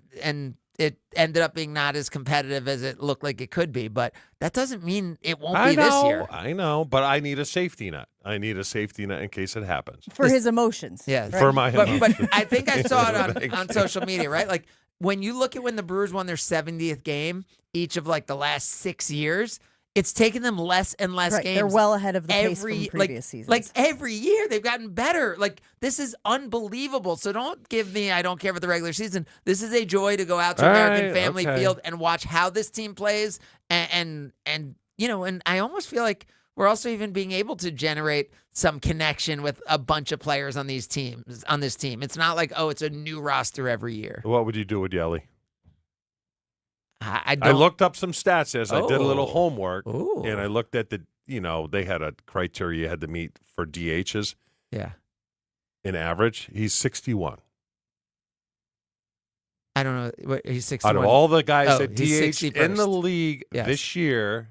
it ended up being not as competitive as it looked like it could be. But that doesn't mean it won't be this year. I know, but I need a safety net. I need a safety net in case it happens. For his emotions. Yeah. Right? For my emotions. But I think I saw it on social media, right? Like, when you look at when the Brewers won their 70th game, each of like the last 6 years, it's taken them less and less games. They're well ahead of the pace from previous seasons. Like every year, they've gotten better. Like, this is unbelievable. So don't give me, I don't care about the regular season. This is a joy to go out to American Family Field and watch how this team plays. And you know, and I almost feel like we're also even being able to generate some connection with a bunch of players on these teams, on this team. It's not like, oh, it's a new roster every year. What would you do with Yelly? I I looked up some stats as I did a little Oh. homework, Ooh. and I looked at they had a criteria you had to meet for DHs. Yeah. In average, he's 61. I don't know. What, he's 61. Out of all the guys Oh, that he's DH in the 61st. league Yes. this year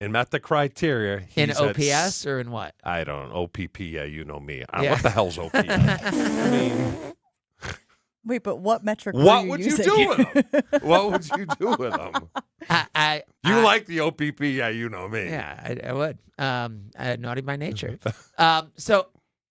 and met the criteria, In he's at OPS or in what? I don't know. OPP, yeah, you know me. Yeah. What the hell's OPS? I mean, Wait, but what metric? what were would you you using? do with him? What would you do with him? You like the OPP, yeah, you know me. Yeah, I would. Naughty by nature. So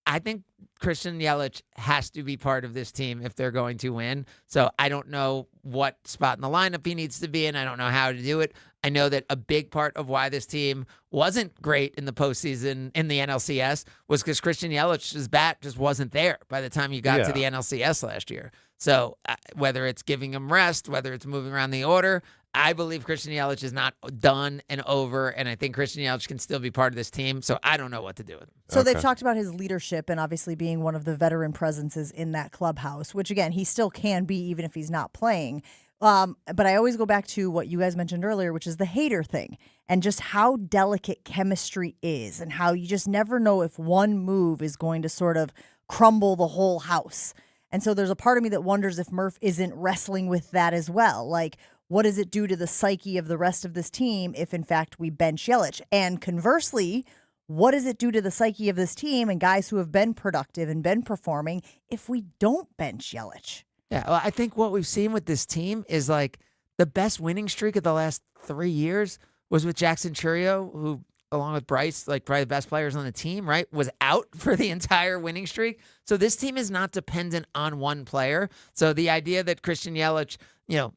I think Christian Yelich has to be part of this team if they're going to win. So I don't know what spot in the lineup he needs to be in. I don't know how to do it. I know that a big part of why this team wasn't great in the postseason in the NLCS was because Christian Yelich's bat just wasn't there by the time you got to the NLCS last year. So whether it's giving him rest, whether it's moving around the order, I believe Christian Yelich is not done and over, and I think Christian Yelich can still be part of this team, so I don't know what to do with him. So they've talked about his leadership and obviously being one of the veteran presences in that clubhouse, which, again, he still can be even if he's not playing. But I always go back to what you guys mentioned earlier, which is the hater thing and just how delicate chemistry is and how you just never know if one move is going to sort of crumble the whole house. And so there's a part of me that wonders if Murph isn't wrestling with that as well. Like, what does it do to the psyche of the rest of this team if, in fact, we bench Yelich? And conversely, what does it do to the psyche of this team and guys who have been productive and been performing if we don't bench Yelich? Yeah, well, I think what we've seen with this team is like the best winning streak of the last 3 years was with Jackson Churio, who, along with Bryce, like probably the best players on the team, right, was out for the entire winning streak. So this team is not dependent on one player. So the idea that Christian Yelich,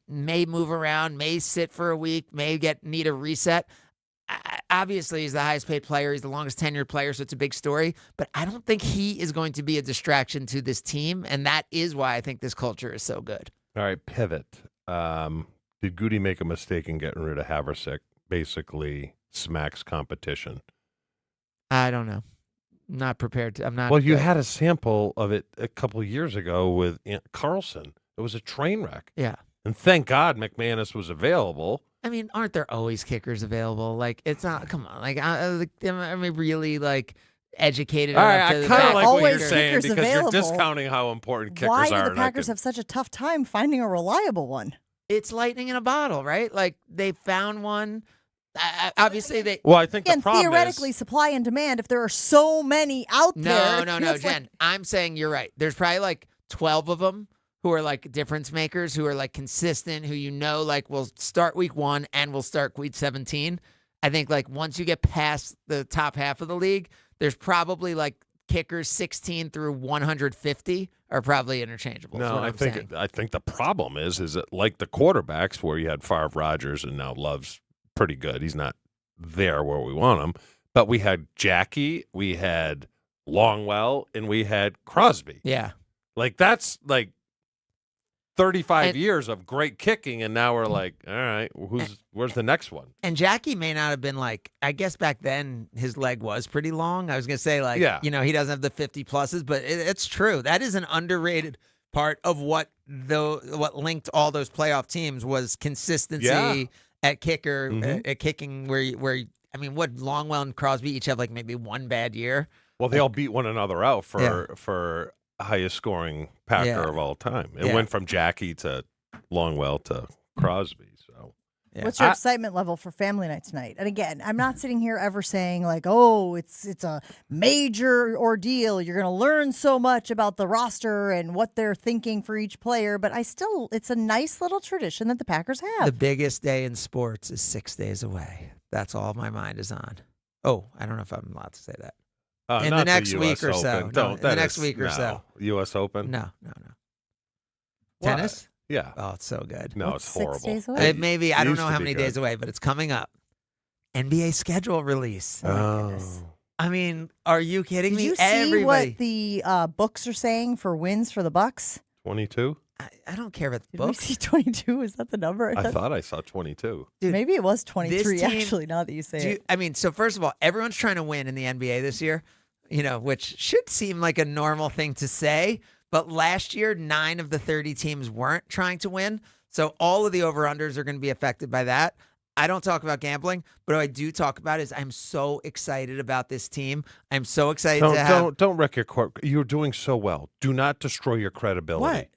may move around, may sit for a week, may need a reset. Obviously, he's the highest paid player. He's the longest tenured player, so it's a big story. But I don't think he is going to be a distraction to this team, and that is why I think this culture is so good. All right, pivot. Did Goody make a mistake in getting rid of Haversick? Basically, smacks competition. I don't know. I'm not prepared to. I'm not. Well, you had a sample of it a couple of years ago with Carlson. It was a train wreck. Yeah. And thank God McManus was available. I mean, aren't there always kickers available? Like, it's not. Come on. Like, am I really like educated? All enough right, to I kind of like what you're Always saying kickers because available. you're discounting how important kickers Why are. do the and I Packers could- have such a tough time finding a reliable one? It's lightning in a bottle, right? Like, they found one. Obviously, they. Well, I think Again, the problem theoretically, supply and demand, if there are so many out there. No, it feels like- Jen. I'm saying you're right. There's probably like 12 of them who are like difference makers, who are like consistent, who like will start week 1 and will start week 17. I think like once you get past the top half of the league, there's probably like kickers 16 through 150 are probably interchangeable. is No, what I I'm think saying. I think the problem is that like the quarterbacks where you had Favre, Rodgers, and now Love's pretty good. He's not there where we want him, but we had Jackie, we had Longwell, and we had Crosby. Yeah. Like that's like 35 And- years of great kicking, and now we're like, all right, where's the next one? And Jackie may not have been like, I guess back then his leg was pretty long. I was going to say like, Yeah. he doesn't have the 50 pluses, but it's true. That is an underrated part of what linked all those playoff teams was consistency at kicker, at kicking where what Longwell and Crosby each have like maybe one bad year. Well, they all beat one another out for highest scoring Packer of all time. It went from Jackie to Longwell to Crosby. So, What's your excitement level for family night tonight? And again, I'm not sitting here ever saying like, oh, it's a major ordeal. You're going to learn so much about the roster and what they're thinking for each player. But it's a nice little tradition that the Packers have. The biggest day in sports is 6 days away. That's all my mind is on. Oh, I don't know if I'm allowed to say that. In the not next US week or Open. so. No, Don't. in the That next is- week or no. so. U.S. Open? No. What? Tennis? Yeah. Oh, it's so good. No, What's it's 6 horrible. days away? Maybe, I don't used know to how be many good. days away, but it's coming up. NBA schedule release. Oh. I mean, are you kidding Did me? you see Everybody. what the books are saying for wins for the Bucks? 22? I don't care about the Did we books. see 22? Is that the number? I thought I saw 22. Dude, maybe it was 23, this team- actually, now that you say it. I mean, so first of all, everyone's trying to win in the NBA this year, which should seem like a normal thing to say. But last year, 9 of the 30 teams weren't trying to win. So all of the over-unders are going to be affected by that. I don't talk about gambling, but what I do talk about is I'm so excited about this team. I'm so excited to have. Don't wreck your court. You're doing so well. Do not destroy your credibility. What?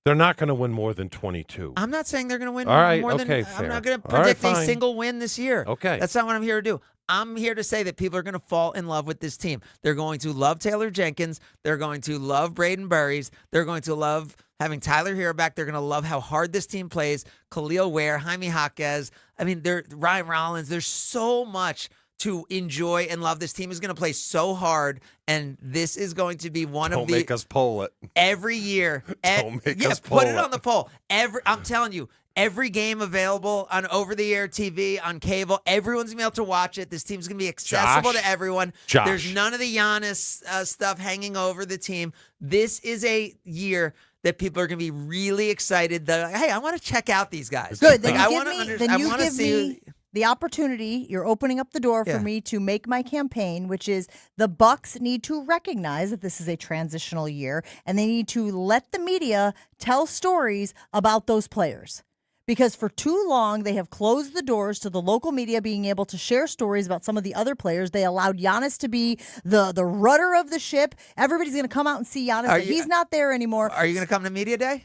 They're not going to win more than 22. I'm not saying they're going to win All right, more than. okay, I'm fair. not going to All right, predict a fine. single win this year. Okay. That's not what I'm here to do. I'm here to say that people are going to fall in love with this team. They're going to love Taylor Jenkins. They're going to love Braden Burries. They're going to love having Tyler Hero back. They're going to love how hard this team plays. Khalil Ware, Jaime Jaquez. I mean, Ryan Rollins. There's so much to enjoy and love. This team is going to play so hard, and this is going to be one Don't of the. make us poll it. Every year. Don't make us poll put it it. on the poll. I'm telling you. Every game available on over-the-air TV, on cable. Everyone's going to be able to watch it. This team's going to be accessible to everyone. Josh. There's none of the Giannis stuff hanging over the team. This is a year that people are going to be really excited. That, hey, I want to check out these guys. Good. Then I you want give to me, then you I want to give see. me the opportunity. You're opening up the door for Yeah. me to make my campaign, which is the Bucks need to recognize that this is a transitional year, and they need to let the media tell stories about those players. Because for too long, they have closed the doors to the local media being able to share stories about some of the other players. They allowed Giannis to be the rudder of the ship. Everybody's going to come out and see Giannis, but he's not there anymore. Are you going to come to Media Day?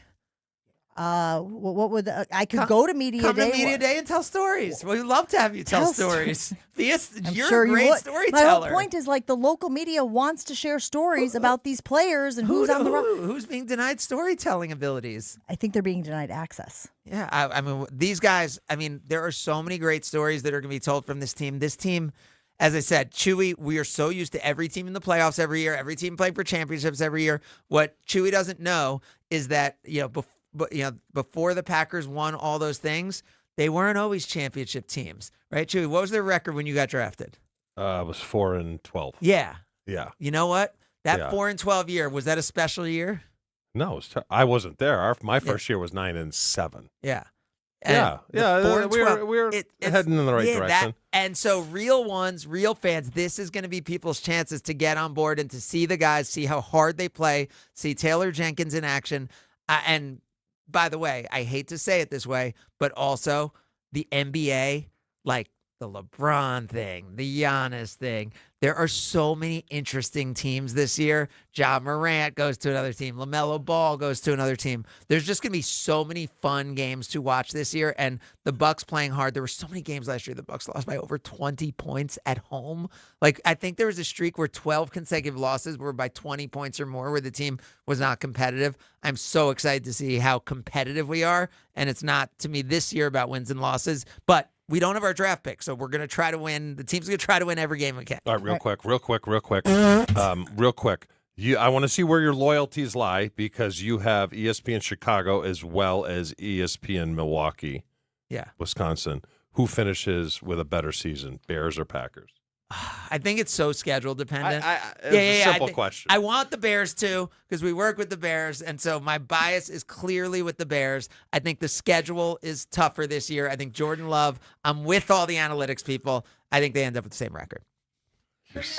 What would I could go to Media Come Day? to Media Day and tell stories. We'd love to have you tell stories. I'm You're sure a you great would. storyteller. My whole point is like the local media wants to share stories about these players and who's on the road. Who's being denied storytelling abilities? I think they're being denied access. Yeah, I mean, these guys, there are so many great stories that are going to be told from this team. This team, as I said, Chewy, we are so used to every team in the playoffs every year, every team playing for championships every year. What Chewy doesn't know is that, before the Packers won all those things, they weren't always championship teams, right? Chewy, what was their record when you got drafted? It was 4-12. Yeah. Yeah. You know what? That Yeah. 4-12 year, was that a special year? No, it was I wasn't there. My first year was 9-7. Yeah. Yeah. Yeah. 4-12, We're heading in the right direction. And so real ones, real fans, this is going to be people's chances to get on board and to see the guys, see how hard they play, see Taylor Jenkins in action. And by the way, I hate to say it this way, but also the NBA, like the LeBron thing, the Giannis thing. There are so many interesting teams this year. Ja Morant goes to another team. LaMelo Ball goes to another team. There's just going to be so many fun games to watch this year. And the Bucks playing hard. There were so many games last year the Bucks lost by over 20 points at home. Like, I think there was a streak where 12 consecutive losses were by 20 points or more where the team was not competitive. I'm so excited to see how competitive we are. And it's not, to me, this year about wins and losses. But we don't have our draft pick, so we're going to try to win. The team's going to try to win every game we can. All right, real quick. Real quick. I want to see where your loyalties lie because you have ESPN Chicago as well as ESPN Milwaukee, Wisconsin. Who finishes with a better season, Bears or Packers? I think it's so schedule dependent. It's a simple question. I want the Bears too because we work with the Bears, and so my bias is clearly with the Bears. I think the schedule is tougher this year. I think Jordan Love, I'm with all the analytics people. I think they end up with the same record.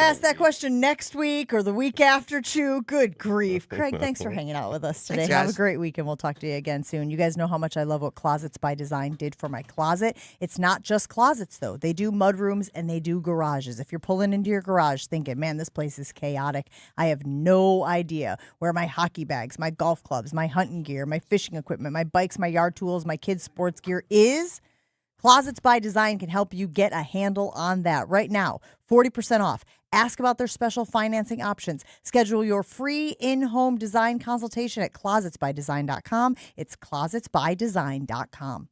Ask that question next week or the week after, Chew. Good grief. Craig, thanks for hanging out with us today. Thanks, Have a guys. great week, and we'll talk to you again soon. You guys know how much I love what Closets by Design did for my closet. It's not just closets, though. They do mudrooms and they do garages. If you're pulling into your garage thinking, man, this place is chaotic, I have no idea where my hockey bags, my golf clubs, my hunting gear, my fishing equipment, my bikes, my yard tools, my kids' sports gear is. Closets by Design can help you get a handle on that right now. 40% off. Ask about their special financing options. Schedule your free in-home design consultation at closetsbydesign.com. It's closetsbydesign.com.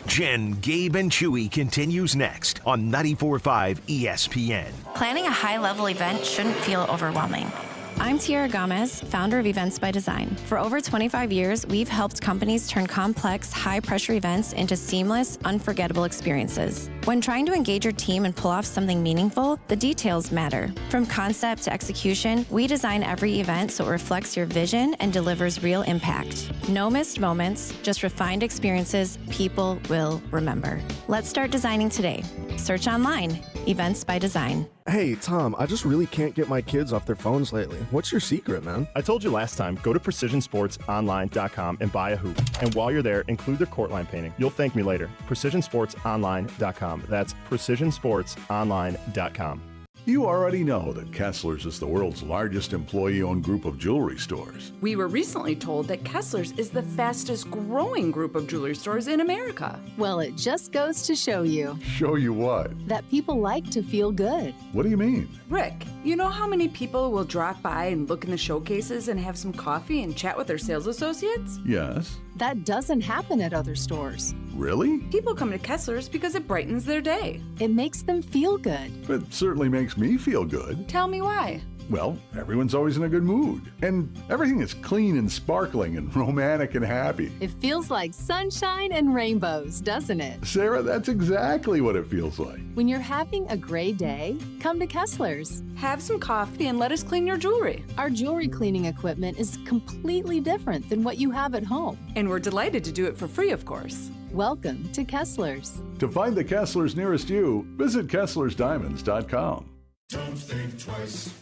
Jen, Gabe, and Chewy continues next on 94.5 ESPN. Planning a high-level event shouldn't feel overwhelming. I'm Tiara Gomez, founder of Events by Design. For over 25 years, we've helped companies turn complex, high-pressure events into seamless, unforgettable experiences. When trying to engage your team and pull off something meaningful, the details matter. From concept to execution, we design every event so it reflects your vision and delivers real impact. No missed moments, just refined experiences people will remember. Let's start designing today. Search online, Events by Design. Hey, Tom, I just really can't get my kids off their phones lately. What's your secret, man? I told you last time, go to precisionsportsonline.com and buy a hoop. And while you're there, include their court line painting. You'll thank me later. precisionsportsonline.com. That's precisionsportsonline.com. You already know that Kessler's is the world's largest employee-owned group of jewelry stores. We were recently told that Kessler's is the fastest growing group of jewelry stores in America. Well, it just goes to show you. Show you what? That people like to feel good. What do you mean? Rick, you know how many people will drop by and look in the showcases and have some coffee and chat with their sales associates? Yes. That doesn't happen at other stores. Really? People come to Kessler's because it brightens their day. It makes them feel good. It certainly makes me feel good. Tell me why. Well, everyone's always in a good mood. And everything is clean and sparkling and romantic and happy. It feels like sunshine and rainbows, doesn't it? Sarah, that's exactly what it feels like. When you're having a gray day, come to Kessler's. Have some coffee and let us clean your jewelry. Our jewelry cleaning equipment is completely different than what you have at home. And we're delighted to do it for free, of course. Welcome to Kessler's. To find the Kessler's nearest you, visit Kessler'sDiamonds.com. Don't think twice.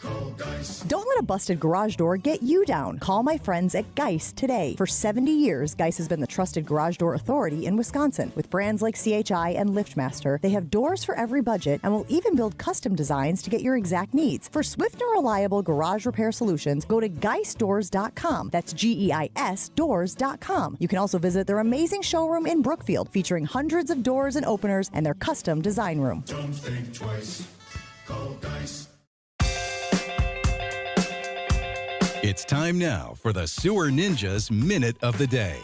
Call Geis. Don't let a busted garage door get you down. Call my friends at Geis today. For 70 years, Geis has been the trusted garage door authority in Wisconsin. With brands like CHI and LiftMaster, they have doors for every budget and will even build custom designs to get your exact needs. For swift and reliable garage repair solutions, go to geisdoors.com. That's GEIS doors.com. You can also visit their amazing showroom in Brookfield, featuring hundreds of doors and openers and their custom design room. Don't think twice. Call Geis. It's time now for the Sewer Ninjas Minute of the Day,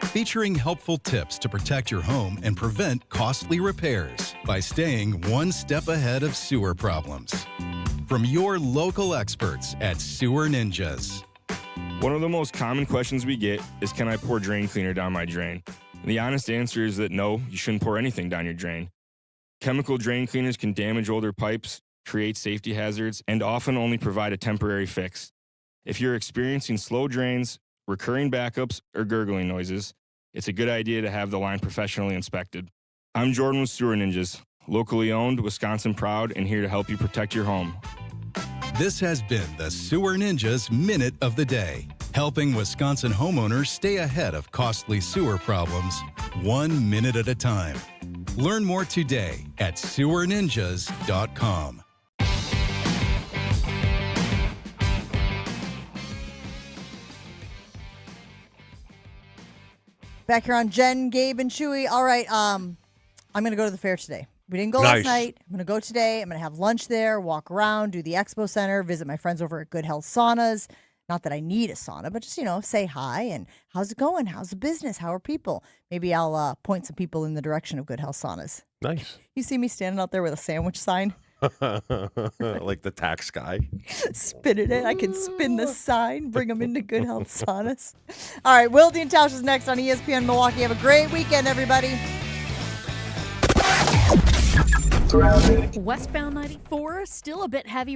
featuring helpful tips to protect your home and prevent costly repairs by staying one step ahead of sewer problems. From your local experts at Sewer Ninjas. One of the most common questions we get is, can I pour drain cleaner down my drain? And the honest answer is that no, you shouldn't pour anything down your drain. Chemical drain cleaners can damage older pipes, create safety hazards, and often only provide a temporary fix. If you're experiencing slow drains, recurring backups, or gurgling noises, it's a good idea to have the line professionally inspected. I'm Jordan with Sewer Ninjas, locally owned, Wisconsin proud, and here to help you protect your home. This has been the Sewer Ninjas Minute of the Day, helping Wisconsin homeowners stay ahead of costly sewer problems, 1 minute at a time. Learn more today at sewerninjas.com. Back here on Jen, Gabe, and Chewy. All right, I'm going to go to the fair today. We didn't go last night. I'm going to go today. I'm going to have lunch there, walk around, do the expo center, visit my friends over at Good Health Saunas. Not that I need a sauna, but just, say hi and how's it going? How's the business? How are people? Maybe I'll point some people in the direction of Good Health Saunas. Nice. You see me standing out there with a sandwich sign? Like the tax guy. Spinning it. I can spin the sign, bring them into Good Health Saunas. All right, Will Dean Tausch is next on ESPN Milwaukee. Have a great weekend, everybody. Westbound 94, still a bit heavy right